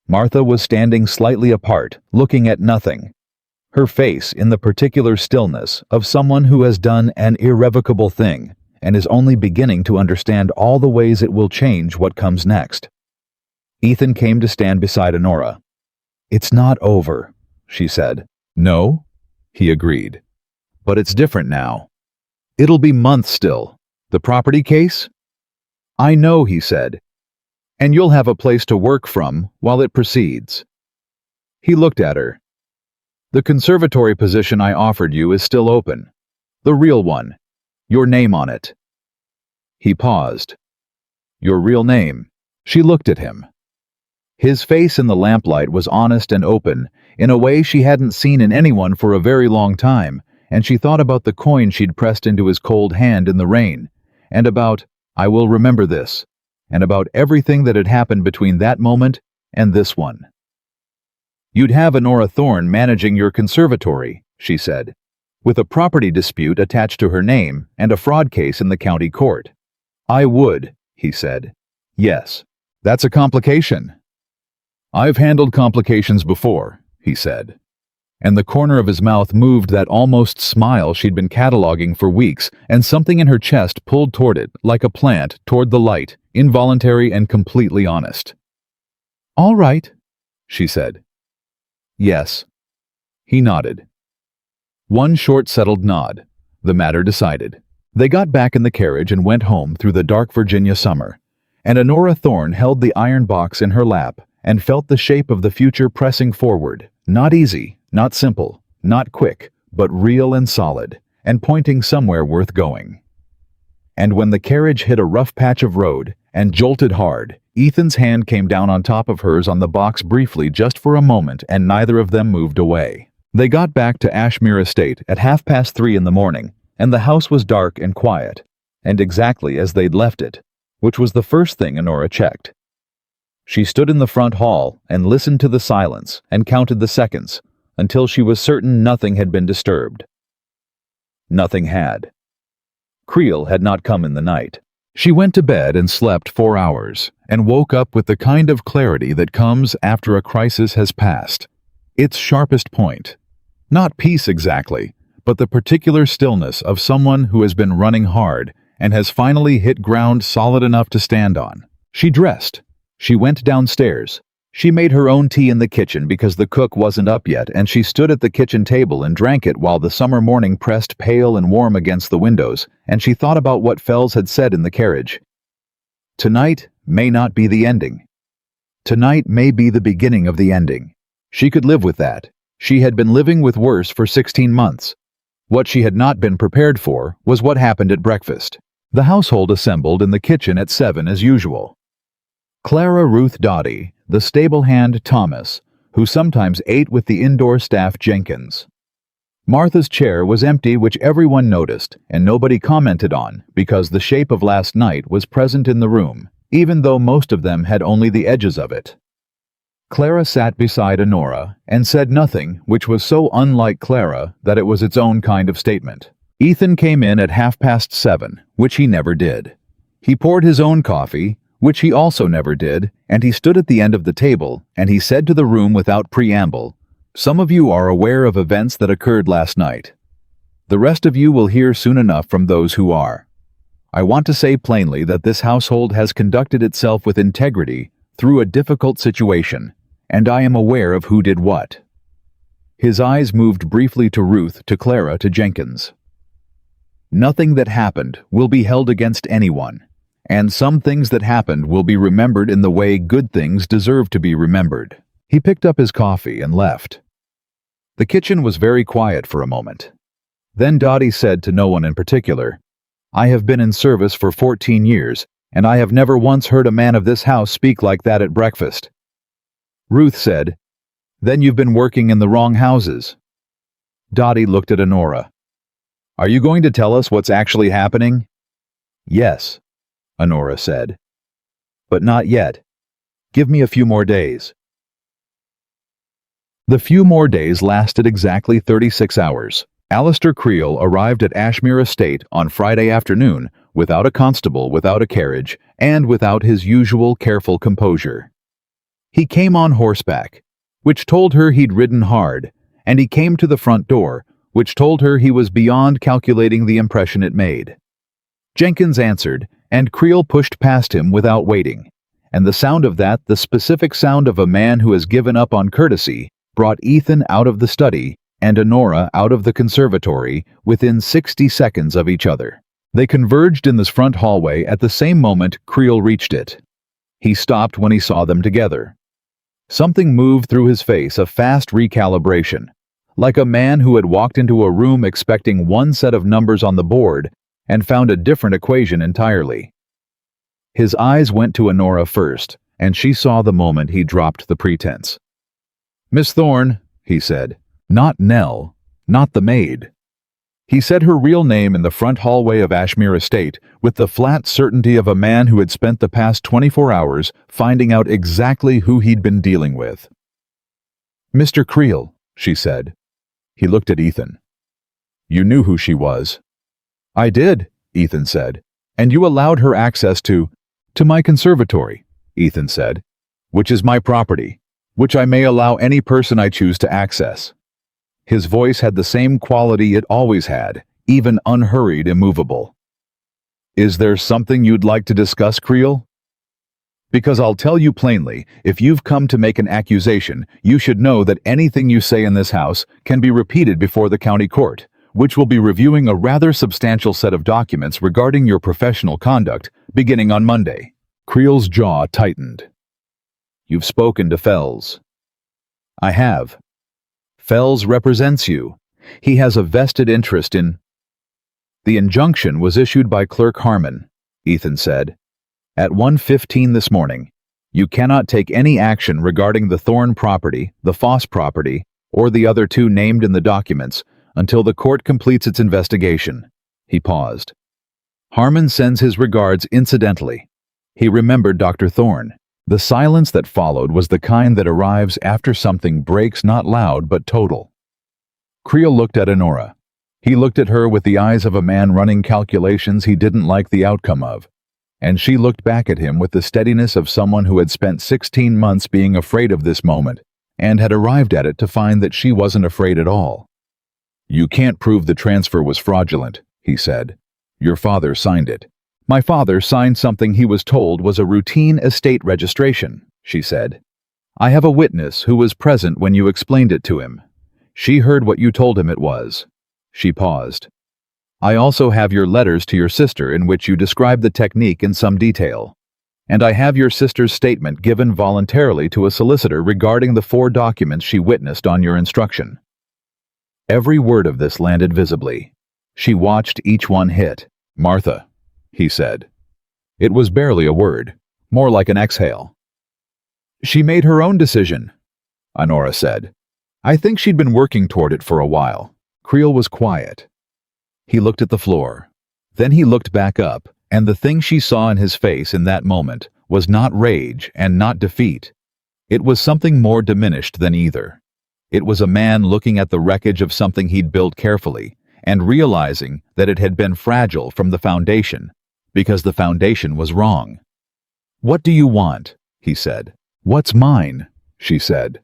Martha was standing slightly apart, looking at nothing, her face in the particular stillness of someone who has done an irrevocable thing and is only beginning to understand all the ways it will change what comes next. Ethan came to stand beside Honora. "It's not over," she said. "No?" he agreed. "But it's different now. It'll be months still. The property case?" "I know," he said. "And you'll have a place to work from while it proceeds." He looked at her. "The conservatory position I offered you is still open. The real one. Your name on it." He paused. "Your real name?" She looked at him. His face in the lamplight was honest and open, in a way she hadn't seen in anyone for a very long time, and she thought about the coin she'd pressed into his cold hand in the rain, and about, "I will remember this," and about everything that had happened between that moment and this one. "You'd have Honora Thorne managing your conservatory," she said, "with a property dispute attached to her name and a fraud case in the county court." "I would," he said. "Yes. That's a complication." "I've handled complications before," he said. And the corner of his mouth moved that almost smile she'd been cataloging for weeks, and something in her chest pulled toward it, like a plant toward the light, involuntary and completely honest. "All right," she said. "Yes." He nodded. One short settled nod. The matter decided. They got back in the carriage and went home through the dark Virginia summer, and Honora Thorne held the iron box in her lap and felt the shape of the future pressing forward, not easy, not simple, not quick, but real and solid, and pointing somewhere worth going. And when the carriage hit a rough patch of road and jolted hard, Ethan's hand came down on top of hers on the box briefly just for a moment, and neither of them moved away. They got back to Ashmere Estate at 3:30 in the morning, and the house was dark and quiet, and exactly as they'd left it, which was the first thing Honora checked. She stood in the front hall and listened to the silence and counted the seconds until she was certain nothing had been disturbed. Nothing had. Creel had not come in the night. She went to bed and slept 4 hours and woke up with the kind of clarity that comes after a crisis has passed. Its sharpest point. Not peace exactly, but the particular stillness of someone who has been running hard and has finally hit ground solid enough to stand on. She dressed. She went downstairs. She made her own tea in the kitchen because the cook wasn't up yet, and she stood at the kitchen table and drank it while the summer morning pressed pale and warm against the windows, and she thought about what Fells had said in the carriage. Tonight may not be the ending. Tonight may be the beginning of the ending. She could live with that. She had been living with worse for 16 months. What she had not been prepared for was what happened at breakfast. The household assembled in the kitchen at 7 as usual. Clara Ruth Dottie, the stable hand Thomas, who sometimes ate with the indoor staff Jenkins. Martha's chair was empty, which everyone noticed, and nobody commented on, because the shape of last night was present in the room, even though most of them had only the edges of it. Clara sat beside Honora and said nothing, which was so unlike Clara that it was its own kind of statement. Ethan came in at 7:30, which he never did. He poured his own coffee, which he also never did, and he stood at the end of the table, and he said to the room without preamble, "Some of you are aware of events that occurred last night. The rest of you will hear soon enough from those who are. I want to say plainly that this household has conducted itself with integrity through a difficult situation, and I am aware of who did what." His eyes moved briefly to Ruth, to Clara, to Jenkins. "Nothing that happened will be held against anyone, and some things that happened will be remembered in the way good things deserve to be remembered." He picked up his coffee and left. The kitchen was very quiet for a moment. Then Dottie said to no one in particular, "I have been in service for 14 years, and I have never once heard a man of this house speak like that at breakfast." Ruth said, "Then you've been working in the wrong houses." Dottie looked at Honora. "Are you going to tell us what's actually happening?" "Yes," Honora said. "But not yet. Give me a few more days." The few more days lasted exactly 36 hours. Alistair Creel arrived at Ashmere Estate on Friday afternoon without a constable, without a carriage, and without his usual careful composure. He came on horseback, which told her he'd ridden hard, and he came to the front door, which told her he was beyond calculating the impression it made. Jenkins answered, and Creel pushed past him without waiting, and the sound of that, the specific sound of a man who has given up on courtesy, brought Ethan out of the study and Honora out of the conservatory within 60 seconds of each other. They converged in this front hallway at the same moment Creel reached it. He stopped when he saw them together. Something moved through his face, a fast recalibration, like a man who had walked into a room expecting one set of numbers on the board and found a different equation entirely. His eyes went to Honora first, and she saw the moment he dropped the pretense. "Miss Thorne," he said. Not Nell, not the maid. He said her real name in the front hallway of Ashmere Estate with the flat certainty of a man who had spent the past 24 hours finding out exactly who he'd been dealing with. "Mr. Creel," she said. He looked at Ethan. "You knew who she was." "I did," Ethan said. "And you allowed her access to my conservatory," Ethan said, "which is my property, which I may allow any person I choose to access." His voice had the same quality it always had, even unhurried, immovable. "Is there something you'd like to discuss, Creel? Because I'll tell you plainly, if you've come to make an accusation, you should know that anything you say in this house can be repeated before the county court, which will be reviewing a rather substantial set of documents regarding your professional conduct, beginning on Monday." Creel's jaw tightened. "You've spoken to Fells." "I have. Fells represents you. He has a vested interest in—" "The injunction was issued by Clerk Harmon," Ethan said. "At 1:15 this morning. You cannot take any action regarding the Thorne property, the Foss property, or the other two named in the documents until the court completes its investigation." He paused. "Harmon sends his regards incidentally." He remembered Dr. Thorne. The silence that followed was the kind that arrives after something breaks, not loud but total. Creel looked at Honora. He looked at her with the eyes of a man running calculations he didn't like the outcome of. And she looked back at him with the steadiness of someone who had spent 16 months being afraid of this moment, and had arrived at it to find that she wasn't afraid at all. "You can't prove the transfer was fraudulent," he said. "Your father signed it." "My father signed something he was told was a routine estate registration," she said. "I have a witness who was present when you explained it to him. She heard what you told him it was." She paused. "I also have your letters to your sister in which you describe the technique in some detail. And I have your sister's statement given voluntarily to a solicitor regarding the 4 documents she witnessed on your instruction." Every word of this landed visibly. She watched each one hit. "Martha," he said. It was barely a word, more like an exhale. "She made her own decision," Honora said. "I think she'd been working toward it for a while." Creel was quiet. He looked at the floor. Then he looked back up, and the thing she saw in his face in that moment was not rage and not defeat. It was something more diminished than either. It was a man looking at the wreckage of something he'd built carefully, and realizing that it had been fragile from the foundation, because the foundation was wrong. "What do you want?" he said. "What's mine?" she said.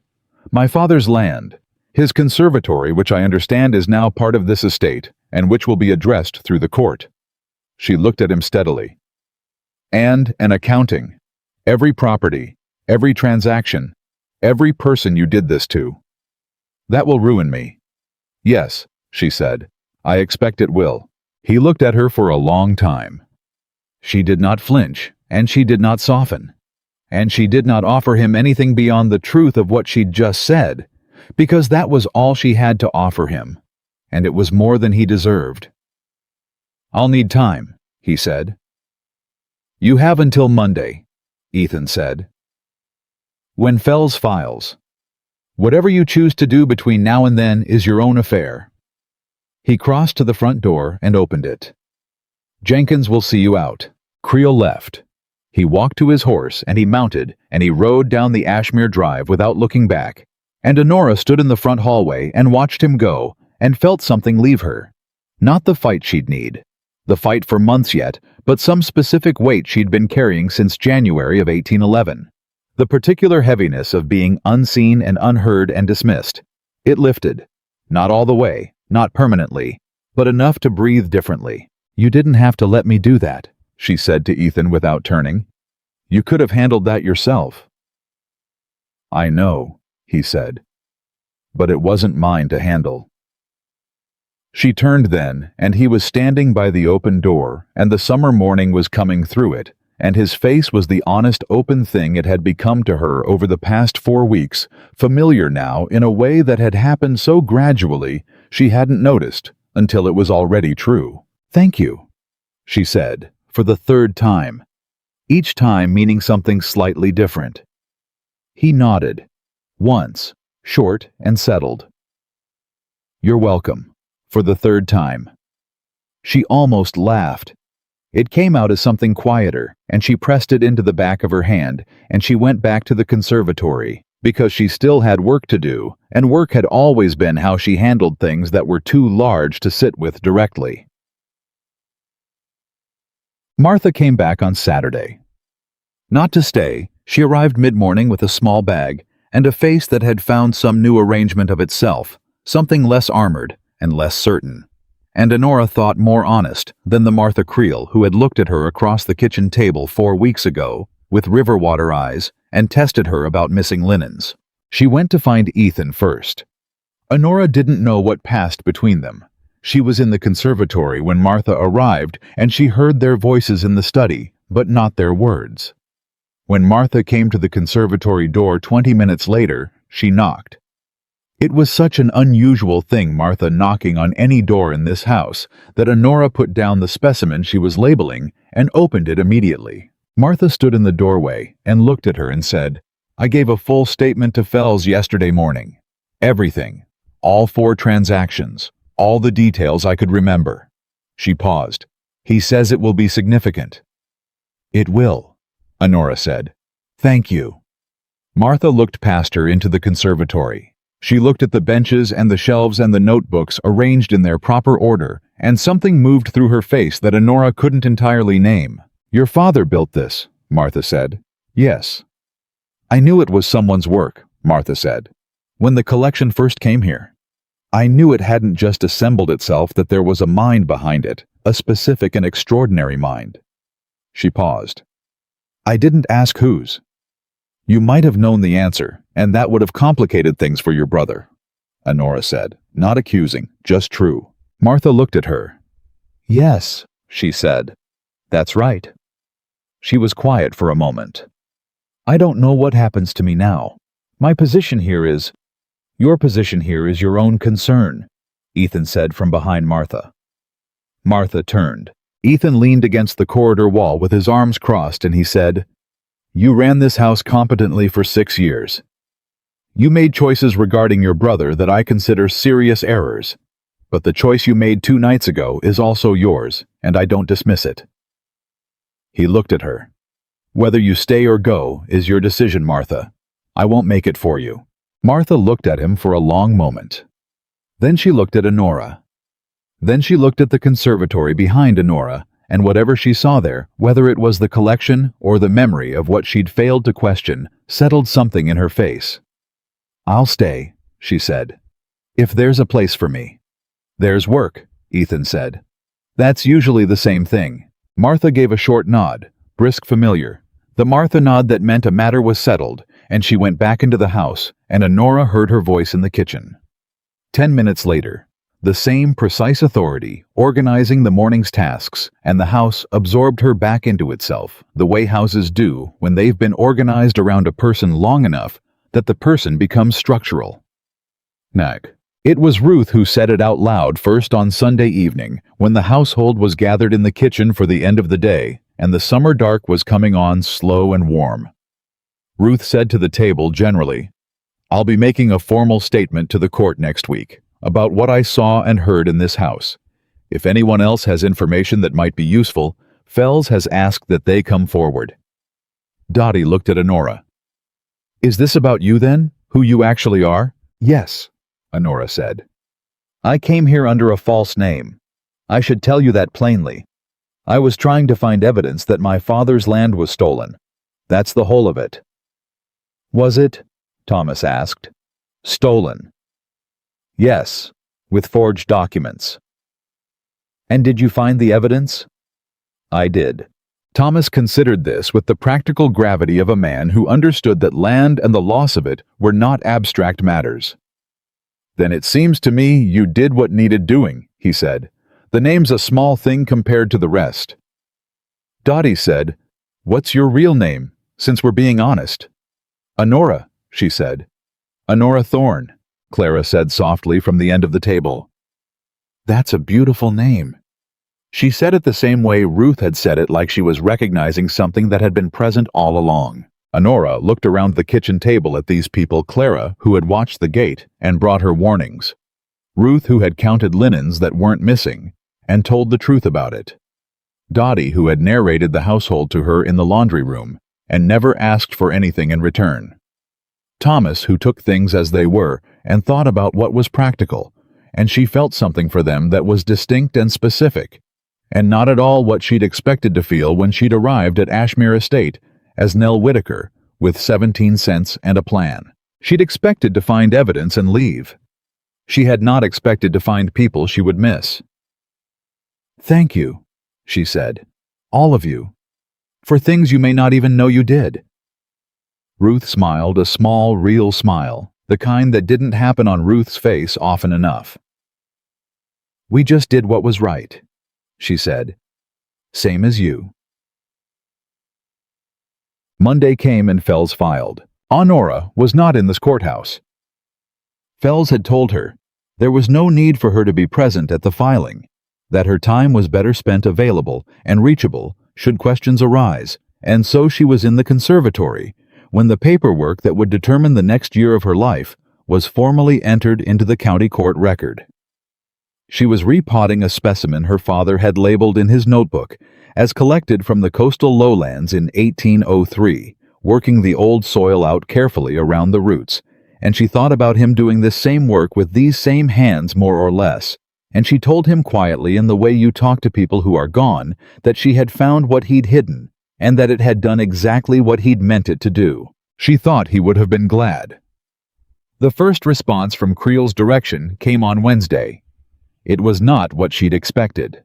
"My father's land. His conservatory, which I understand is now part of this estate, and which will be addressed through the court." She looked at him steadily. "And an accounting. Every property, every transaction, every person you did this to. That will ruin me." "Yes," she said. "I expect it will." He looked at her for a long time. She did not flinch, and she did not soften. And she did not offer him anything beyond the truth of what she'd just said, because that was all she had to offer him, and it was more than he deserved. "I'll need time," he said. "You have until Monday," Ethan said. "When Fells files. Whatever you choose to do between now and then is your own affair." He crossed to the front door and opened it. "Jenkins will see you out." Creel left. He walked to his horse and he mounted and he rode down the Ashmere Drive without looking back, and Honora stood in the front hallway and watched him go and felt something leave her. Not the fight she'd need. The fight for months yet, but some specific weight she'd been carrying since January of 1811. The particular heaviness of being unseen and unheard and dismissed. It lifted. Not all the way, not permanently, but enough to breathe differently. "You didn't have to let me do that," she said to Ethan without turning. "You could have handled that yourself." "I know," he said. "But it wasn't mine to handle." She turned then, and he was standing by the open door, and the summer morning was coming through it, and his face was the honest, open thing it had become to her over the past 4 weeks, familiar now in a way that had happened so gradually she hadn't noticed until it was already true. "Thank you," she said, for the 3rd time, each time meaning something slightly different. He nodded, once, short and settled. "You're welcome," for the 3rd time. She almost laughed. It came out as something quieter, and she pressed it into the back of her hand, and she went back to the conservatory, because she still had work to do, and work had always been how she handled things that were too large to sit with directly. Martha came back on Saturday. Not to stay, she arrived mid-morning with a small bag and a face that had found some new arrangement of itself, something less armored and less certain. And Honora thought more honest than the Martha Creel who had looked at her across the kitchen table 4 weeks ago with river-water eyes and tested her about missing linens. She went to find Ethan first. Honora didn't know what passed between them. She was in the conservatory when Martha arrived, and she heard their voices in the study, but not their words. When Martha came to the conservatory door 20 minutes later, she knocked. It was such an unusual thing, Martha knocking on any door in this house, that Honora put down the specimen she was labeling and opened it immediately. Martha stood in the doorway and looked at her and said, "I gave a full statement to Fells yesterday morning. Everything. All 4 transactions. All the details I could remember." She paused. "He says it will be significant." "It will," Honora said. Thank you. Martha looked past her into the conservatory. She looked at the benches and the shelves and the notebooks arranged in their proper order, and something moved through her face that Honora couldn't entirely name. Your father built this, Martha said. Yes. I knew it was someone's work, Martha said. When the collection first came here, I knew it hadn't just assembled itself, that there was a mind behind it, a specific and extraordinary mind. She paused. I didn't ask whose. You might have known the answer, and that would have complicated things for your brother, Honora said, not accusing, just true. Martha looked at her. Yes, she said. That's right. She was quiet for a moment. I don't know what happens to me now. My position here is... Your position here is your own concern, Ethan said from behind Martha. Martha turned. Ethan leaned against the corridor wall with his arms crossed, and he said, You ran this house competently for 6 years. You made choices regarding your brother that I consider serious errors, but the choice you made 2 nights ago is also yours, and I don't dismiss it. He looked at her. Whether you stay or go is your decision, Martha. I won't make it for you. Martha looked at him for a long moment. Then she looked at Honora. Then she looked at the conservatory behind Honora, and whatever she saw there, whether it was the collection or the memory of what she'd failed to question, settled something in her face. I'll stay, she said. If there's a place for me. There's work, Ethan said. That's usually the same thing. Martha gave a short nod, brisk, familiar. The Martha nod that meant a matter was settled, and she went back into the house, and Honora heard her voice in the kitchen. 10 minutes later, the same precise authority, organizing the morning's tasks, and the house absorbed her back into itself, the way houses do when they've been organized around a person long enough that the person becomes structural. Nag. It was Ruth who said it out loud first on Sunday evening, when the household was gathered in the kitchen for the end of the day, and the summer dark was coming on slow and warm. Ruth said to the table generally, I'll be making a formal statement to the court next week about what I saw and heard in this house. If anyone else has information that might be useful, Fells has asked that they come forward. Dottie looked at Honora. Is this about you then, who you actually are? Yes, Honora said. I came here under a false name. I should tell you that plainly. I was trying to find evidence that my father's land was stolen. That's the whole of it. Was it? Thomas asked. Stolen. Yes, with forged documents. And did you find the evidence? I did. Thomas considered this with the practical gravity of a man who understood that land and the loss of it were not abstract matters. Then it seems to me you did what needed doing, he said. The name's a small thing compared to the rest. Dottie said, What's your real name, since we're being honest? Honora, she said. Honora Thorne, Clara said softly from the end of the table. That's a beautiful name. She said it the same way Ruth had said it, like she was recognizing something that had been present all along. Honora looked around the kitchen table at these people, Clara, who had watched the gate and brought her warnings, Ruth, who had counted linens that weren't missing and told the truth about it, Dottie, who had narrated the household to her in the laundry room and never asked for anything in return, Thomas, who took things as they were and thought about what was practical, and she felt something for them that was distinct and specific, and not at all what she'd expected to feel when she'd arrived at Ashmere Estate as Nell Whitaker, with 17 cents and a plan. She'd expected to find evidence and leave. She had not expected to find people she would miss. Thank you, she said, all of you, for things you may not even know you did. Ruth smiled a small, real smile, the kind that didn't happen on Ruth's face often enough. We just did what was right, she said. Same as you. Monday came and Fells filed. Honora was not in this courthouse. Fells had told her there was no need for her to be present at the filing, that her time was better spent available and reachable should questions arise, and so she was in the conservatory when the paperwork that would determine the next year of her life was formally entered into the county court record. She was repotting a specimen her father had labeled in his notebook as collected from the coastal lowlands in 1803, working the old soil out carefully around the roots, and she thought about him doing this same work with these same hands more or less, and she told him quietly in the way you talk to people who are gone that she had found what he'd hidden, and that it had done exactly what he'd meant it to do. She thought he would have been glad. The first response from Creel's direction came on Wednesday. It was not what she'd expected.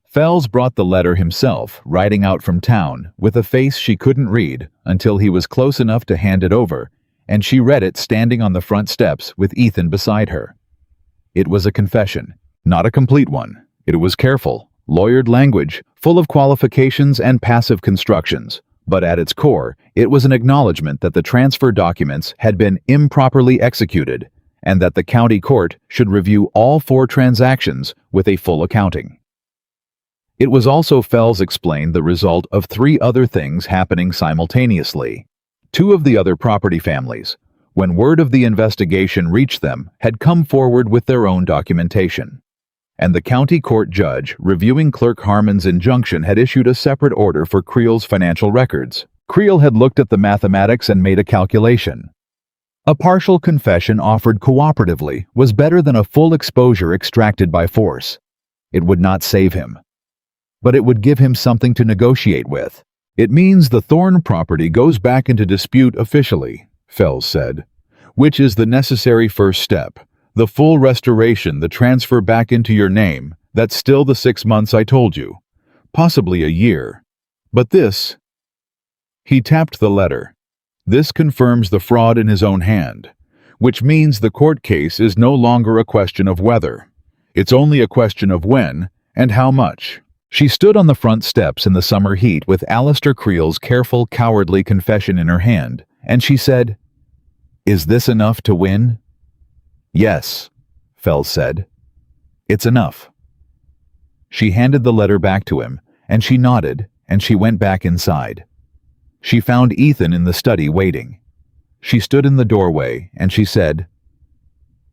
Fells brought the letter himself, riding out from town, with a face she couldn't read until he was close enough to hand it over, and she read it standing on the front steps with Ethan beside her. It was a confession, not a complete one. It was careful, lawyered language, full of qualifications and passive constructions, but at its core, it was an acknowledgement that the transfer documents had been improperly executed, and that the county court should review all 4 transactions with a full accounting. It was also, Fells explained, the result of 3 other things happening simultaneously. 2 of the other property families, when word of the investigation reached them, had come forward with their own documentation. And the county court judge reviewing Clerk Harmon's injunction had issued a separate order for Creel's financial records. Creel had looked at the mathematics and made a calculation. A partial confession offered cooperatively was better than a full exposure extracted by force. It would not save him, but it would give him something to negotiate with. It means the Thorne property goes back into dispute officially, Fells said, which is the necessary first step. The full restoration, the transfer back into your name, that's still the 6 months I told you. Possibly a year. But this... He tapped the letter. This confirms the fraud in his own hand, which means the court case is no longer a question of whether. It's only a question of when and how much. She stood on the front steps in the summer heat with Alistair Creel's careful, cowardly confession in her hand, and she said, "Is this enough to win?" "Yes," Fells said. "It's enough." She handed the letter back to him, and she nodded, and she went back inside. She found Ethan in the study waiting. She stood in the doorway, and she said,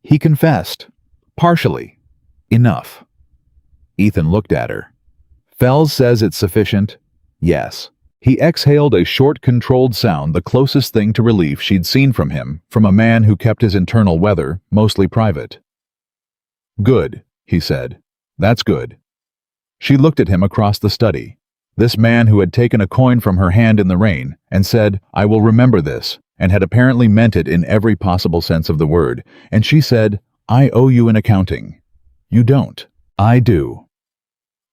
"He confessed. Partially. Enough." Ethan looked at her. "Fells says it's sufficient?" "Yes." He exhaled a short, controlled sound, the closest thing to relief she'd seen from him, from a man who kept his internal weather mostly private. "Good," he said. "That's good." She looked at him across the study. This man who had taken a coin from her hand in the rain and said, "I will remember this," and had apparently meant it in every possible sense of the word, and she said, "I owe you an accounting." "You don't." "I do."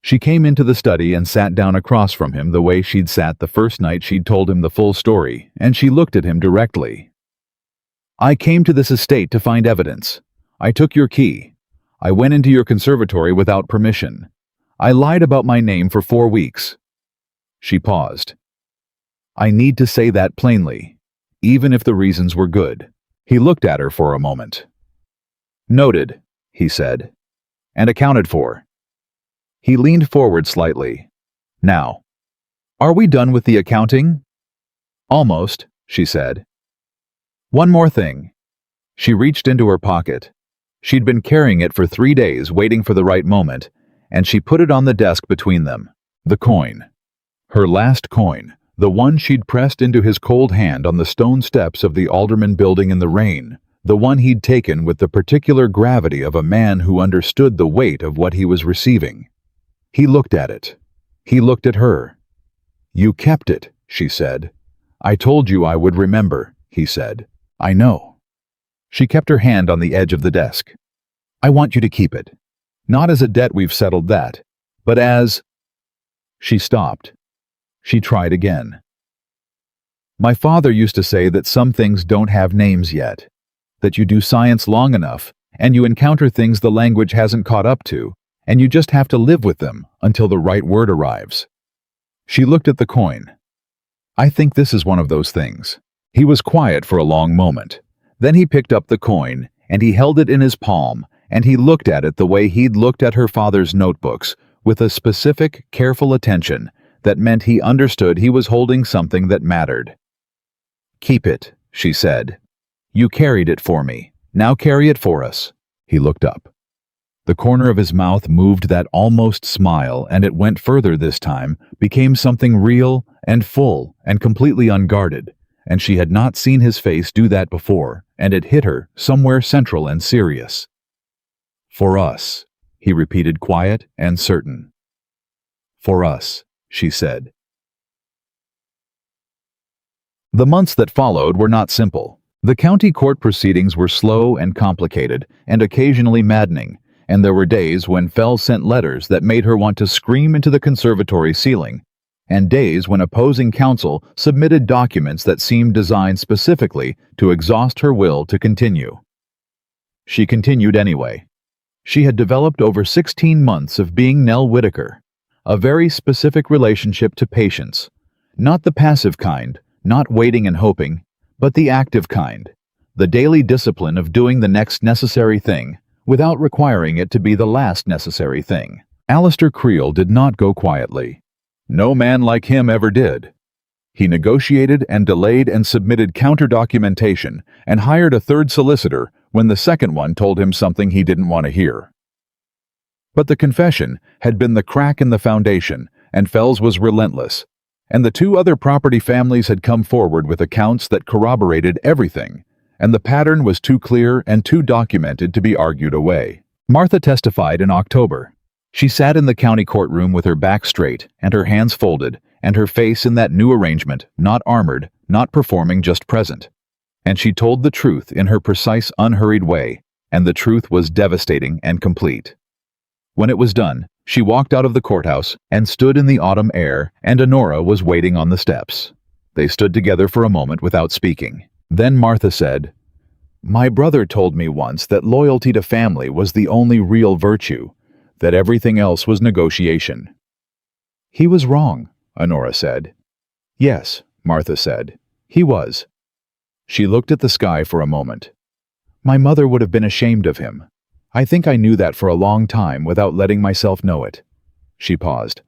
She came into the study and sat down across from him the way she'd sat the first night she'd told him the full story, and she looked at him directly. "I came to this estate to find evidence. I took your key. I went into your conservatory without permission. I lied about my name for 4 weeks. She paused. "I need to say that plainly, even if the reasons were good." He looked at her for a moment. "Noted," he said. "And accounted for." He leaned forward slightly. "Now, are we done with the accounting?" "Almost," she said. "One more thing." She reached into her pocket. She'd been carrying it for 3 days, waiting for the right moment, and she put it on the desk between them. The coin. Her last coin, the one she'd pressed into his cold hand on the stone steps of the Alderman building in the rain, the one he'd taken with the particular gravity of a man who understood the weight of what he was receiving. He looked at it. He looked at her. "You kept it," she said. "I told you I would remember," he said. "I know." She kept her hand on the edge of the desk. "I want you to keep it. Not as a debt, we've settled that, but as..." She stopped. She tried again. "My father used to say that some things don't have names yet, that you do science long enough, and you encounter things the language hasn't caught up to, and you just have to live with them until the right word arrives." She looked at the coin. "I think this is one of those things." He was quiet for a long moment. Then he picked up the coin, and he held it in his palm, and he looked at it the way he'd looked at her father's notebooks, with a specific, careful attention that meant he understood he was holding something that mattered. "Keep it," she said. "You carried it for me. Now carry it for us." He looked up. The corner of his mouth moved that almost smile, and it went further this time, became something real and full and completely unguarded, and she had not seen his face do that before, and it hit her somewhere central and serious. "For us," he repeated, quiet and certain. "For us," she said. The months that followed were not simple. The county court proceedings were slow and complicated, and occasionally maddening, and there were days when Fell sent letters that made her want to scream into the conservatory ceiling, and days when opposing counsel submitted documents that seemed designed specifically to exhaust her will to continue. She continued anyway. She had developed over 16 months of being Nell Whitaker, a very specific relationship to patience, not the passive kind, not waiting and hoping, but the active kind, the daily discipline of doing the next necessary thing, without requiring it to be the last necessary thing. Alistair Creel did not go quietly. No man like him ever did. He negotiated and delayed and submitted counter-documentation and hired a third solicitor when the second one told him something he didn't want to hear. But the confession had been the crack in the foundation, and Fells was relentless, and the two other property families had come forward with accounts that corroborated everything, and the pattern was too clear and too documented to be argued away. Martha testified in October. She sat in the county courtroom with her back straight and her hands folded and her face in that new arrangement, not armored, not performing, just present. And she told the truth in her precise, unhurried way, and the truth was devastating and complete. When it was done, she walked out of the courthouse and stood in the autumn air, and Honora was waiting on the steps. They stood together for a moment without speaking. Then Martha said, "My brother told me once that loyalty to family was the only real virtue, that everything else was negotiation." "He was wrong," Honora said. "Yes," Martha said, "he was." She looked at the sky for a moment. "My mother would have been ashamed of him. I think I knew that for a long time without letting myself know it." She paused.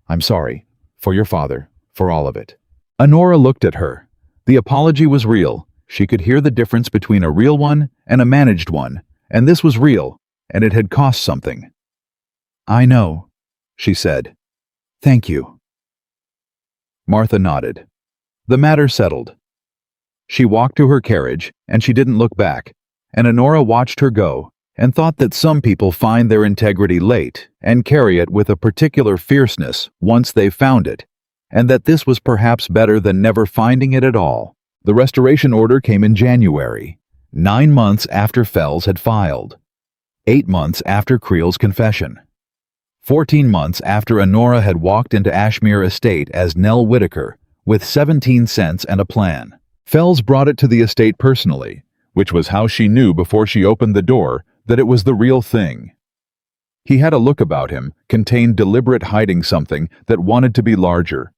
"I'm sorry. For your father. For all of it." Honora looked at her. The apology was real. She could hear the difference between a real one and a managed one, and this was real, and it had cost something. "I know," she said. "Thank you." Martha nodded. The matter settled. She walked to her carriage, and she didn't look back, and Honora watched her go, and thought that some people find their integrity late and carry it with a particular fierceness once they've found it, and that this was perhaps better than never finding it at all. The restoration order came in January, 9 months after Fells had filed, 8 months after Creel's confession, 14 months after Honora had walked into Ashmere Estate as Nell Whitaker with 17 cents and a plan. Fells brought it to the estate personally, which was how she knew before she opened the door that it was the real thing. He had a look about him, contained deliberate hiding something that wanted to be larger.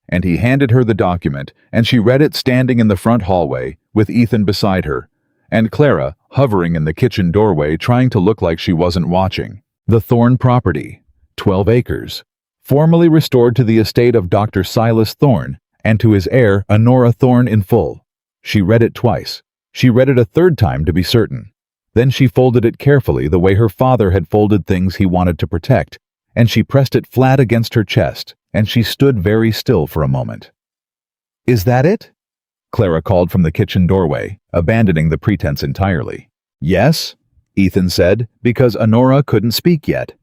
And he handed her the document, and she read it standing in the front hallway, with Ethan beside her, and Clara hovering in the kitchen doorway trying to look like she wasn't watching. The Thorne property, 12 acres, formally restored to the estate of Dr. Silas Thorne, and to his heir, Honora Thorne, in full. She read it twice. She read it a third time to be certain. Then she folded it carefully the way her father had folded things he wanted to protect, and she pressed it flat against her chest, and she stood very still for a moment. "Is that it?" Clara called from the kitchen doorway, abandoning the pretense entirely. "Yes," Ethan said, because Honora couldn't speak yet.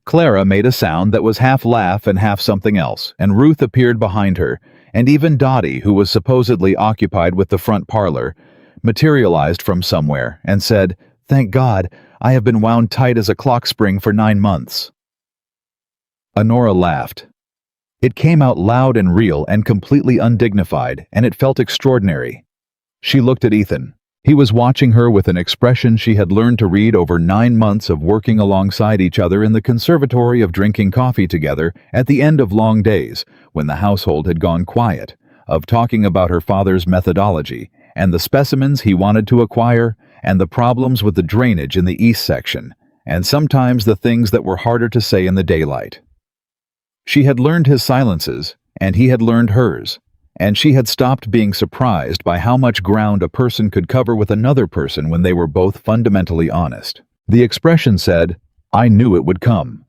Clara made a sound that was half laugh and half something else, and Ruth appeared behind her, and even Dottie, who was supposedly occupied with the front parlor, materialized from somewhere and said, "Thank God, I have been wound tight as a clock spring for 9 months." Honora laughed. It came out loud and real and completely undignified, and it felt extraordinary. She looked at Ethan. He was watching her with an expression she had learned to read over 9 months of working alongside each other in the conservatory, of drinking coffee together at the end of long days when the household had gone quiet, of talking about her father's methodology and the specimens he wanted to acquire, and the problems with the drainage in the east section, and sometimes the things that were harder to say in the daylight. She had learned his silences, and he had learned hers, and she had stopped being surprised by how much ground a person could cover with another person when they were both fundamentally honest. The expression said, "I knew it would come."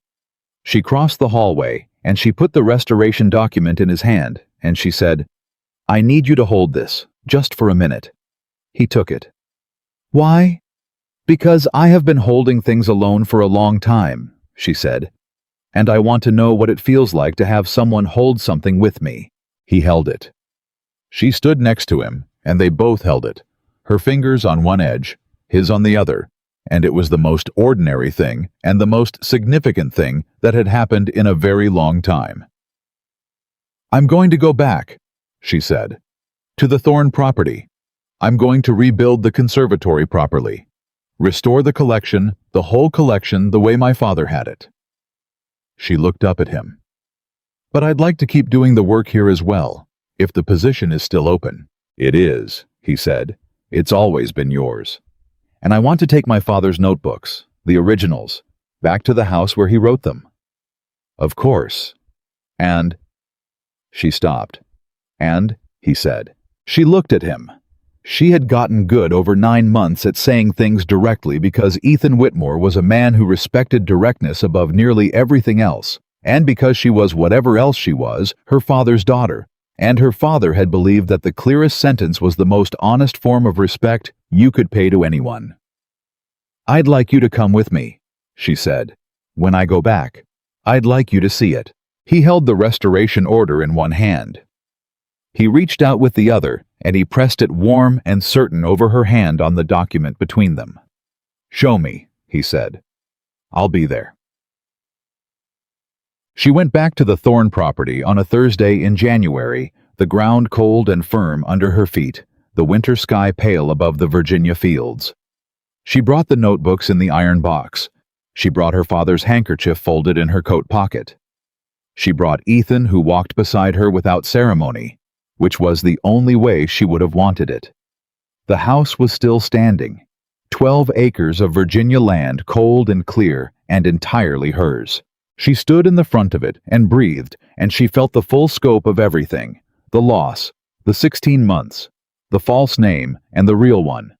She crossed the hallway, and she put the restoration document in his hand, and she said, "I need you to hold this, just for a minute." He took it. "Why?" "Because I have been holding things alone for a long time," she said, "and I want to know what it feels like to have someone hold something with me." He held it. She stood next to him, and they both held it, her fingers on one edge, his on the other, and it was the most ordinary thing and the most significant thing that had happened in a very long time. "I'm going to go back," she said, "to the Thorne property. I'm going to rebuild the conservatory properly. Restore the collection, the whole collection, the way my father had it." She looked up at him. "But I'd like to keep doing the work here as well, if the position is still open." "It is," he said. "It's always been yours. And I want to take my father's notebooks, the originals, back to the house where he wrote them." "Of course. And—" She stopped. "And," he said. She looked at him. She had gotten good over 9 months at saying things directly because Ethan Whitmore was a man who respected directness above nearly everything else, and because she was whatever else she was, her father's daughter, and her father had believed that the clearest sentence was the most honest form of respect you could pay to anyone. "I'd like you to come with me," she said. "When I go back, I'd like you to see it." He held the restoration order in one hand. He reached out with the other, and he pressed it warm and certain over her hand on the document between them. "Show me," he said. "I'll be there." She went back to the Thorne property on a Thursday in January, the ground cold and firm under her feet, the winter sky pale above the Virginia fields. She brought the notebooks in the iron box. She brought her father's handkerchief folded in her coat pocket. She brought Ethan, who walked beside her without ceremony, which was the only way she would have wanted it. The house was still standing, 12 acres of Virginia land, cold and clear and entirely hers. She stood in the front of it and breathed, and she felt the full scope of everything, the loss, the 16 months, the false name and the real one,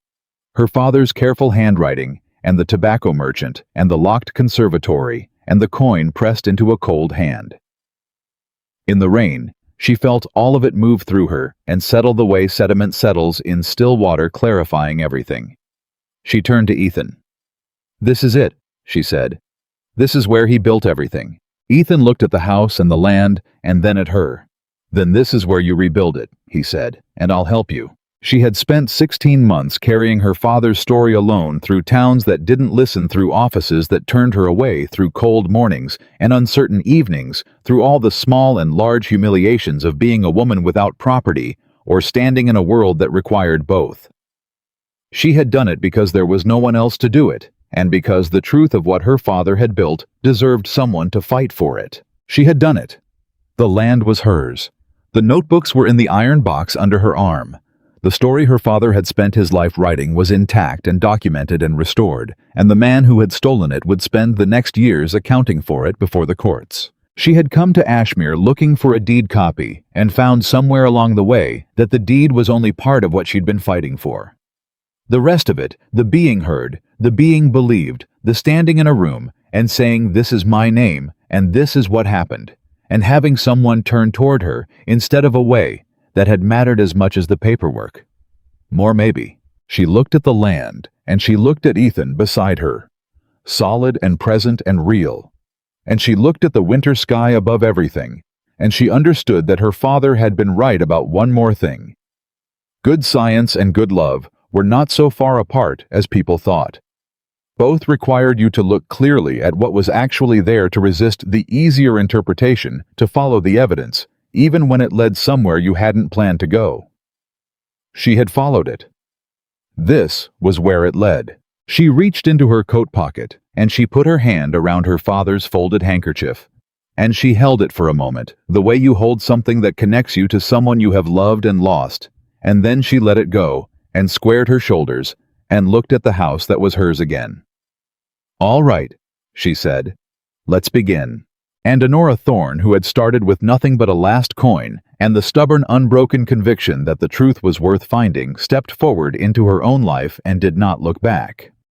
her father's careful handwriting, and the tobacco merchant, and the locked conservatory, and the coin pressed into a cold hand. In the rain, she felt all of it move through her and settle the way sediment settles in still water, clarifying everything. She turned to Ethan. "This is it," she said. "This is where he built everything." Ethan looked at the house and the land, and then at her. "Then this is where you rebuild it," he said, "and I'll help you." She had spent 16 months carrying her father's story alone through towns that didn't listen, through offices that turned her away, through cold mornings and uncertain evenings, through all the small and large humiliations of being a woman without property or standing in a world that required both. She had done it because there was no one else to do it, and because the truth of what her father had built deserved someone to fight for it. She had done it. The land was hers. The notebooks were in the iron box under her arm. The story her father had spent his life writing was intact and documented and restored, and the man who had stolen it would spend the next years accounting for it before the courts. She had come to Ashmere looking for a deed copy and found somewhere along the way that the deed was only part of what she'd been fighting for. The rest of it, the being heard, the being believed, the standing in a room and saying, "This is my name and this is what happened," and having someone turn toward her instead of away, that had mattered as much as the paperwork. More maybe. She looked at the land, and she looked at Ethan beside her, solid and present and real. And she looked at the winter sky above everything, and she understood that her father had been right about one more thing. Good science and good love were not so far apart as people thought. Both required you to look clearly at what was actually there, to resist the easier interpretation, to follow the evidence, even when it led somewhere you hadn't planned to go. She had followed it. This was where it led. She reached into her coat pocket, and she put her hand around her father's folded handkerchief, and she held it for a moment, the way you hold something that connects you to someone you have loved and lost, and then she let it go, and squared her shoulders, and looked at the house that was hers again. "All right," she said. "Let's begin." And Honora Thorne, who had started with nothing but a last coin and the stubborn, unbroken conviction that the truth was worth finding, stepped forward into her own life and did not look back.